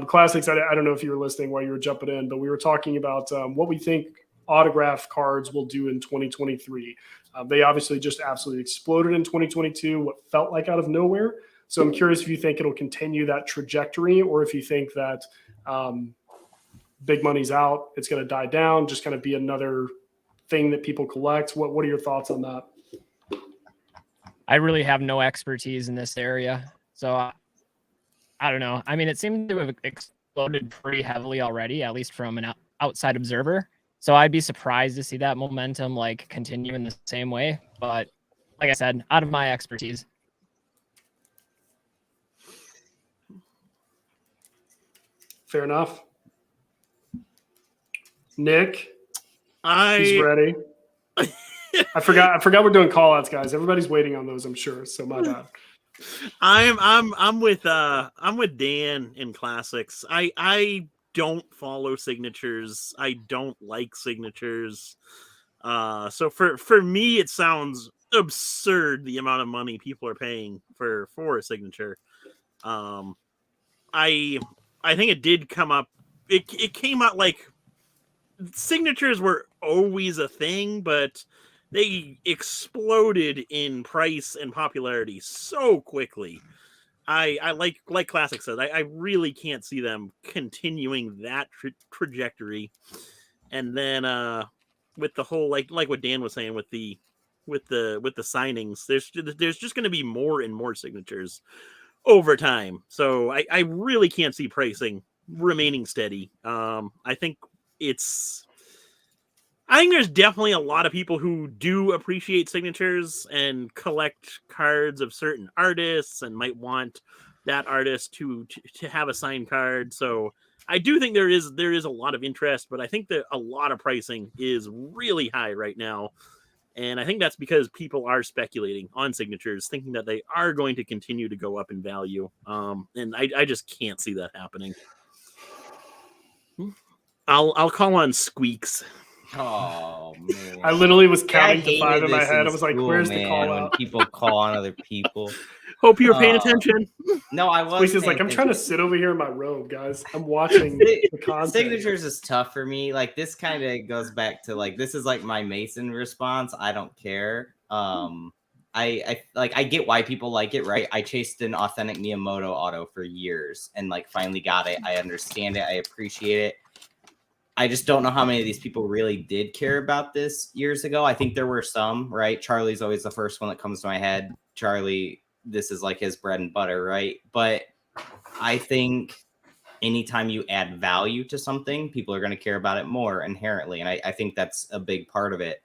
Classics, I don't know if you were listening while you were jumping in, but we were talking about what we think autograph cards will do in 2023. They obviously just absolutely exploded in 2022, what felt like out of nowhere. So I'm curious if you think it'll continue that trajectory, or if you think that big money's out, it's going to die down, just kind of be another thing that people collect. What are your thoughts on that? I really have no expertise in this area. So I don't know. I mean, it seemed to have exploded pretty heavily already, at least from an outside observer. So I'd be surprised to see that momentum like continue in the same way. But like I said, out of my expertise. Fair enough. Nick, he's I ready. I forgot we're doing call outs, guys. Everybody's waiting on those, I'm sure. So my bad. I'm with Dan in classics. I don't follow signatures. I don't like signatures. So for me, it sounds absurd the amount of money people are paying for a signature. I think it did come up. It came out like signatures were always a thing, but they exploded in price and popularity so quickly. I like Classic said, I really can't see them continuing that trajectory. And then with the whole like what Dan was saying with the signings, there's just going to be more and more signatures over time. So I really can't see pricing remaining steady. I think there's definitely a lot of people who do appreciate signatures and collect cards of certain artists and might want that artist to have a signed card. So I do think there is a lot of interest, but I think that a lot of pricing is really high right now. And I think that's because people are speculating on signatures, thinking that they are going to continue to go up in value. And I just can't see that happening. I'll call on Squeaks. Oh man! I literally was I counting to hated 5 in my this head. I was like, school, where's the man, call when out? people call on other people. Hope you were paying attention. No, I wasn't. Squeaks is like, I'm trying to sit over here in my robe, guys. I'm watching the content. Signatures is tough for me. Like this kind of goes back to like this is like my Mason response. I don't care. I get why people like it, right? I chased an authentic Miyamoto auto for years and like finally got it. I understand it. I appreciate it. I just don't know how many of these people really did care about this years ago. I think there were some, right? Charlie's always the first one that comes to my head. Charlie, this is like his bread and butter, right? But I think anytime you add value to something, people are going to care about it more inherently. And I think that's a big part of it.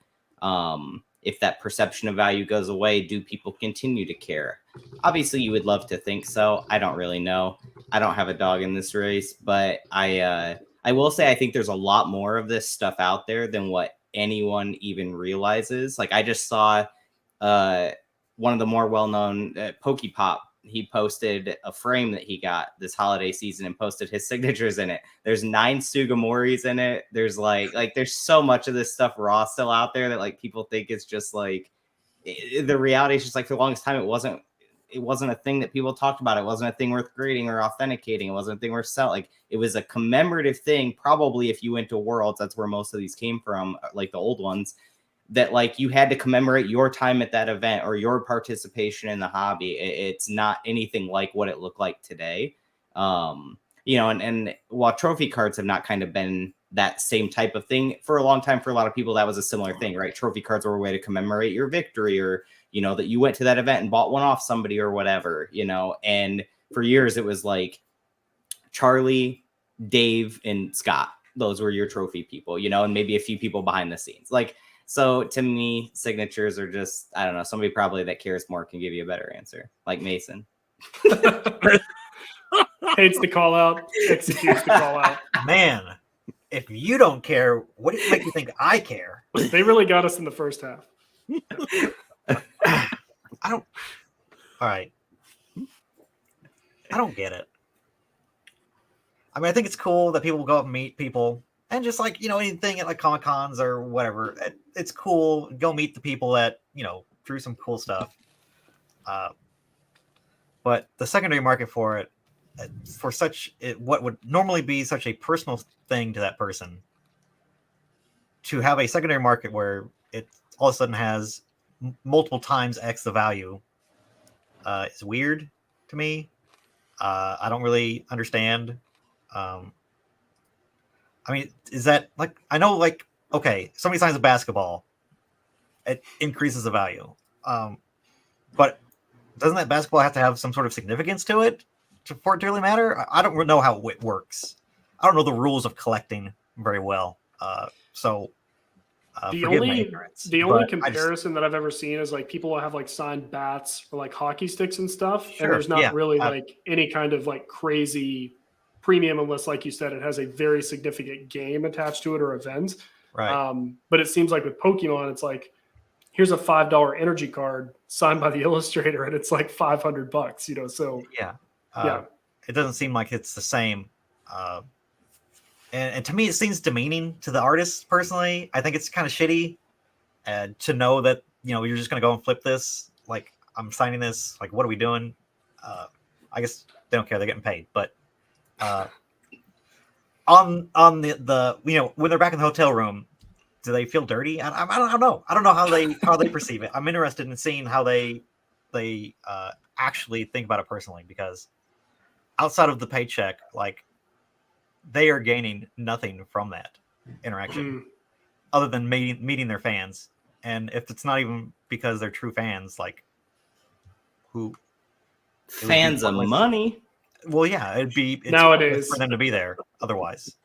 If that perception of value goes away, do people continue to care? Obviously, you would love to think so. I don't really know. I don't have a dog in this race, but I will say I think there's a lot more of this stuff out there than what anyone even realizes. Like I just saw one of the more well-known Pokepop. He posted a frame that he got this holiday season and posted his signatures in it. There's 9 Sugamoris in it. There's like there's so much of this stuff raw still out there that like people think it's just like the reality is just like for the longest time it wasn't a thing that people talked about. It wasn't a thing worth grading or authenticating. It wasn't a thing worth selling. Like it was a commemorative thing. Probably if you went to Worlds, that's where most of these came from, like the old ones, that like you had to commemorate your time at that event or your participation in the hobby. It's not anything like what it looked like today. And while trophy cards have not kind of been that same type of thing for a long time, for a lot of people, that was a similar thing, right? Trophy cards were a way to commemorate your victory or, that you went to that event and bought one off somebody or whatever, and for years it was like Charlie, Dave, and Scott. Those were your trophy people, and maybe a few people behind the scenes. Like So to me, signatures are just, I don't know, somebody probably that cares more can give you a better answer, like Mason. Hates the call out, executes the call out. Man, if you don't care, what do you make you think I care? They really got us in the first half. I don't. All right. I don't get it. I mean, I think it's cool that people go up and meet people and just like, anything at like Comic Cons or whatever. It's cool. Go meet the people that, drew some cool stuff. But the secondary market for it, what would normally be such a personal thing to that person, to have a secondary market where it all of a sudden has multiple times X the value, is weird to me. I don't really understand. I mean, is that like, I know, like, okay, somebody signs a basketball, it increases the value. But doesn't that basketball have to have some sort of significance to it for it to really matter? I don't know how it works. I don't know the rules of collecting very well. So The forgive my only ignorance, the only but comparison that I've ever seen is like people will have like signed bats or like hockey sticks and stuff, Sure, and there's not yeah. really like any kind of like crazy premium unless, like you said, it has a very significant game attached to it or event. right. But it seems like with Pokemon, it's like, here's a $5 energy card signed by the illustrator, and it's like $500. So Yeah. yeah. It doesn't seem like it's the same. And to me, it seems demeaning to the artists personally. I think it's kind of shitty to know that, you're just going to go and flip this. Like, I'm signing this. Like, what are we doing? I guess they don't care. They're getting paid. But on the when they're back in the hotel room, do they feel dirty? I don't know. I don't know how they perceive it. I'm interested in seeing how they actually think about it personally, because outside of the paycheck, like, they are gaining nothing from that interaction other than meeting their fans. And if it's not even because they're true fans, like, who Fans of money. Well, yeah, it's Nowadays. for them to be there otherwise.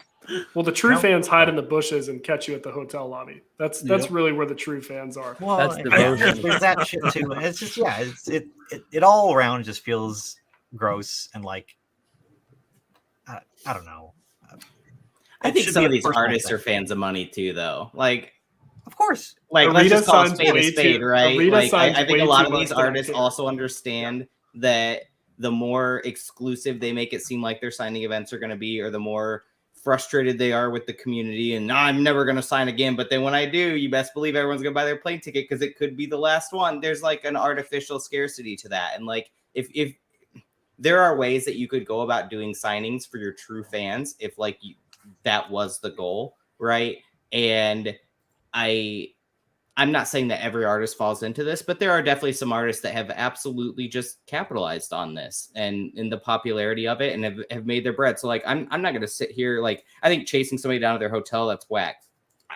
Well, the true No. fans hide in the bushes and catch you at the hotel lobby. That's Yep. really where the true fans are. Well, That's and devotion. there's that shit too. And it's just, it all around just feels gross and like, I don't know. I It think should some be of a these personal artists thing. are fans of money too, though. Like, Of course. let's Arita just call a signs spade a way spade, too- right? Arita Like, signs I think way a lot too of these much that I artists care. also understand that the more exclusive they make it seem like their signing events are going to be, or the more frustrated they are with the community, and I'm never going to sign again. But then when I do, you best believe everyone's going to buy their plane ticket because it could be the last one. There's like an artificial scarcity to that. And like, if there are ways that you could go about doing signings for your true fans, if like that was the goal, right? And I'm not saying that every artist falls into this, but there are definitely some artists that have absolutely just capitalized on this and in the popularity of it, and have made their bread. So like, I'm not going to sit here, like, I think chasing somebody down to their hotel, that's whack.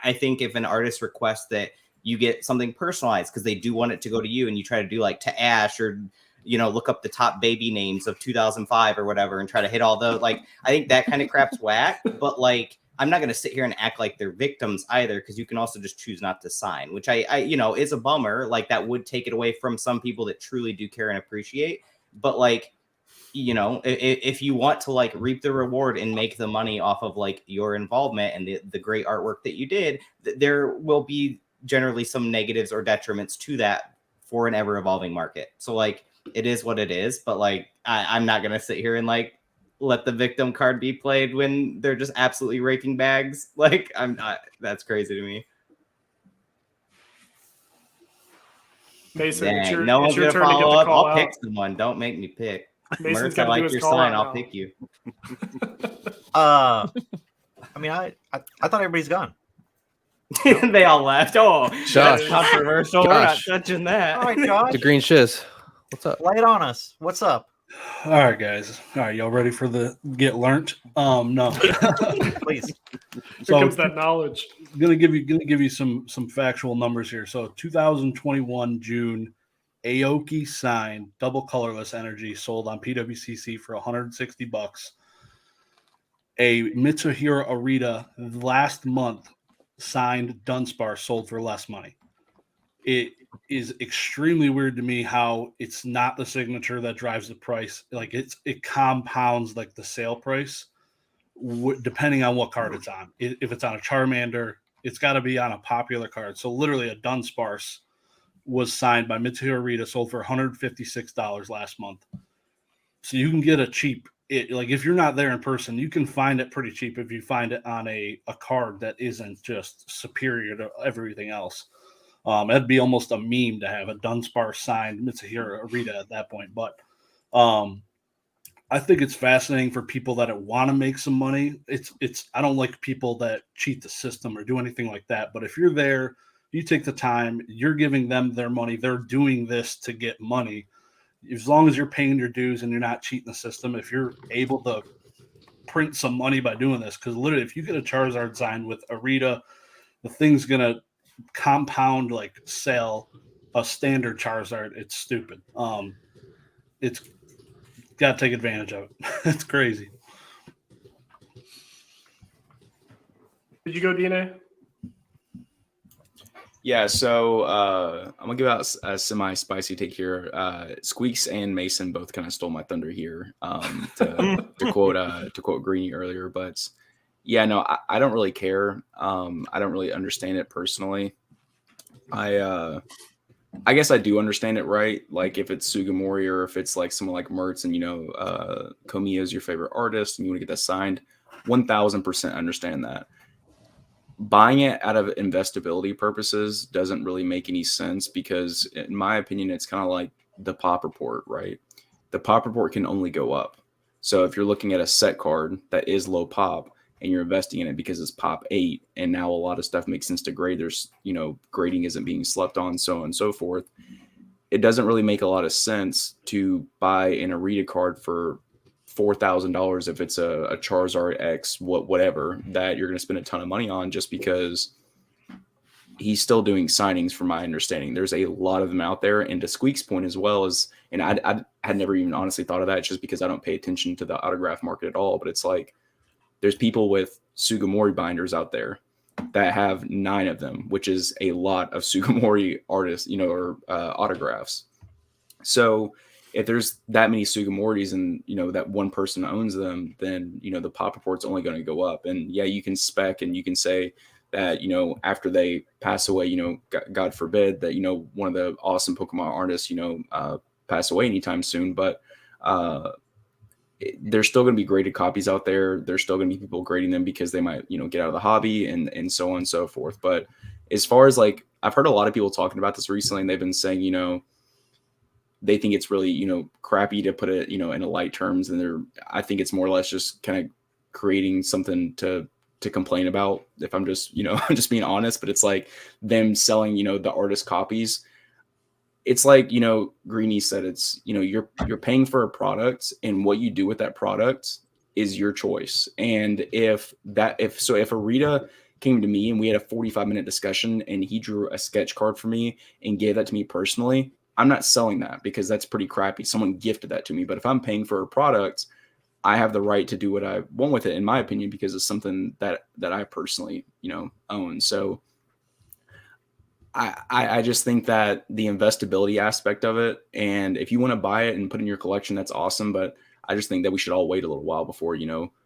I think if an artist requests that you get something personalized because they do want it to go to you, and you try to do like to Ash, or look up the top baby names of 2005 or whatever and try to hit all those, like, I think that kind of crap's whack. But like, I'm not going to sit here and act like they're victims either, because you can also just choose not to sign, which I is a bummer. Like, that would take it away from some people that truly do care and appreciate. But like, if you want to like reap the reward and make the money off of like your involvement and the great artwork that you did, there will be generally some negatives or detriments to that for an ever evolving market. So like, it is what it is. But like, I'm not going to sit here and like let the victim card be played when they're just absolutely raking bags. Like, I'm not, that's crazy to me. Mason, Dang, it's your, no it's one's your gonna turn to get follow the up. call I'll out. pick someone. Don't make me pick. Mason's Mertz, I got to do like his your call sign. out I'll now. pick you. I mean, I thought everybody's gone. They all left. Oh, Josh. that's controversial. We're not Josh. touching that. All right, Josh, The green shiz. What's up? lay it on us. What's up? All right, guys. All right, y'all ready for the get learnt? No. Please. Here So comes that knowledge. gonna give you some factual numbers here. So 2021 June, Aoki signed double colorless energy sold on PWCC for $160. A Mitsuhiro Arita last month signed Dunsparce sold for less money. It is extremely weird to me how it's not the signature that drives the price. Like it compounds like the sale price depending on what card it's on. If it's on a Charmander, it's got to be on a popular card. So literally a Dunsparce was signed by Mitsuhiro Rita, sold for $156 last month. So you can get a cheap, like if you're not there in person, you can find it pretty cheap if you find it on a card that isn't just superior to everything else. That'd be almost a meme to have a Dunsparce signed Mitsuhiro Rita at that point. But I think it's fascinating for people that want to make some money. I don't like people that cheat the system or do anything like that. But if you're there, you take the time, you're giving them their money. They're doing this to get money. As long as you're paying your dues and you're not cheating the system, if you're able to print some money by doing this, because literally if you get a Charizard signed with a Rita, the thing's going to compound like sell a standard Charizard. It's stupid. It's got to take advantage of it. It's crazy. Did you go, DNA? Yeah, so I'm gonna give out a semi-spicy take here. Squeaks and Mason both kind of stole my thunder here. To quote Greeny earlier, but yeah, no, I don't really care. I don't really understand it personally. I guess I do understand it, right? Like if it's Sugimori or if it's like someone like Mertz and Komiya is your favorite artist and you want to get that signed, 1000% understand that. Buying it out of investability purposes doesn't really make any sense because, in my opinion, it's kind of like the pop report, right? The pop report can only go up. So if you're looking at a set card that is low pop and you're investing in it because it's pop 8 and now a lot of stuff makes sense to grade, there's, grading isn't being slept on, so on and so forth. It doesn't really make a lot of sense to buy an Arita card for $4,000 if it's a Charizard X, whatever, that you're going to spend a ton of money on just because he's still doing signings, from my understanding. There's a lot of them out there. And to Squeak's point as well, and I had never even honestly thought of that just because I don't pay attention to the autograph market at all. But it's like there's people with Sugimori binders out there that have 9 of them, which is a lot of Sugimori artists, or autographs. So if there's that many Sugimoris and, that one person owns them, then, the pop report's only going to go up. And yeah, you can spec and you can say that, after they pass away, God forbid that, one of the awesome Pokemon artists, pass away anytime soon. But there's still going to be graded copies out there. There's still going to be people grading them because they might, get out of the hobby and so on and so forth. But as far as like, I've heard a lot of people talking about this recently and they've been saying, they think it's really, crappy to put it, in a light terms. And I think it's more or less just kind of creating something to complain about, if I'm just, I'm just being honest. But it's like them selling, the artist copies. It's like, Greeny said, it's, you're paying for a product and what you do with that product is your choice. And if Arita came to me and we had a 45-minute discussion and he drew a sketch card for me and gave that to me personally, I'm not selling that because that's pretty crappy. Someone gifted that to me. But if I'm paying for a product, I have the right to do what I want with it, in my opinion, because it's something that I personally, own. So I just think that the investability aspect of it, and if you want to buy it and put it in your collection, that's awesome. But I just think that we should all wait a little while before,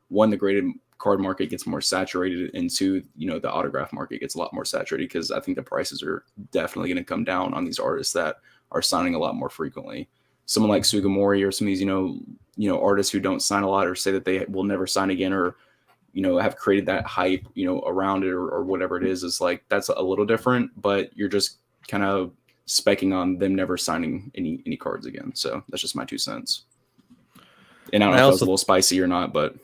one, the graded card market gets more saturated, and 2, the autograph market gets a lot more saturated, because I think the prices are definitely going to come down on these artists that are signing a lot more frequently. Someone like Sugimori or some of these, artists who don't sign a lot or say that they will never sign again, or, have created that hype, around it or whatever it is like, that's a little different, but you're just kind of specking on them never signing any cards again. So that's just my 2 cents. And I don't know if that's a little spicy or not, but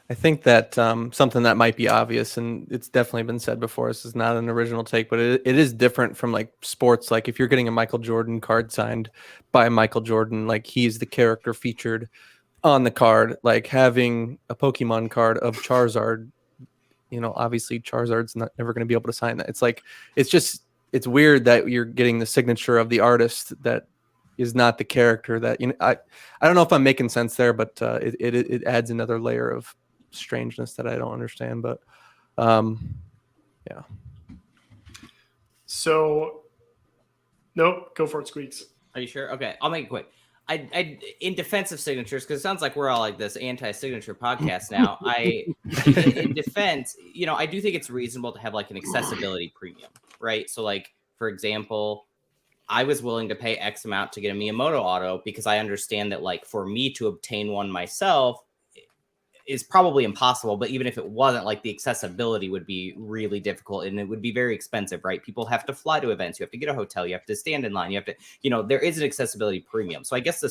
I think that something that might be obvious, and it's definitely been said before, this is not an original take, but it is different from like sports. Like if you're getting a Michael Jordan card signed by Michael Jordan, like he's the character featured on the card. Like having a Pokemon card of Charizard, obviously Charizard's never going to be able to sign that. It's like, it's weird that you're getting the signature of the artist that is not the character that, I don't know if I'm making sense there, but it adds another layer of strangeness that I don't understand. But Yeah. So, nope, go for it, Squeaks. Are you sure? Okay, I'll make it quick. I in defense of signatures, because it sounds like we're all like this anti-signature podcast now. In defense, I do think it's reasonable to have like an accessibility premium, right? So like, for example, I was willing to pay X amount to get a Miyamoto auto because I understand that like for me to obtain one myself is probably impossible, but even if it wasn't, like the accessibility would be really difficult and it would be very expensive, right? People have to fly to events, you have to get a hotel, you have to stand in line, you have to, there is an accessibility premium. So I guess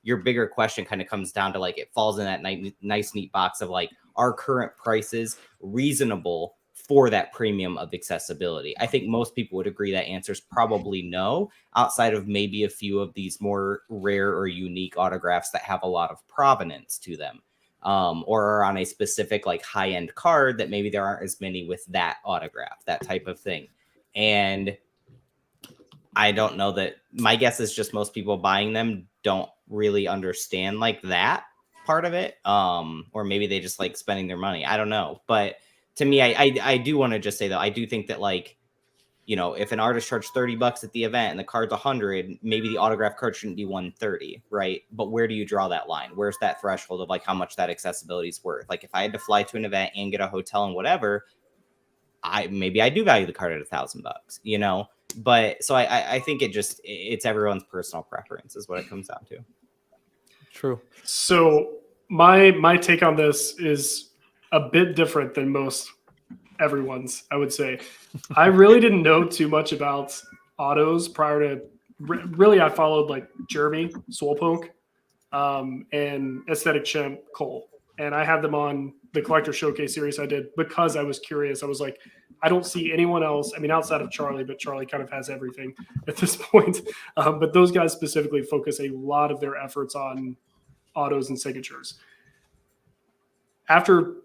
your bigger question kind of comes down to like, it falls in that nice, neat box of like, are current prices reasonable for that premium of accessibility? I think most people would agree that answer is probably no, outside of maybe a few of these more rare or unique autographs that have a lot of provenance to them. Or are on a specific like high-end card that maybe there aren't as many with that autograph, that type of thing. And I don't know that, my guess is just most people buying them don't really understand like that part of it. Or maybe they just like spending their money. I don't know. But to me, I do want to just say though, I do think that like, if an artist charged $30 at the event and the card's 100, maybe the autograph card shouldn't be 130, right? But where do you draw that line? Where's that threshold of like how much that accessibility is worth? Like if I had to fly to an event and get a hotel and whatever, maybe I do value the card at $1,000, But so I think it's everyone's personal preference is what it comes down to. True. So my take on this is a bit different than most everyone's, I would say. I really didn't know too much about autos prior to really. I followed like Jeremy Soulpunk and Aesthetic Champ Cole, and I had them on the collector showcase series I did because I was curious. I was like, I don't see anyone else. I mean, outside of Charlie, but Charlie kind of has everything at this point. But those guys specifically focus a lot of their efforts on autos and signatures. After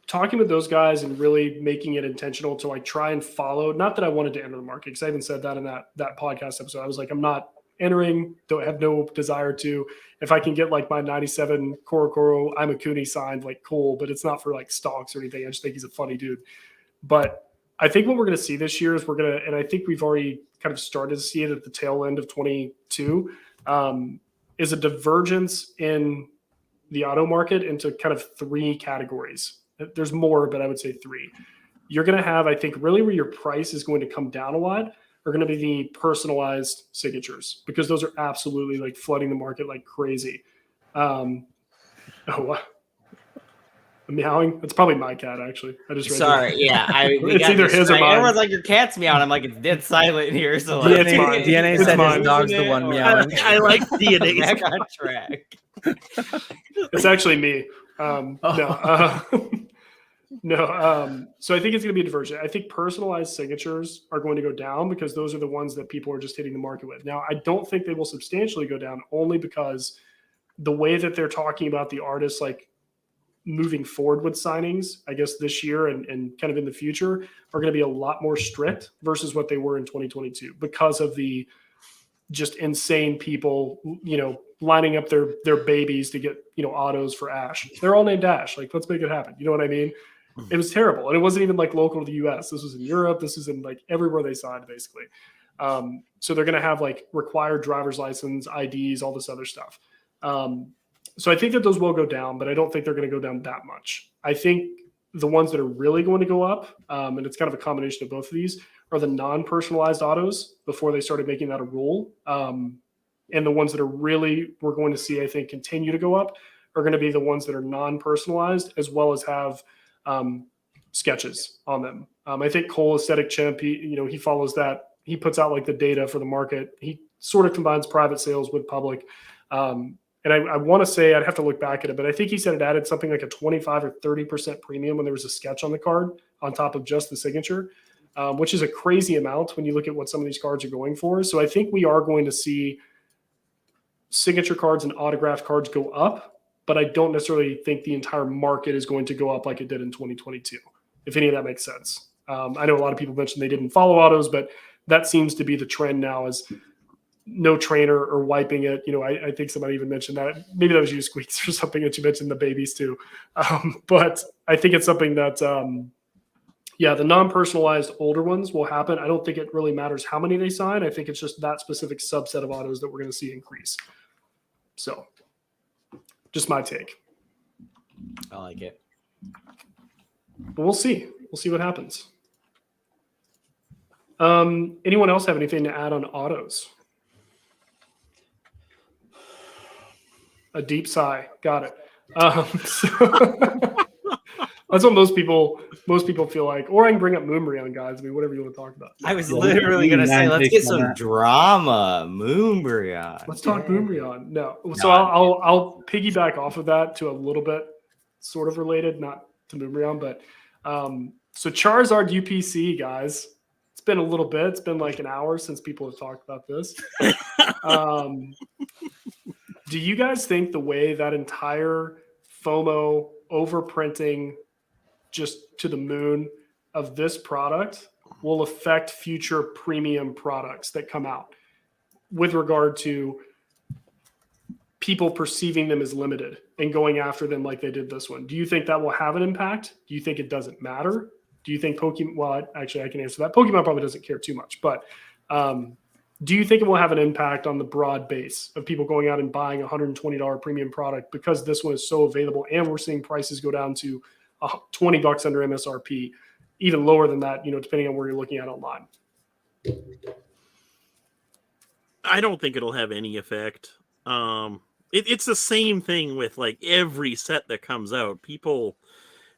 talking with those guys and really making it intentional to like try and follow, not that I wanted to enter the market, because I even said that in that podcast episode. I was like, I'm not entering, don't have no desire to. If I can get like my 97 Korokoro I'm a Kuni signed, like cool, but it's not for like stocks or anything. I just think he's a funny dude. But I think what we're going to see this year is and I think we've already kind of started to see it at the tail end of 22, is a divergence in the auto market into kind of three categories. There's more, but I would say three. You're going to have, I think, really where your price is going to come down a lot are going to be the personalized signatures, because those are absolutely like flooding the market like crazy. Meowing? It's probably my cat, actually. I just read Sorry, that. yeah. It's either his or mine. Everyone's like, your cat's meowing. I'm like, it's dead silent here. So like, Yeah, it's mine. DNA It's said mine. his dog's the one meowing. I like DNA. back on track. It's actually me. No. So I think it's going to be a diversion. I think personalized signatures are going to go down because those are the ones that people are just hitting the market with. Now, I don't think they will substantially go down, only because the way that they're talking about the artists, like moving forward with signings, I guess this year and kind of in the future, are going to be a lot more strict versus what they were in 2022 because of the just insane people, lining up their babies to get, autos for Ash. They're all named Ash. Like, let's make it happen. You know what I mean? It was terrible. And it wasn't even like local to the US. This was in Europe. This was in like everywhere they signed, basically. So they're going to have like required driver's license, IDs, all this other stuff. So I think that those will go down, but I don't think they're going to go down that much. I think the ones that are really going to go up, and it's kind of a combination of both of these, are the non-personalized autos before they started making that a rule. And the ones that are really, we're going to see, I think, continue to go up are going to be the ones that are non-personalized, as well as have sketches on them. I think Cole Aesthetic Champ, he follows that. He puts out like the data for the market. He sort of combines private sales with public. And I want to say, I'd have to look back at it, but I think he said it added something like a 25 or 30% premium when there was a sketch on the card on top of just the signature, which is a crazy amount when you look at what some of these cards are going for. So I think we are going to see signature cards and autograph cards go up, but I don't necessarily think the entire market is going to go up like it did in 2022, if any of that makes sense. I know a lot of people mentioned they didn't follow autos, but that seems to be the trend now, is no trainer or wiping it. I think somebody even mentioned that. Maybe that was you, Squeaks, or something, that you mentioned the babies too. But I think it's something that Yeah, the non-personalized older ones will happen. I don't think it really matters how many they sign. I think it's just that specific subset of autos that we're going to see increase. So, just my take. I like it. But we'll see. We'll see what happens. Anyone else have anything to add on autos? A deep sigh. Got it. That's what most people feel like. Or I can bring up Moonbreon, guys. I mean, whatever you want to talk about. I was literally gonna say, let's get some drama, Moonbreon. Let's talk Moonbreon. No, so I'll piggyback off of that to a little bit, sort of related, not to Moonbreon, but so Charizard UPC, guys. It's been a little bit. It's been like an hour since people have talked about this. Do you guys think the way that entire FOMO overprinting just to the moon of this product will affect future premium products that come out with regard to people perceiving them as limited and going after them like they did this one? Do you think that will have an impact? Do you think it doesn't matter? Do you think Pokemon, well, actually I can answer that. Pokemon probably doesn't care too much, but do you think it will have an impact on the broad base of people going out and buying a $120 premium product because this one is so available and we're seeing prices go down to $20 under MSRP, even lower than that, depending on where you're looking at online? I don't think it'll have any effect. It's the same thing with like every set that comes out. People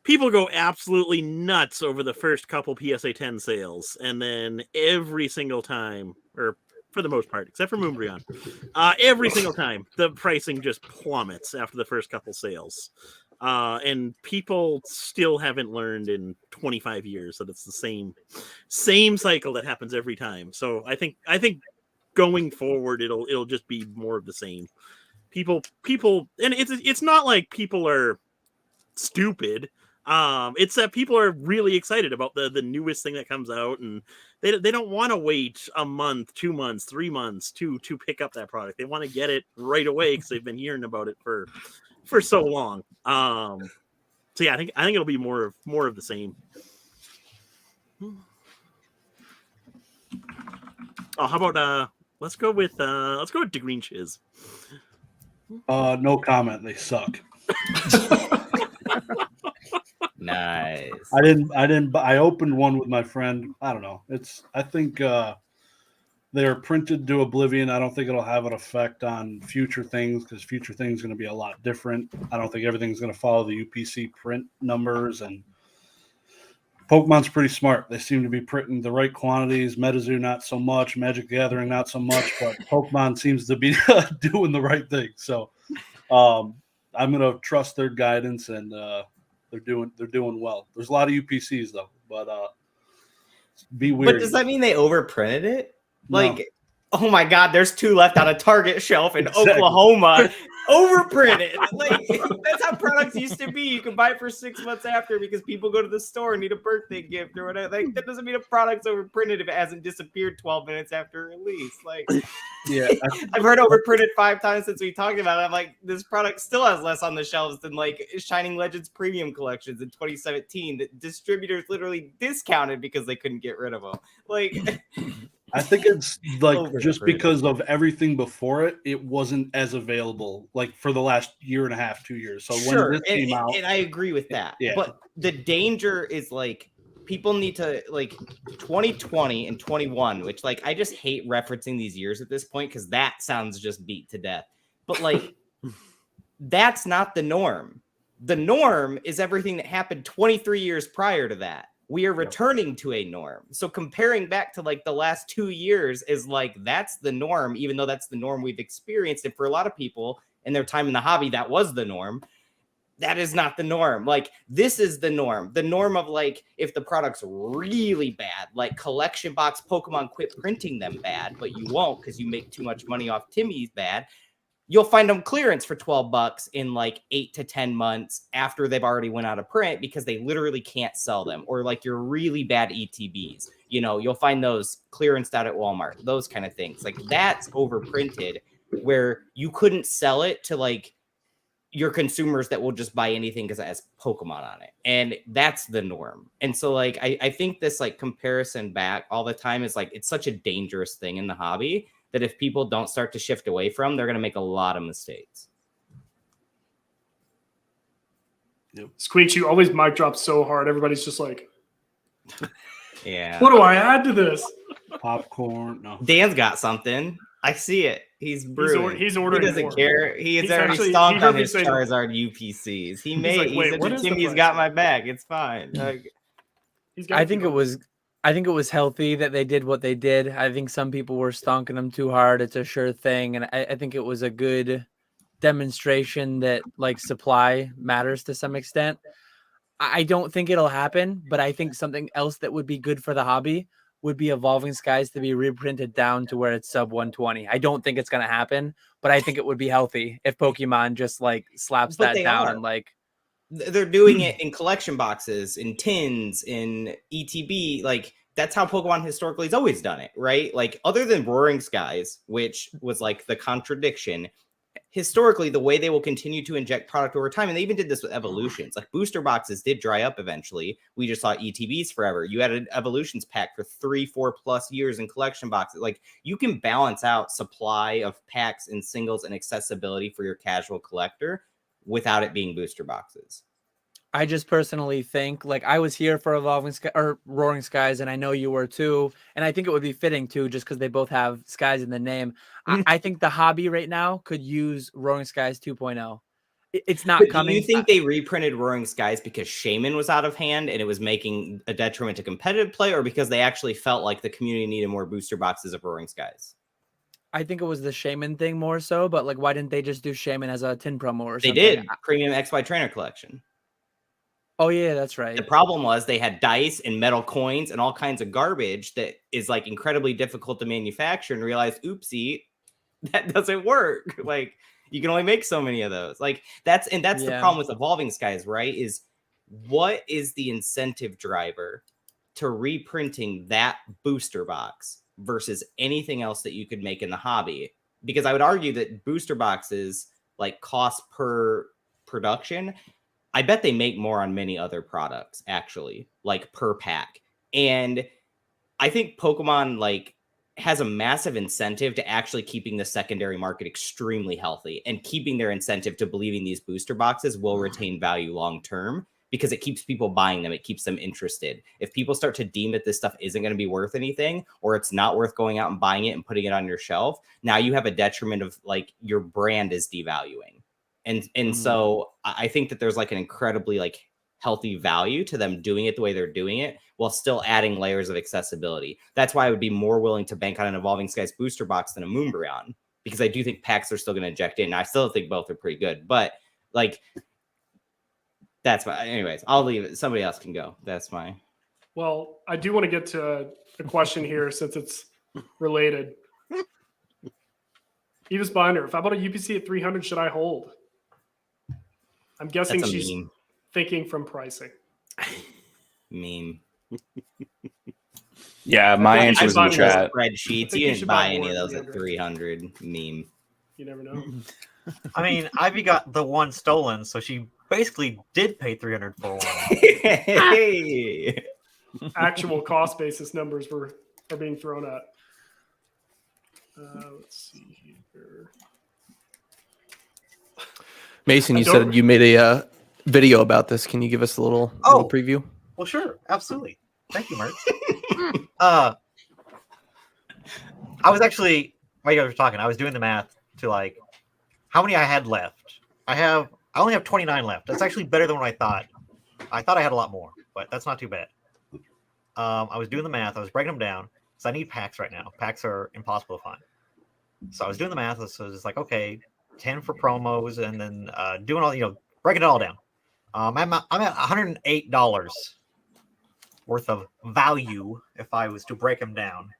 go absolutely nuts over the first couple PSA 10 sales, and then every single time, or for the most part, except for Moonbreon, every single time the pricing just plummets after the first couple sales. And people still haven't learned in 25 years that it's the same cycle that happens every time. So I think going forward, it'll just be more of the same. People, and it's not like people are stupid. It's that people are really excited about the newest thing that comes out, and they don't want to wait a month, 2 months, 3 months to pick up that product. They want to get it right away because they've been hearing about it for so long. So yeah, I think it'll be more of the same. Oh, how about let's go with DeGreen Chiz. No comment. They suck. Nice. I opened one with my friend. I don't know. I think they're printed to oblivion. I don't think it'll have an effect on future things because future things going to be a lot different. I don't think everything's going to follow the UPC print numbers, and Pokemon's pretty smart. They seem to be printing the right quantities. MetaZoo not so much. Magic the Gathering not so much, but Pokemon seems to be doing the right thing. So I'm going to trust their guidance, and they're doing well. There's a lot of UPCs though, but be weird. But does that mean they overprinted it? Like, oh my God, there's 2 left on a Target shelf in Oklahoma. Overprinted. Like, that's how products used to be. You can buy it for 6 months after because people go to the store and need a birthday gift or whatever. Like, that doesn't mean a product's overprinted if it hasn't disappeared 12 minutes after release. Like, yeah, I've heard overprinted 5 times since we talked about it. I'm like, this product still has less on the shelves than like Shining Legends premium collections in 2017 that distributors literally discounted because they couldn't get rid of them. Like, I think it's like just because of everything before it, it wasn't as available like for the last year and a half, 2 years. So sure, when this came out, and I agree with that. Yeah. But the danger is like people need to like 2020 and 21, which like I just hate referencing these years at this point because that sounds just beat to death. But like that's not the norm. The norm is everything that happened 23 years prior to that. We are returning to a norm. So comparing back to like the last 2 years is like, that's the norm, even though that's the norm we've experienced. And for a lot of people in their time in the hobby, that was the norm. That is not the norm. Like, this is the norm. The norm of like, if the product's really bad, like collection box Pokemon quit printing them bad, but you won't because you make too much money off Timmy's bad. You'll find them clearance for $12 in like 8 to 10 months after they've already went out of print because they literally can't sell them. Or like your really bad ETBs, you'll find those clearanced out at Walmart, those kind of things. Like that's overprinted where you couldn't sell it to like your consumers that will just buy anything because it has Pokemon on it. And that's the norm. And so like I think this like comparison back all the time is like it's such a dangerous thing in the hobby that if people don't start to shift away from, they're gonna make a lot of mistakes. Squeaks, you always mic drop so hard. Everybody's just like, Yeah. what do I add to this? Popcorn. No. Dan's got something. I see it. He's brewing. He's ordering He doesn't more. care. He's He's already actually- stomped he heard on me his say- Charizard UPCs. He made. like, He "Wait, said, what is the "Timmy's price?" got my back. It's fine." Like, He's got I think it was healthy that they did what they did. I think some people were stonking them too hard. It's a sure thing, and I think it was a good demonstration that like supply matters to some extent. I don't think it'll happen, but I think something else that would be good for the hobby would be Evolving Skies to be reprinted down to where it's sub 120. I don't think it's going to happen, but I think it would be healthy if Pokemon just like slaps But that they down are. and like they're doing it in collection boxes, in tins, in ETB. Like that's how Pokemon historically has always done it, right? Like other than Roaring Skies, which was like the contradiction. Historically, the way they will continue to inject product over time, and they even did this with evolutions. Like booster boxes did dry up eventually. We just saw ETBs forever. You had an evolutions pack for 3-4+ years in collection boxes. Like you can balance out supply of packs and singles and accessibility for your casual collector without it being booster boxes. I just personally think like I was here for Evolving Sky or Roaring Skies, and I know you were too. And I think it would be fitting too, just because they both have skies in the name. I think the hobby right now could use Roaring Skies 2.0. It's not But coming. do you think they reprinted Roaring Skies because Shaman was out of hand and it was making a detriment to competitive play, or because they actually felt like the community needed more booster boxes of Roaring Skies? I think it was the Shaman thing more so, but like, why didn't they just do Shaman as a tin promo or They something? did. Premium XY Trainer Collection. Oh yeah, that's right. The problem was they had dice and metal coins and all kinds of garbage that is like incredibly difficult to manufacture, and realized, oopsie, that doesn't work. Like you can only make so many of those. Like that's the problem with Evolving Skies, right? Is what is the incentive driver to reprinting that booster box versus anything else that you could make in the hobby? Because I would argue that booster boxes, like cost per production, I bet they make more on many other products, actually, like per pack. And I think Pokemon like has a massive incentive to actually keeping the secondary market extremely healthy and keeping their incentive to believing these booster boxes will retain value long term, because it keeps people buying them. It keeps them interested. If people start to deem that this stuff isn't going to be worth anything, or it's not worth going out and buying it and putting it on your shelf, now you have a detriment of like your brand is devaluing. And so I think that there's like an incredibly like healthy value to them doing it the way they're doing it while still adding layers of accessibility. That's why I would be more willing to bank on an Evolving Skies booster box than a Moonbreon, because I do think packs are still going to inject in. I still think both are pretty good, but like that's my, anyways, I'll leave it. Somebody else can go. That's my. Well, I do want to get to a question here since it's related. Eva's Binder, if I bought a UPC at 300, should I hold? I'm guessing That's a she's meme. thinking from pricing. Meme. Yeah, my answer was in the I chat. Spreadsheets. think You you didn't should buy buy any more of those than at 300. Meme. You never know. I mean, Ivy got the one stolen, so she basically did pay 300 for one. Hey. Actual cost basis numbers are being thrown at. Let's see here. Mason, I you don't- said you made a video about this. Can you give us a little preview? Well, sure, absolutely. Thank you, Mert. I was actually, while you guys were talking, I was doing the math to like how many I had left. I only have 29 left. That's actually better than what I thought. I thought I had a lot more, but that's not too bad. I was doing the math. I was breaking them down because I need packs right now. Packs are impossible to find. So I was doing the math. So it's like, okay, 10 for promos, and then doing all, breaking it all down. I'm at $108 worth of value if I was to break them down,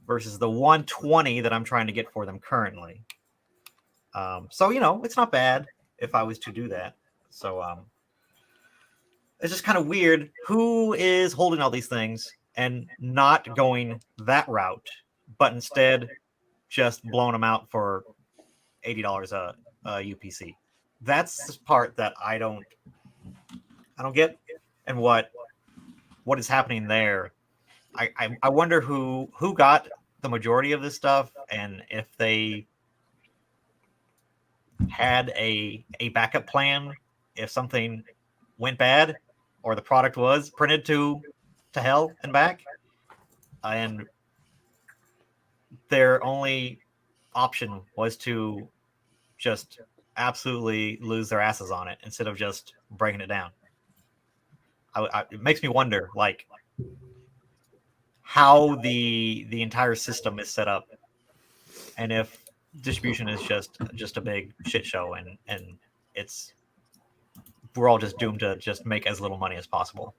versus the 120 that I'm trying to get for them currently. So it's not bad if I was to do that. So it's just kind of weird. Who is holding all these things and not going that route, but instead just blowing them out for $80 a UPC? that's the part that I don't get, and what is happening there. I wonder who got the majority of this stuff, and if they had a backup plan if something went bad or the product was printed to hell and back, and their only option was to just absolutely lose their asses on it instead of just breaking it down. It makes me wonder, like, how the entire system is set up, and if distribution is just a big shit show, and we're all just doomed to just make as little money as possible.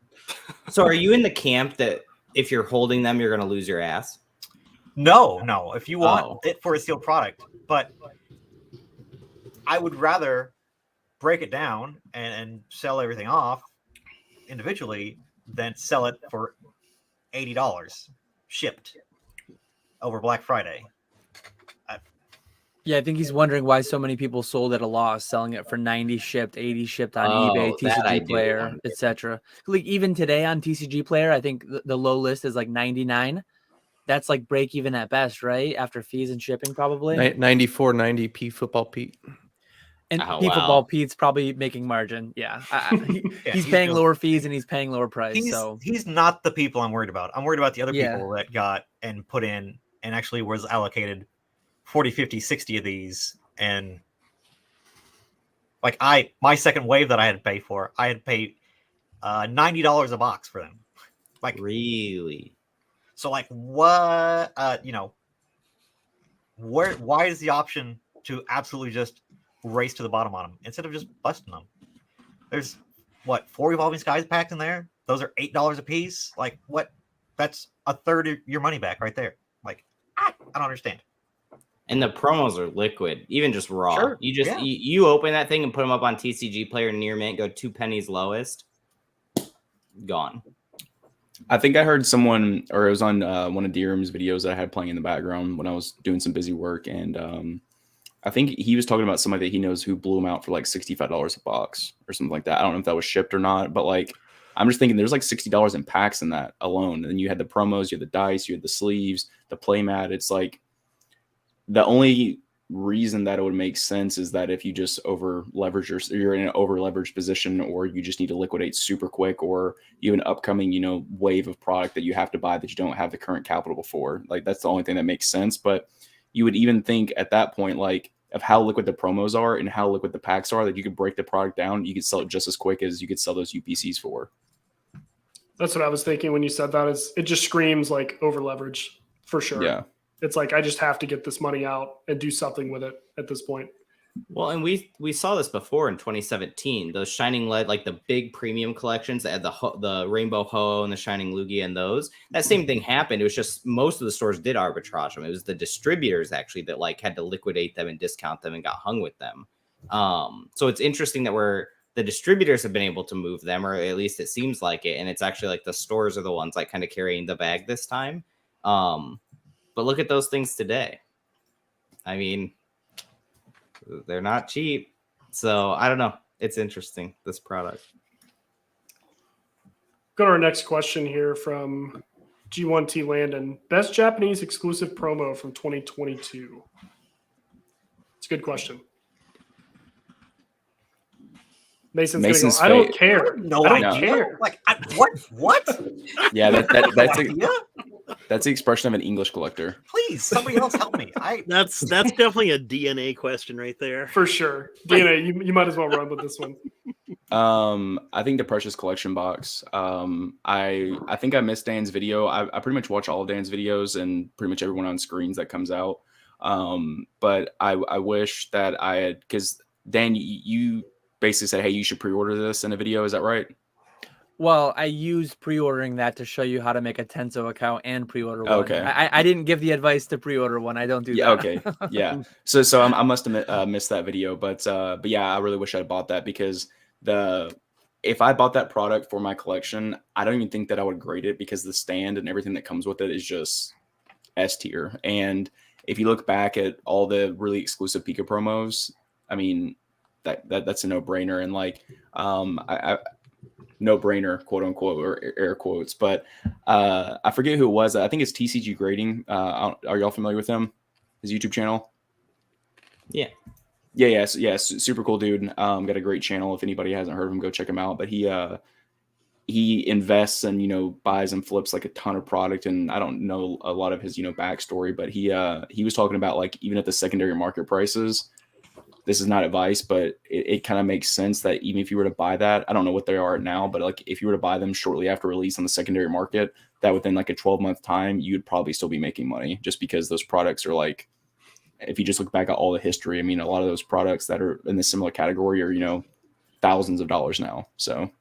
So are you in the camp that if you're holding them, you're going to lose your ass? No. If you want it for a sealed product, but I would rather break it down and sell everything off individually than sell it for $80 shipped over Black Friday. Yeah, I think he's wondering why so many people sold at a loss, selling it for 90 shipped, 80 shipped on eBay, TCG Player, etc. Like even today on TCG Player, I think the low list is like 99. That's like break even at best, right? After fees and shipping, probably 94.90 P Football Pete. And Football Pete's probably making margin. Yeah, he's paying lower fees and he's paying lower price. He's not the people I'm worried about. I'm worried about the other people that got and put in and actually was allocated 40, 50, 60 of these. And like my second wave that I had to pay for, I had to pay $90 a box for them. Like, really? So like what, why is the option to absolutely just race to the bottom on them instead of just busting them? There's 4 Evolving Skies packs in there. Those are $8 a piece. Like, what? That's a third of your money back right there. Like, I don't understand. And the promos are liquid, even just raw. Sure, You just you open that thing and put them up on TCG Player near mint, go 2 pennies lowest, gone. I think I heard someone, or it was on one of DRM's videos that I had playing in the background when I was doing some busy work, and I think he was talking about somebody that he knows who blew them out for like $65 a box or something like that. I don't know if that was shipped or not, but like, I'm just thinking there's like $60 in packs in that alone. And you had the promos, you had the dice, you had the sleeves, the playmat. It's like the only reason that it would make sense is that if you just over leverage you're in an over leveraged position, or you just need to liquidate super quick, or you have an upcoming, wave of product that you have to buy that you don't have the current capital for. Like, that's the only thing that makes sense. But you would even think at that point, like, of how liquid the promos are and how liquid the packs are, that you could break the product down. You could sell it just as quick as you could sell those UPCs for. That's what I was thinking when you said that. Is it just screams like over leverage for sure. Yeah. It's like, I just have to get this money out and do something with it at this point. Well, and we saw this before in 2017. Those Shining Lead, like the big premium collections that had the Rainbow Ho and the Shining Lugia and those. That same thing happened. It was just most of the stores did arbitrage them. It was the distributors actually that like had to liquidate them and discount them and got hung with them. So it's interesting that the distributors have been able to move them, or at least it seems like it. And it's actually like the stores are the ones like kind of carrying the bag this time. But look at those things today. I mean, they're not cheap. So I don't know. It's interesting, this product. Go to our next question here from G1T Landon. Best Japanese exclusive promo from 2022. It's a good question. Mason's gonna go, I don't care. No, I don't care. Like, what? Yeah, that's the expression of an English collector. Please, somebody else help me. That's definitely a DNA question right there. For sure. DNA, you might as well run with this one. I think the Precious Collection box. I think I missed Dan's video. I pretty much watch all of Dan's videos and pretty much everyone on screens that comes out. But I wish that I had, because Dan, you basically said, hey, you should pre-order this in a video. Is that right? Well, I used pre-ordering that to show you how to make a Tenso account and pre-order one. Okay. I didn't give the advice to pre-order one. I don't do that. Okay. Yeah. So I must have missed that video, but yeah, I really wish I had bought that, because if I bought that product for my collection, I don't even think that I would grade it, because the stand and everything that comes with it is just S tier. And if you look back at all the really exclusive Pika promos, I mean, that's a no brainer. And like, I no brainer, quote unquote, or air quotes. But I forget who it was. I think it's TCG Grading. Are y'all familiar with him? His YouTube channel? Yeah. Yes, super cool dude. Got a great channel. If anybody hasn't heard of him, go check him out. But he invests and, you know, buys and flips like a ton of product. And I don't know a lot of his, you know, backstory, but he was talking about like even at the secondary market prices, this is not advice, but it kind of makes sense that even if you were to buy that, I don't know what they are now, but like if you were to buy them shortly after release on the secondary market, that within like a 12-month time, you'd probably still be making money just because those products are like, if you just look back at all the history, I mean, a lot of those products that are in the similar category are, you know, thousands of dollars now. So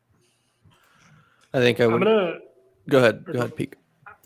I think I would. Go ahead, Peek.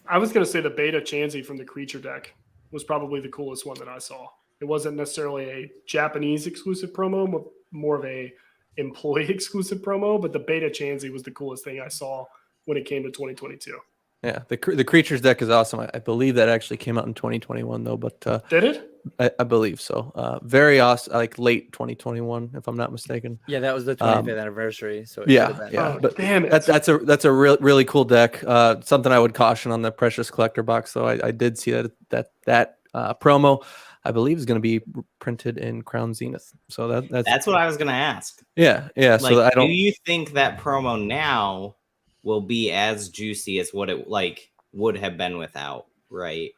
I was going to say the beta Chansey from the creature deck was probably the coolest one that I saw. It wasn't necessarily a Japanese exclusive promo, more of a employee exclusive promo, but the beta Chansey was the coolest thing I saw when it came to 2022. Yeah, the creatures deck is awesome. I believe that actually came out in 2021 though, but did it? I believe so. Very awesome, like late 2021, if I'm not mistaken. Yeah, that was the 25th anniversary. So it yeah, could have been. yeah. Oh, But damn it! that's a really cool deck. Something I would caution on the Precious Collector box, though. I did see that promo, I believe, is going to be printed in Crown Zenith. So that's what I was gonna ask. Yeah. Like, so I don't. Do you think that promo now will be as juicy as what it like would have been without, right?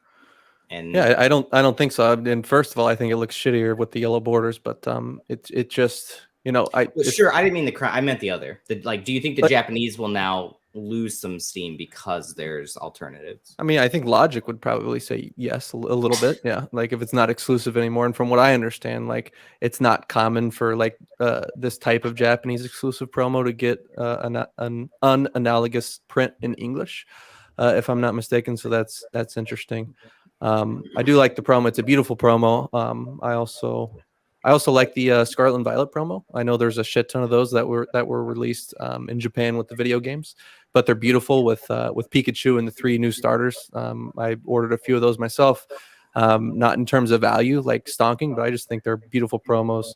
And Yeah, I don't think so. And first of all, I think it looks shittier with the yellow borders, but it just, you know, sure, I didn't mean the crown. I meant the other. Like, do you think the Japanese will now lose some steam because there's alternatives? I mean, I think logic would probably say yes, a little bit. Yeah, like if it's not exclusive anymore. And from what I understand, like it's not common for like this type of Japanese exclusive promo to get an unanalogous print in English, if I'm not mistaken. So that's interesting. I do like the promo. It's a beautiful promo. I also like the Scarlet and Violet promo. I know there's a shit ton of those that were released in Japan with the video games, but they're beautiful with Pikachu and the 3 new starters. I ordered a few of those myself, not in terms of value like stonking, but I just think they're beautiful promos.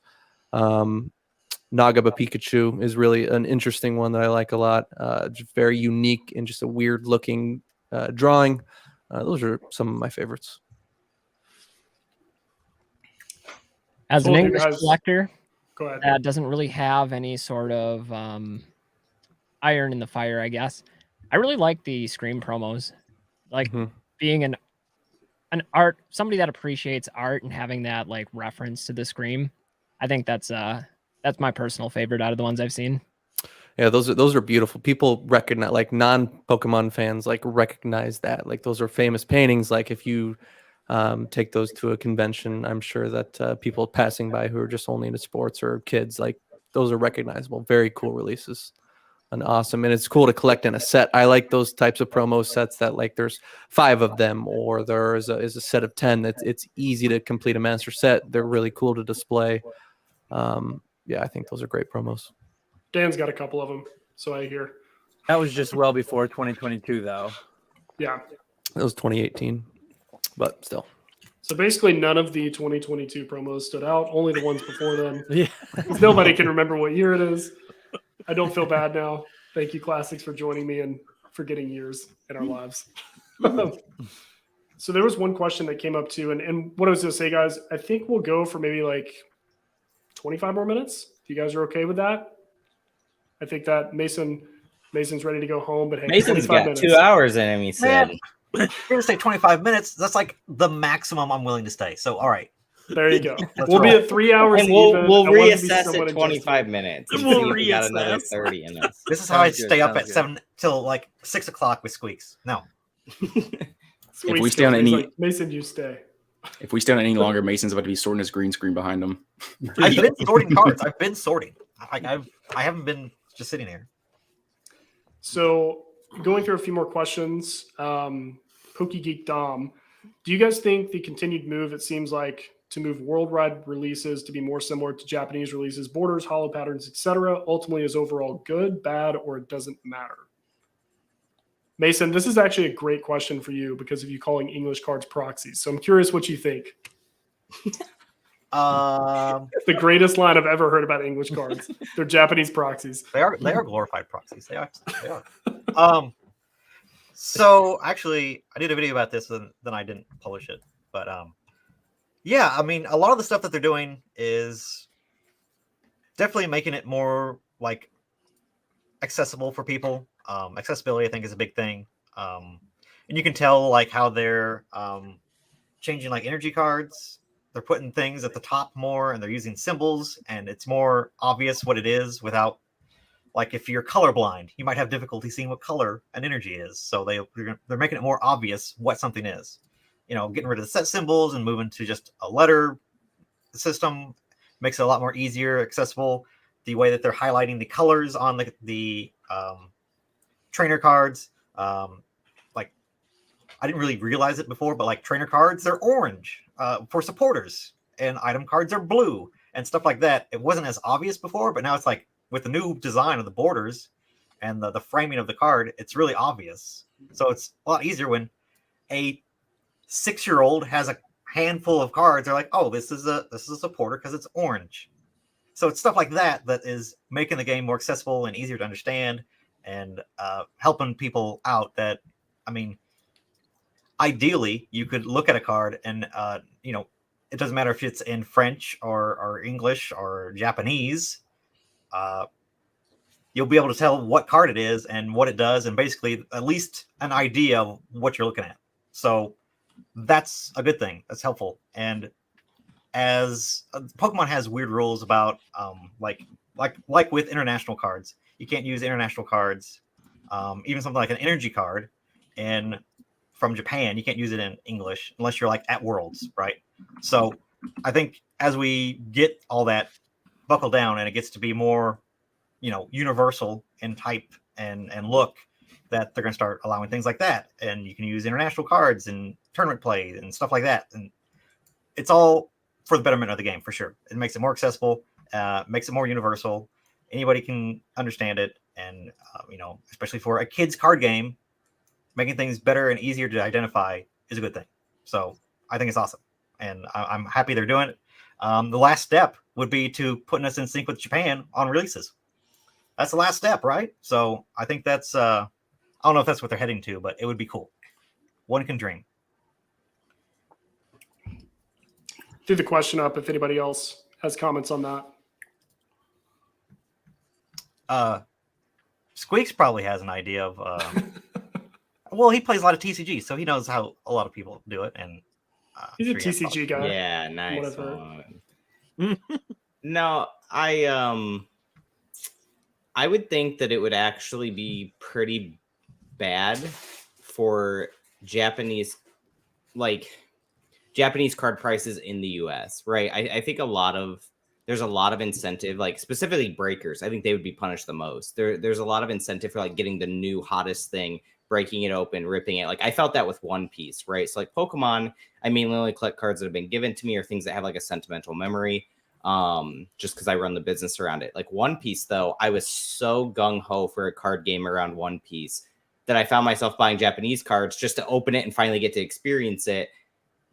Nagaba Pikachu is really an interesting one that I like a lot. Just very unique and just a weird looking drawing. Those are some of my favorites. As an English collector, go ahead. That doesn't really have any sort of iron in the fire, I guess. I really like the Scream promos. Like being an art, somebody that appreciates art and having that like reference to the Scream. I think that's my personal favorite out of the ones I've seen. Yeah, those are beautiful. People recognize, like non-Pokemon fans, like recognize that. Like those are famous paintings. Like if you take those to a convention, I'm sure that people passing by who are just only into sports or kids, like those are recognizable. Very cool releases and awesome. And it's cool to collect in a set. I like those types of promo sets that like there's 5 of them or there is a set of 10. It's easy to complete a master set. They're really cool to display. Yeah, I think those are great promos. Dan's got a couple of them, so I hear. That was just well before 2022, though. Yeah. That was 2018, but still. So basically, none of the 2022 promos stood out. Only the ones before them. Yeah. Nobody can remember what year it is. I don't feel bad now. Thank you, Classics, for joining me and forgetting years in our lives. So there was one question that came up too, and what I was going to say, guys, I think we'll go for maybe like 25 more minutes. If you guys are okay with that. I think that Mason's ready to go home, but hey, Mason's got minutes. 2 hours in him, he said. You're going to stay 25 minutes. That's like the maximum I'm willing to stay. So, all right. There you go. We'll be at 3 hours. And we'll reassess at 25 minutes. We'll we got another reassess. 30 in us. This is how I stay up at 7 till like 6 o'clock with Squeaks. No. If we stay on any, Mason, you stay. If we stay on any longer, Mason's about to be sorting his green screen behind him. I've been sorting cards. I've been sorting. I haven't been just sitting here. So going through a few more questions. PokeGeek Dom, do you guys think the continued move, it seems like, to move worldwide releases to be more similar to Japanese releases, borders, hollow patterns, etc., ultimately is overall good, bad, or it doesn't matter? Mason, this is actually a great question for you because of you calling English cards proxies. So I'm curious what you think. The greatest line I've ever heard about English cards. They're Japanese proxies. They are glorified proxies. They are. So actually, I did a video about this, and then I didn't publish it. But yeah, I mean, a lot of the stuff that they're doing is definitely making it more like accessible for people. Accessibility, I think, is a big thing. And you can tell like how they're changing like energy cards. They're putting things at the top more, and they're using symbols, and it's more obvious what it is without, like, if you're colorblind, you might have difficulty seeing what color an energy is. So they're making it more obvious what something is. You know, getting rid of the set symbols and moving to just a letter system makes it a lot more easier, accessible. The way that they're highlighting the colors on the trainer cards, like, I didn't really realize it before, but like trainer cards, they're orange for supporters, and item cards are blue and stuff like that. It wasn't as obvious before, but now it's like with the new design of the borders and the framing of the card, it's really obvious. So it's a lot easier when a 6-year-old has a handful of cards. They're like, oh, this is a supporter because it's orange. So it's stuff like that that is making the game more accessible and easier to understand, and helping people out. That, I mean, ideally, you could look at a card and, you know, it doesn't matter if it's in French or English or Japanese. You'll be able to tell what card it is and what it does, and basically at least an idea of what you're looking at. So that's a good thing. That's helpful. And as Pokemon has weird rules about like with international cards, you can't use international cards, even something like an energy card from Japan. You can't use it in English unless you're like at Worlds, right? So I think as we get all that buckled down and it gets to be more, you know, universal in type and look, that they're going to start allowing things like that, and you can use international cards and tournament play and stuff like that. And it's all for the betterment of the game, for sure. It makes it more accessible, makes it more universal. Anybody can understand it, and you know, especially for a kid's card game, making things better and easier to identify is a good thing. So I think it's awesome, and I'm happy they're doing it. The last step would be to putting us in sync with Japan on releases. That's the last step, right? So I think that's I don't know if that's what they're heading to, but it would be cool. One can dream. Threw the question up if anybody else has comments on that. Squeaks probably has an idea of. Well, he plays a lot of TCG, so he knows how a lot of people do it. And he's a TCG guy. Yeah, nice Whatever. one. No, I would think that it would actually be pretty bad for Japanese card prices in the US, right? I think there's a lot of incentive, like specifically breakers. I think they would be punished the most. There's a lot of incentive for like getting the new hottest thing, breaking it open, ripping it. Like I felt that with One Piece, right? So like Pokemon, I mainly only collect cards that have been given to me or things that have like a sentimental memory. Just because I run the business around it. Like One Piece, though, I was so gung-ho for a card game around One Piece that I found myself buying Japanese cards just to open it and finally get to experience it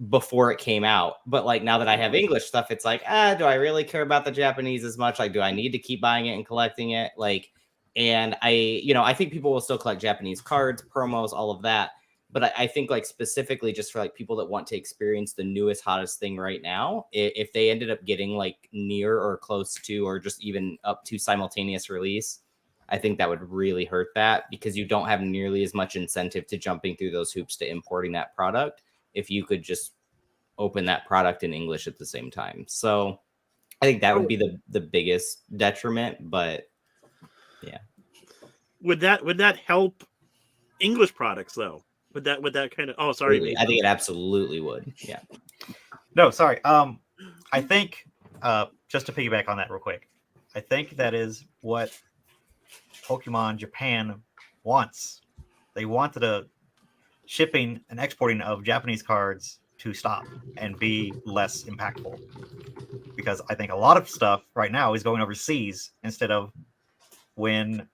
before it came out. But like now that I have English stuff, it's like, do I really care about the Japanese as much? Like, do I need to keep buying it and collecting it? Like, and I think people will still collect Japanese cards, promos, all of that. But I think like specifically just for like people that want to experience the newest, hottest thing right now, if they ended up getting like near or close to, or just even up to simultaneous release, I think that would really hurt that, because you don't have nearly as much incentive to jumping through those hoops to importing that product if you could just open that product in English at the same time. So I think that would be the biggest detriment. But yeah, would that help English products though? Would that kind of? Oh, sorry. Absolutely. I think it absolutely would. Yeah. No, sorry. I think just to piggyback on that real quick, I think that is what Pokemon Japan wants. They wanted a shipping and exporting of Japanese cards to stop and be less impactful, because I think a lot of stuff right now is going overseas instead of when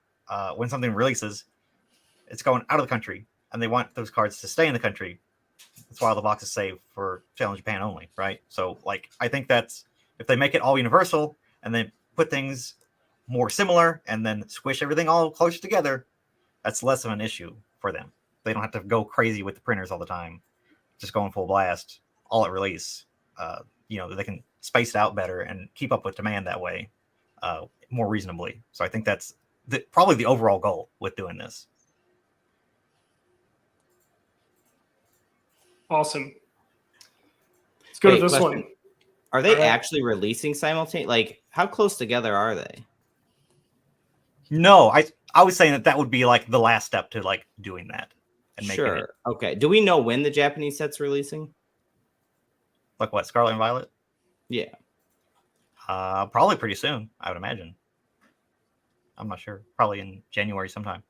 something releases, it's going out of the country, and they want those cards to stay in the country. That's why all the boxes save for Challenge Japan only, right? So, like, I think that's If they make it all universal and then put things more similar and then squish everything all closer together, that's less of an issue for them. They don't have to go crazy with the printers all the time, just going full blast all at release. They can space it out better and keep up with demand that way more reasonably. So I think that's probably the overall goal with doing this. Awesome. Let's go to this one. Are they actually releasing simultaneously? Like, how close together are they? No, I was saying that would be like the last step to like doing that and making it. Okay. Do we know when the Japanese set's releasing? Like what, Scarlet and Violet? Yeah. Probably pretty soon, I would imagine. I'm not sure. Probably in January sometime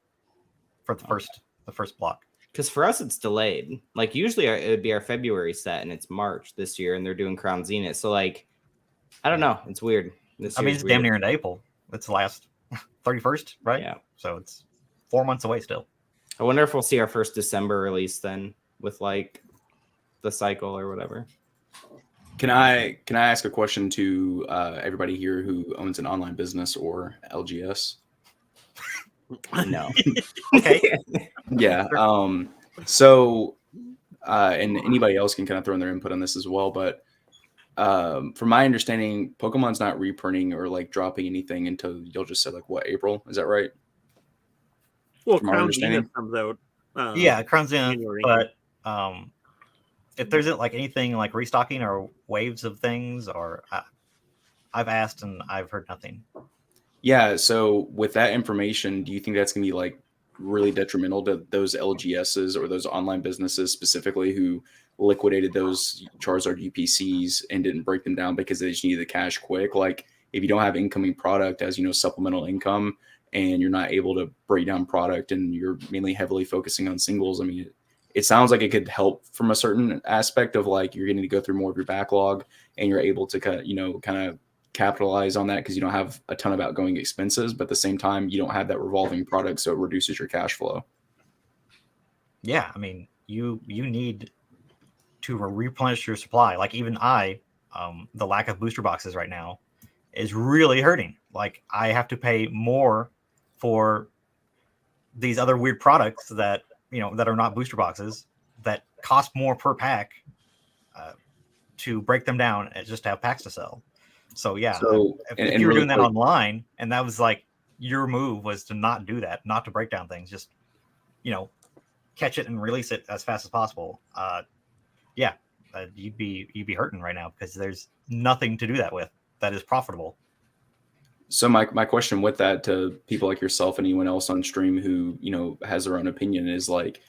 for the first block. Because for us, it's delayed. Like usually it would be our February set, and it's March this year, and they're doing Crown Zenith. So like, I don't know. It's weird. It's damn near into April. It's the last 31st, right? Yeah. So it's 4 months away still. I wonder if we'll see our first December release then with like the cycle or whatever. Can I ask a question to everybody here who owns an online business or LGS? No. Okay. Yeah. So, and anybody else can kind of throw in their input on this as well. But from my understanding, Pokemon's not reprinting or like dropping anything until you'll just say like what, April? Is that right? Well, From our Crown Zenith understanding? comes out. Yeah, Crown Zenith. January. But if there's like anything like restocking or waves of things, or I've asked and I've heard nothing. Yeah. So with that information, do you think that's going to be like really detrimental to those LGSs or those online businesses specifically who liquidated those Charizard UPCs and didn't break them down because they just needed the cash quick? Like if you don't have incoming product as, supplemental income and you're not able to break down product and you're mainly heavily focusing on singles, I mean, it sounds like it could help from a certain aspect of like you're getting to go through more of your backlog and you're able to kind of capitalize on that because you don't have a ton of outgoing expenses, but at the same time you don't have that revolving product, so it reduces your cash flow. Yeah, I mean, you need to replenish your supply. Like even the lack of booster boxes right now is really hurting. Like I have to pay more for these other weird products that that are not booster boxes that cost more per pack to break them down and just to have packs to sell. So yeah, if you were doing that online and that was like your move was to not do that, not to break down things, just catch it and release it as fast as possible. You'd be hurting right now because there's nothing to do that with that is profitable. So my question with that to people like yourself and anyone else on stream who has their own opinion is like,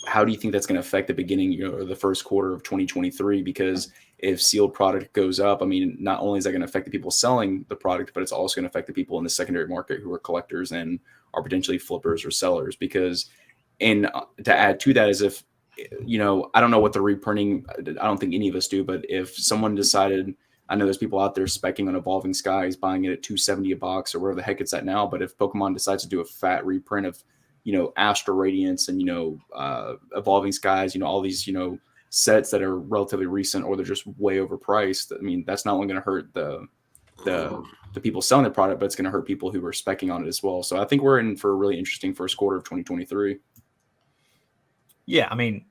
how do you think that's going to affect the beginning or the first quarter of 2023? Because if sealed product goes up, I mean, not only is that going to affect the people selling the product, but it's also going to affect the people in the secondary market who are collectors and are potentially flippers or sellers. Because, and to add to that is if, I don't know what the reprinting, I don't think any of us do, but if someone decided, I know there's people out there specking on Evolving Skies, buying it at $270 a box or wherever the heck it's at now. But if Pokemon decides to do a fat reprint of, Astro Radiance and, Evolving Skies, all these, sets that are relatively recent or they're just way overpriced, I mean, that's not only going to hurt the people selling the product, but it's going to hurt people who are specking on it as well. So I think we're in for a really interesting first quarter of 2023. Yeah, I mean,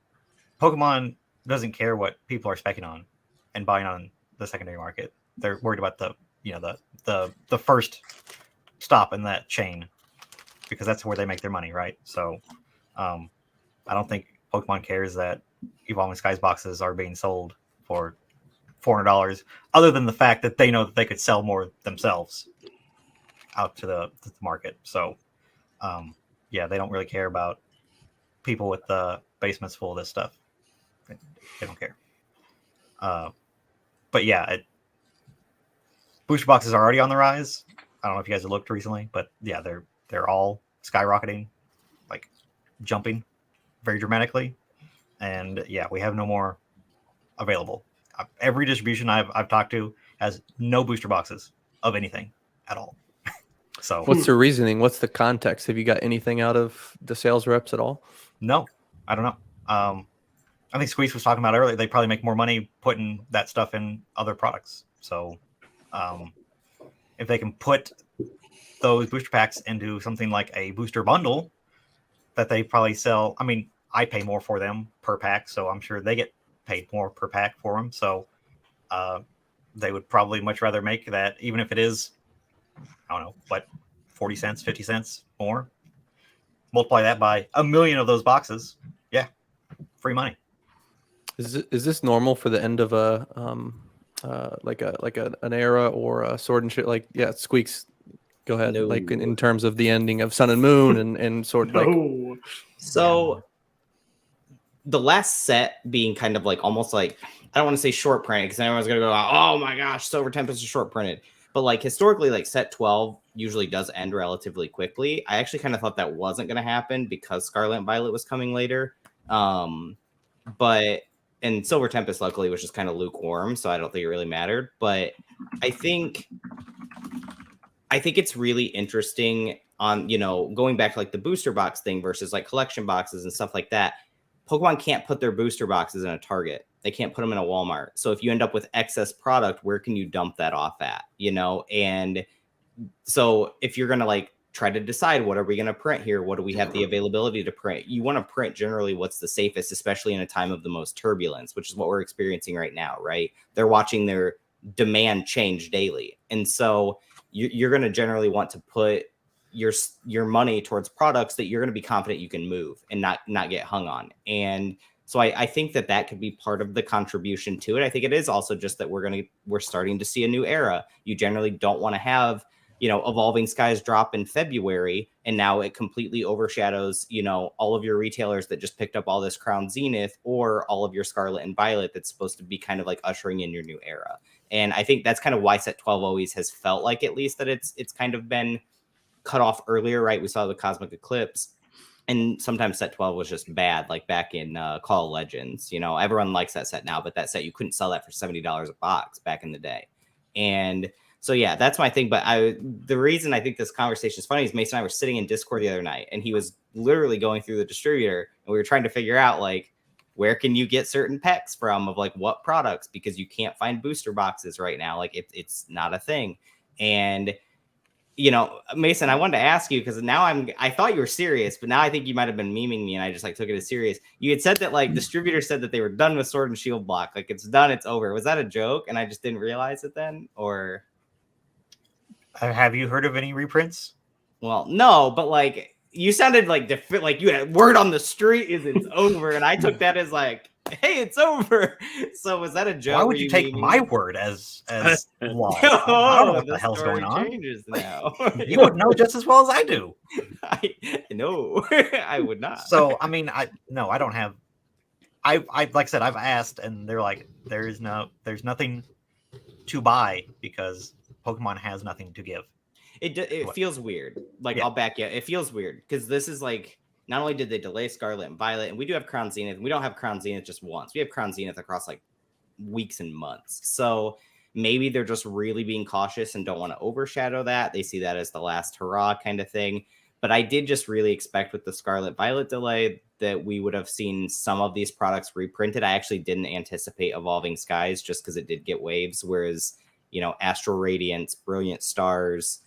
Pokemon doesn't care what people are specking on and buying on the secondary market. They're worried about the first stop in that chain because that's where they make their money, right? So I don't think Pokemon cares that Evolving Skies boxes are being sold for $400, other than the fact that they know that they could sell more themselves out to the market. So they don't really care about people with the basements full of this stuff. They don't care. But yeah, booster boxes are already on the rise. I don't know if you guys have looked recently, but yeah, they're all skyrocketing, like jumping very dramatically. And yeah, we have no more available. Every distribution I've talked to has no booster boxes of anything at all. So what's the reasoning? What's the context? Have you got anything out of the sales reps at all? No, I don't know. I think Squeeze was talking about earlier. They probably make more money putting that stuff in other products. So If they can put those booster packs into something like a booster bundle that they probably sell. I mean, I pay more for them per pack, so I'm sure they get paid more per pack for them. So they would probably much rather make that, even if it is, I don't know, what, 40 cents, 50 cents more. Multiply that by 1 million of those boxes. Yeah, free money. Is this normal for the end of a an era or a Sword and Shield? Like, yeah, Squeaks, go ahead. No. Like in terms of the ending of Sun and Moon and Sword. Like, No. So the last set being kind of like almost like, I don't want to say short printed because everyone's gonna go, oh my gosh, Silver Tempest is short printed. But like historically, like set 12 usually does end relatively quickly. I actually kind of thought that wasn't gonna happen because Scarlet and Violet was coming later. And Silver Tempest luckily was just kind of lukewarm, so I don't think it really mattered. But I think it's really interesting on, you know, going back to like the booster box thing versus like collection boxes and stuff like that. Pokemon can't put their booster boxes in a Target. They can't put them in a Walmart. So if you end up with excess product, where can you dump that off at, you know? And so if you're going to like try to decide what are we going to print here, what do we have the availability to print, you want to print generally what's the safest, especially in a time of the most turbulence, which is what we're experiencing right now, right? They're watching their demand change daily. And so you're going to generally want to put your money towards products that you're going to be confident you can move and not get hung on. And so I think that could be part of the contribution to it. I think it is also just that we're starting to see a new era. You generally don't want to have, you know, Evolving Skies drop in February, and now it completely overshadows, you know, all of your retailers that just picked up all this Crown Zenith or all of your Scarlet and Violet that's supposed to be kind of like ushering in your new era. And I think that's kind of why set 12 always has felt like, at least, that it's kind of been cut off earlier, right? We saw the Cosmic Eclipse, and sometimes set 12 was just bad, like back in Call of Legends. You know, everyone likes that set now, but that set, you couldn't sell that for $70 a box back in the day. And so, yeah, that's my thing. But the reason I think this conversation is funny is Mason and I were sitting in Discord the other night, and he was literally going through the distributor, and we were trying to figure out, like, where can you get certain packs from of, like, what products, because you can't find booster boxes right now. Like, it's not a thing. And, you know, Mason, I wanted to ask you, because now I thought you were serious, but now I think you might have been memeing me, and I just like took it as serious. You had said that like distributors said that they were done with Sword and Shield block, like it's done, it's over. Was that a joke, and I just didn't realize it then, or? Have you heard of any reprints? Well, no, but like you sounded like like you had word on the street is it's over, and I took that as like, hey, it's over. So was that a joke? Why would you take my word as law? I don't know what the hell's going on. Changes now. You would know just as well as I do. No, I would not. So I mean, I don't have. I like I said, I've asked, and they're like, there's nothing to buy because Pokemon has nothing to give. It feels weird. Like, yeah. I'll back you. It feels weird because this is like, not only did they delay Scarlet and Violet, and we do have Crown Zenith, and we don't have Crown Zenith just once. We have Crown Zenith across like weeks and months. So maybe they're just really being cautious and don't want to overshadow that. They see that as the last hurrah kind of thing. But I did just really expect with the Scarlet Violet delay that we would have seen some of these products reprinted. I actually didn't anticipate Evolving Skies just because it did get waves, whereas, you know, Astral Radiance, Brilliant Stars,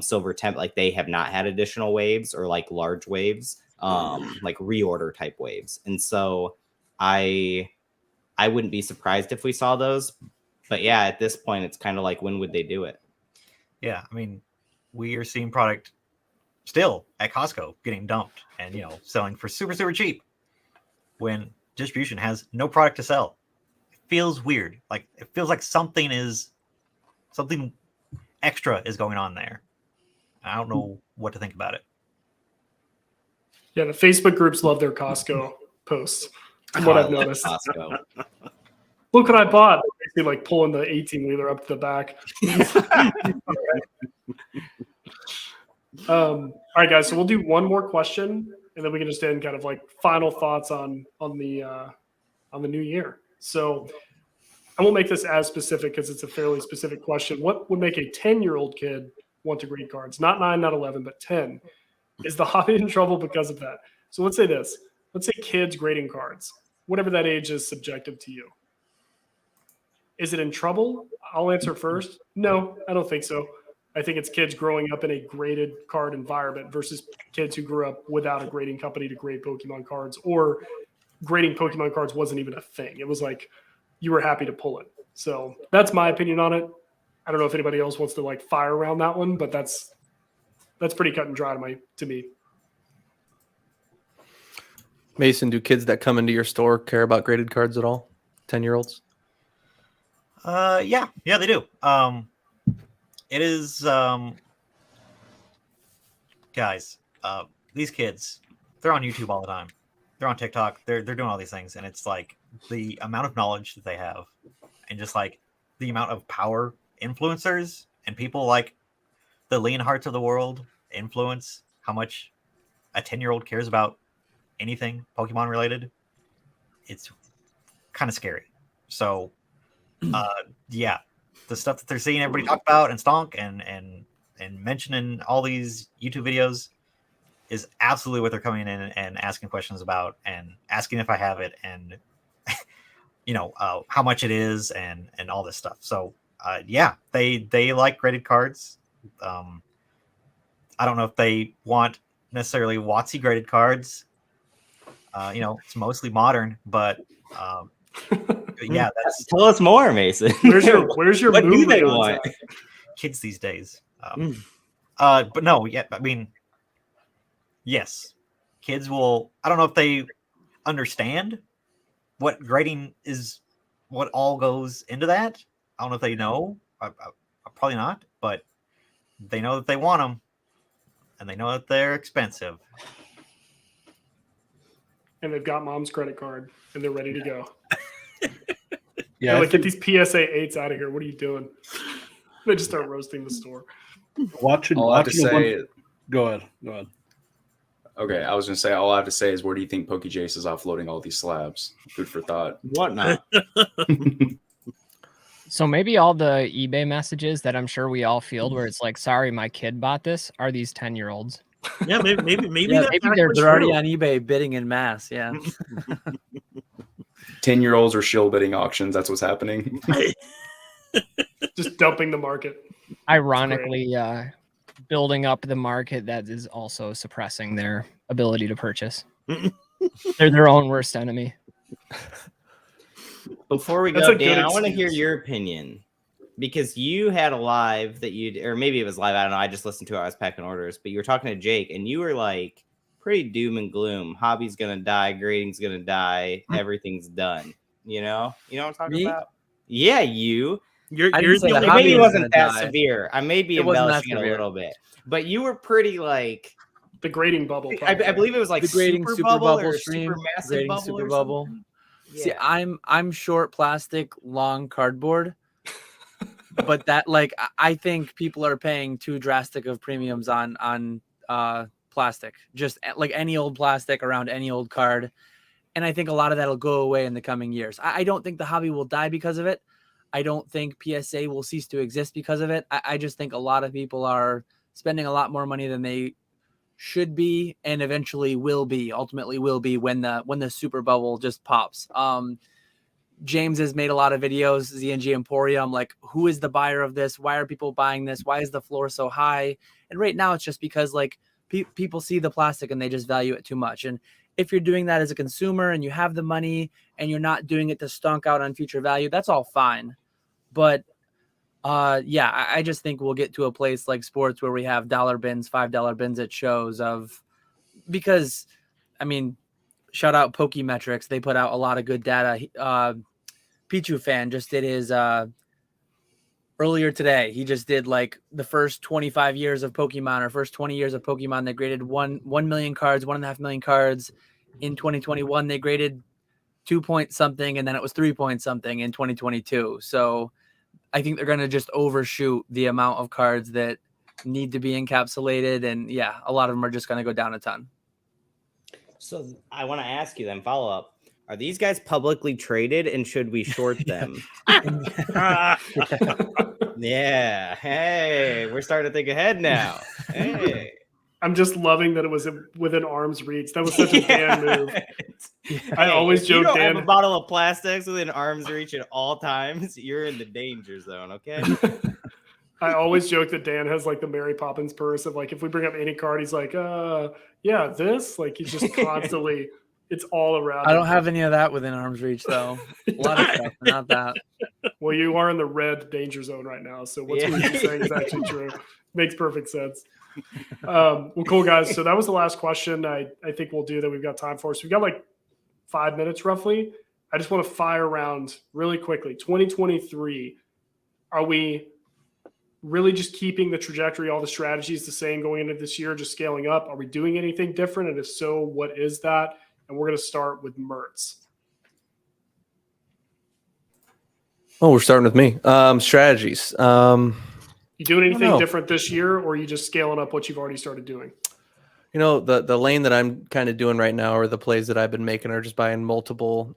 Silver Temp, like they have not had additional waves or like large waves, like reorder type waves. And so I wouldn't be surprised if we saw those. But yeah, at this point, it's kind of like, when would they do it? Yeah, I mean, we are seeing product still at Costco getting dumped and, you know, selling for super, super cheap when distribution has no product to sell. It feels weird. Like, it feels like something extra is going on there. I don't know what to think about it. Yeah, the Facebook groups love their Costco posts. From what I've noticed. Costco. Look what I bought. Basically, like pulling the 18-wheeler up to the back. All right, guys. So we'll do one more question, and then we can just end kind of like final thoughts on the new year. So I won't make this as specific because it's a fairly specific question. What would make a 10-year-old kid want to grade cards? Not 9, not 11, but 10. Is the hobby in trouble because of that? So let's say this. Let's say kids grading cards. Whatever that age is subjective to you. Is it in trouble? I'll answer first. No, I don't think so. I think it's kids growing up in a graded card environment versus kids who grew up without a grading company to grade Pokemon cards, or grading Pokemon cards wasn't even a thing. It was like you were happy to pull it. So that's my opinion on it. I don't know if anybody else wants to like fire around that one, but that's pretty cut and dry to me. Mason, do kids that come into your store care about graded cards at all? 10-year-olds? Yeah, they do. It is, guys, these kids, they're on YouTube all the time. They're on TikTok. They're doing all these things. And it's like the amount of knowledge that they have and just like the amount of power influencers and people like the Leonhards of the world influence how much a 10-year-old cares about anything Pokemon related. It's kind of scary. So, yeah, the stuff that they're seeing everybody talk about and stonk and mention in all these YouTube videos is absolutely what they're coming in and asking questions about and asking if I have it and how much it is and all this stuff. So yeah, they like graded cards. I don't know if they want necessarily WotC graded cards. It's mostly modern, but yeah, Tell us more, Mason. Where's your what do they movement on want? that? Kids these days. But no, yeah, I mean, yes, kids will. I don't know if they understand what grading is, what all goes into that. I don't know if they know. Probably not, but they know that they want them, and they know that they're expensive. And they've got mom's credit card, and they're ready to go. Yeah, Like, get these PSA 8s out of here. What are you doing? They just start roasting the store. watching. All I have to watching say, Go ahead. okay, I was going to say, all I have to say is, where do you think PokeJace is offloading all these slabs? Food for thought. Whatnot. So maybe all the eBay messages that I'm sure we all field where it's like, sorry, my kid bought this, are these 10-year-olds. Yeah, maybe Yeah, that's maybe actually they're already true. on eBay bidding in mass. Yeah. 10-year-olds are shill bidding auctions. That's what's happening. Just dumping the market. Ironically, building up the market that is also suppressing their ability to purchase. They're their own worst enemy. Before we That's go, a good Dan, I want to excuse. hear your opinion because you had a live that or maybe it was live. I don't know. I just listened to it. I was packing orders, but you were talking to Jake and you were like pretty doom and gloom. Hobby's going to die. Grading's going to die. Everything's done. You know what I'm talking about? Yeah, you. You're didn't say the that only- hobby Maybe it was wasn't gonna that die. severe. I may be It wasn't that embellishing it a severe. little bit, but you were pretty like. The grading bubble. I believe it was like The grading super bubble bubble or stream, super massive grading bubble super or bubble. something. See, Yeah. I'm short plastic, long cardboard. But that, like, I think people are paying too drastic of premiums on plastic, just like any old plastic around any old card. And I think a lot of that'll go away in the coming years. I don't think the hobby will die because of it. I don't think PSA will cease to exist because of it. I just think a lot of people are spending a lot more money than they should be and eventually ultimately will be when the super bubble just pops. James has made a lot of videos, ZNG Emporium, like, who is the buyer of this? Why are people buying this? Why is the floor so high? And right now it's just because like people see the plastic and they just value it too much. And if you're doing that as a consumer and you have the money and you're not doing it to stunk out on future value, that's all fine. But yeah, I just think we'll get to a place like sports where we have $1 bins, $5 bins at shows because, I mean, shout out Pokemetrics. They put out a lot of good data. Pichu fan just did his earlier today. He just did like the first 25 years of Pokemon or first 20 years of Pokemon. They graded 1 million cards, 1.5 million cards. In 2021, they graded 2 point something, and then it was 3 point something in 2022. So I think they're going to just overshoot the amount of cards that need to be encapsulated. And yeah, a lot of them are just going to go down a ton. So I want to ask you then, follow up. Are these guys publicly traded and should we short them? Yeah. Hey, we're starting to think ahead now. Hey. I'm just loving that it was within arm's reach. That was such a Dan move. I always if you joke, don't Dan. have a bottle of plastics within arm's reach at all times, you're in the danger zone, okay? I always joke that Dan has like the Mary Poppins purse of like, if we bring up any card, he's like, yeah, this. Like he's just constantly, it's all around. I don't have any of that within arm's reach though. A lot of stuff, not that. Well, you are in the red danger zone right now. So what's you're saying is actually true. Makes perfect sense. Well, cool guys. So that was the last question I think we'll do that we've got time for. So we've got like 5 minutes roughly. I just want to fire around really quickly. 2023, are we really just keeping the trajectory, all the strategies the same going into this year, just scaling up? Are we doing anything different? And if so, what is that? And we're going to start with Mertz. Oh, we're starting with me. Strategies. You doing anything different this year, or are you just scaling up what you've already started doing? You know, the lane that I'm kind of doing right now, or the plays that I've been making, are just buying multiple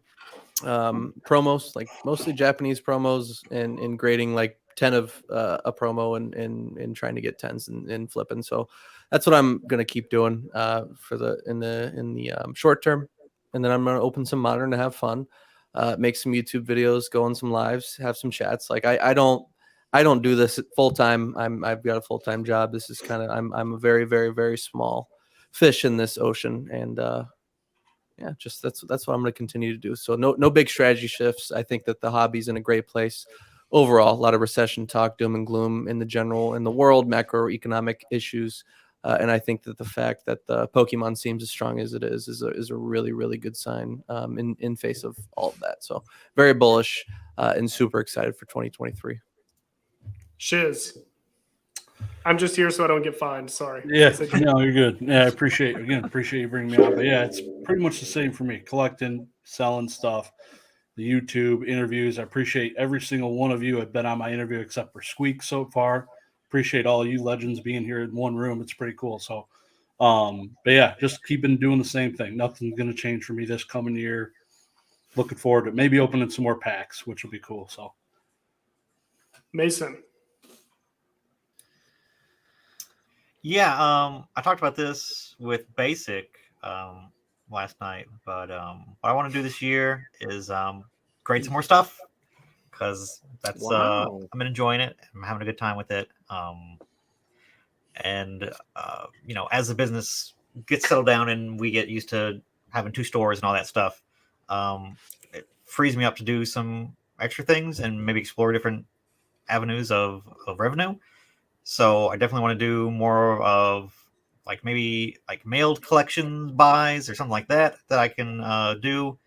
promos, like mostly Japanese promos, and grading like 10 of a promo and trying to get 10s and flipping. So that's what I'm going to keep doing for in the short term. And then I'm going to open some modern to have fun, make some YouTube videos, go on some lives, have some chats. Like I don't do this full time. I've got a full-time job. This is kind of, I'm a very, very, very small fish in this ocean. And yeah, just that's what I'm going to continue to do. So no big strategy shifts. I think that the hobby's in a great place overall. A lot of recession talk, doom and gloom in the world, macroeconomic issues. And I think that the fact that the Pokemon seems as strong as it is a really, really good sign in face of all of that. So very bullish and super excited for 2023. Shiz. I'm just here so I don't get fined. Sorry. Yeah, no, you're good. Yeah, I appreciate you bringing me on. But yeah, it's pretty much the same for me. Collecting, selling stuff, the YouTube interviews. I appreciate every single one of you. I've been on my interview except for Squeak so far. Appreciate all you legends being here in one room. It's pretty cool. So, but yeah, just keeping doing the same thing. Nothing's going to change for me this coming year. Looking forward to maybe opening some more packs, which will be cool. So, Mason. Yeah, I talked about this with Basic last night, but what I want to do this year is grade some more stuff, because that's I've been enjoying it. I'm having a good time with it. And you know, as the business gets settled down and we get used to having 2 stores and all that stuff, it frees me up to do some extra things and maybe explore different avenues of revenue. So I definitely want to do more of like maybe like mailed collections buys or something like that I can do,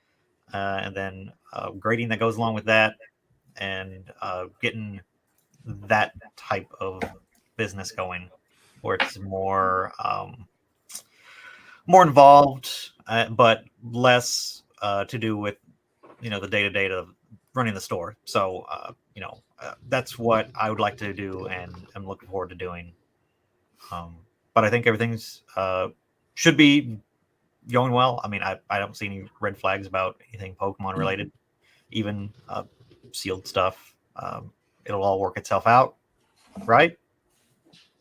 and then grading that goes along with that, and getting that type of business going where it's more involved, but less to do with, you know, the day-to-day of running the store. So you know, that's what I would like to do, and I'm looking forward to doing. But I think everything's should be going well. I mean, I don't see any red flags about anything Pokemon related, even sealed stuff. It'll all work itself out, right?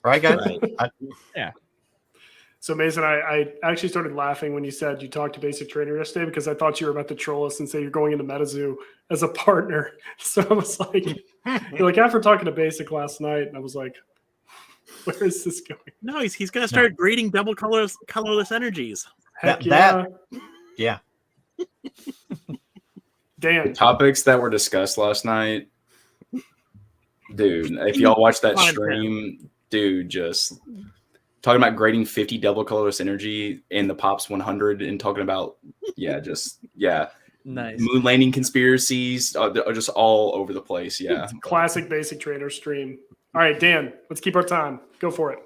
Right, guys? Right. Yeah. So Mason, I actually started laughing when you said you talked to Basic Trainer yesterday, because I thought you were about to troll us and say you're going into MetaZoo as a partner. So I was like, you're like, after talking to Basic last night, and I was like, where is this going? No, he's going to start grading double colorless energies. Heck Yeah. Dan. Topics that were discussed last night, dude. If y'all watched that stream, dude, just talking about grading 50 double colorless energy in the Pops 100 and talking about, Nice. moon landing conspiracies, are just all over the place. Yeah. Classic Basic Trainer stream. All right, Dan, let's keep our time. Go for it.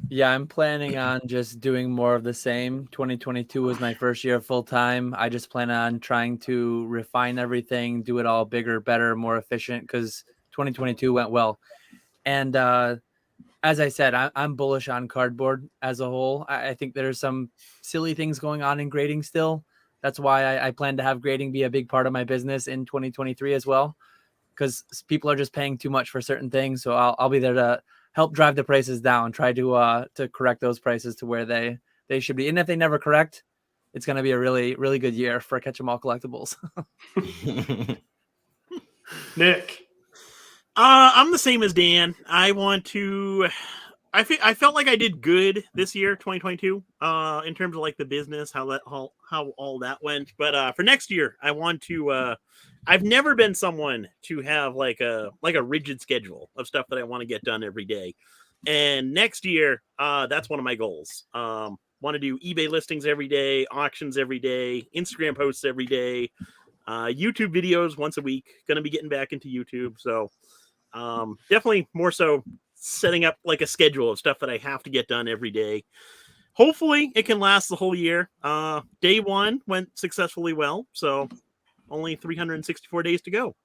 Yeah, I'm planning on just doing more of the same. 2022 was my first year full time. I just plan on trying to refine everything, do it all bigger, better, more efficient, because 2022 went well. And as I said, I'm bullish on cardboard as a whole. I think there's some silly things going on in grading still. That's why I plan to have grading be a big part of my business in 2023 as well, because people are just paying too much for certain things. So I'll be there to help drive the prices down, try to correct those prices to where they should be. And if they never correct, it's going to be a really, really good year for Catch 'em All collectibles. Nick. I'm the same as Dan. I felt like I did good this year, 2022, in terms of like the business, how all that went. But for next year, I want to. I've never been someone to have like a rigid schedule of stuff that I want to get done every day. And next year, that's one of my goals. Want to do eBay listings every day, auctions every day, Instagram posts every day, YouTube videos once a week. Going to be getting back into YouTube, so definitely more so setting up like a schedule of stuff that I have to get done every day. Hopefully, it can last the whole year. Day one went successfully well, so only 364 days to go.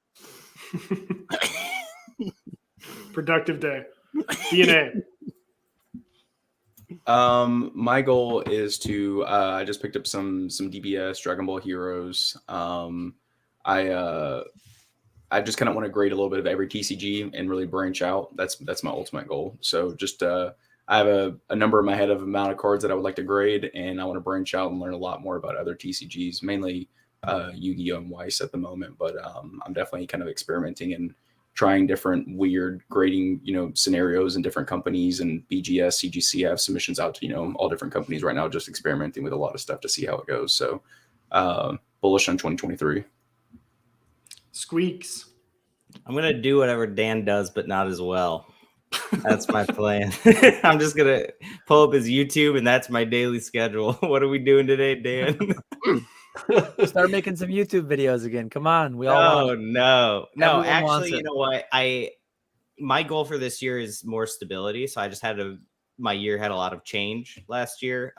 Productive day. DNA. My goal is to I just picked up some DBS Dragon Ball Heroes. I just kind of want to grade a little bit of every TCG and really branch out. That's my ultimate goal. So just I have a number in my head of amount of cards that I would like to grade, and I want to branch out and learn a lot more about other TCGs, mainly Yu-Gi-Oh! And Weiss at the moment. But I'm definitely kind of experimenting and trying different weird grading, scenarios in different companies, and BGS, CGC have submissions out to, all different companies right now, just experimenting with a lot of stuff to see how it goes. So bullish on 2023. Squeaks. I'm going to do whatever Dan does, but not as well. That's my plan. I'm just going to pull up his YouTube, and that's my daily schedule. What are we doing today, Dan? Start making some YouTube videos again. Come on. We all want it. No. Everyone wants Actually, it. you know what? My goal for this year is more stability. So I just my year had a lot of change last year,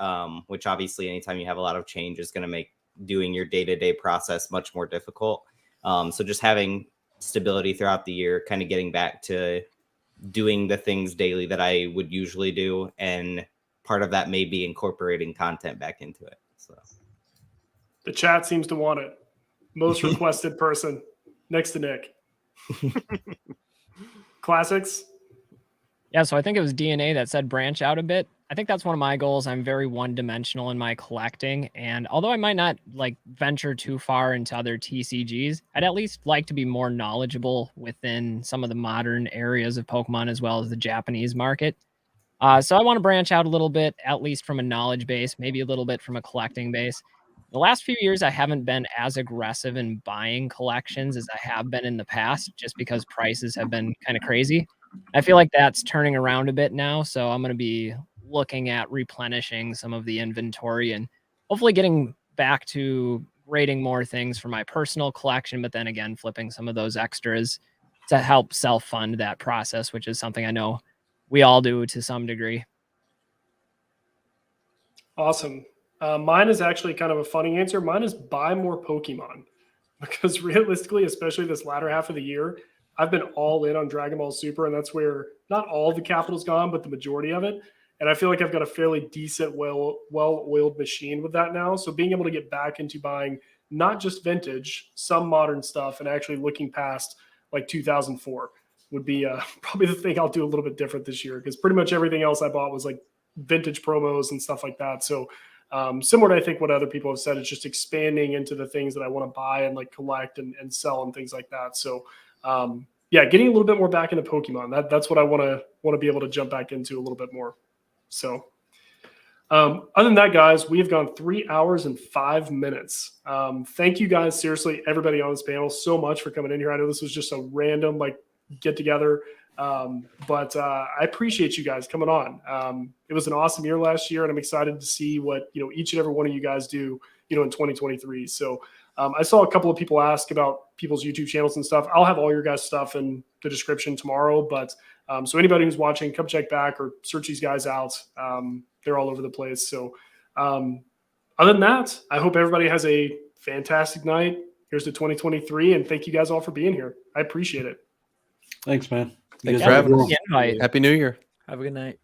which obviously anytime you have a lot of change is going to make doing your day-to-day process much more difficult. So just having stability throughout the year, kind of getting back to doing the things daily that I would usually do. And part of that may be incorporating content back into it. So The chat seems to want it. Most requested person next to Nick. Classics. Yeah, so I think it was DNA that said branch out a bit. I think that's one of my goals. I'm very one-dimensional in my collecting, and although I might not venture too far into other TCGs, I'd at least like to be more knowledgeable within some of the modern areas of Pokemon as well as the Japanese market. So I want to branch out a little bit, at least from a knowledge base, maybe a little bit from a collecting base. The last few years, I haven't been as aggressive in buying collections as I have been in the past, just because prices have been kind of crazy. I feel like that's turning around a bit now, so I'm going to be looking at replenishing some of the inventory and hopefully getting back to grading more things for my personal collection, but then again, flipping some of those extras to help self-fund that process, which is something I know we all do to some degree. Awesome. Mine is actually kind of a funny answer. Mine is buy more Pokemon, because realistically, especially this latter half of the year, I've been all in on Dragon Ball Super, and that's where not all the capital's gone, but the majority of it. And I feel like I've got a fairly decent, well-oiled machine with that now. So being able to get back into buying not just vintage, some modern stuff, and actually looking past 2004 would be probably the thing I'll do a little bit different this year, because pretty much everything else I bought was vintage promos and stuff like that. So similar to I think what other people have said, it's just expanding into the things that I want to buy and collect and sell and things like that. So yeah, getting a little bit more back into Pokemon. That's what I want to be able to jump back into a little bit more. So other than that, guys, we have gone 3 hours and 5 minutes. Thank you guys, seriously, everybody on this panel, so much for coming in here. I know this was just a random get together, but I appreciate you guys coming on. It was an awesome year last year, and I'm excited to see what each and every one of you guys do in 2023. So I saw a couple of people ask about people's YouTube channels and stuff. I'll have all your guys' stuff in the description tomorrow, but so anybody who's watching, come check back or search these guys out. They're all over the place. So other than that, I hope everybody has a fantastic night. Here's to 2023, and thank you guys all for being here. I appreciate it. Thanks, man. Thanks for having us. Invite. Happy New Year. Have a good night.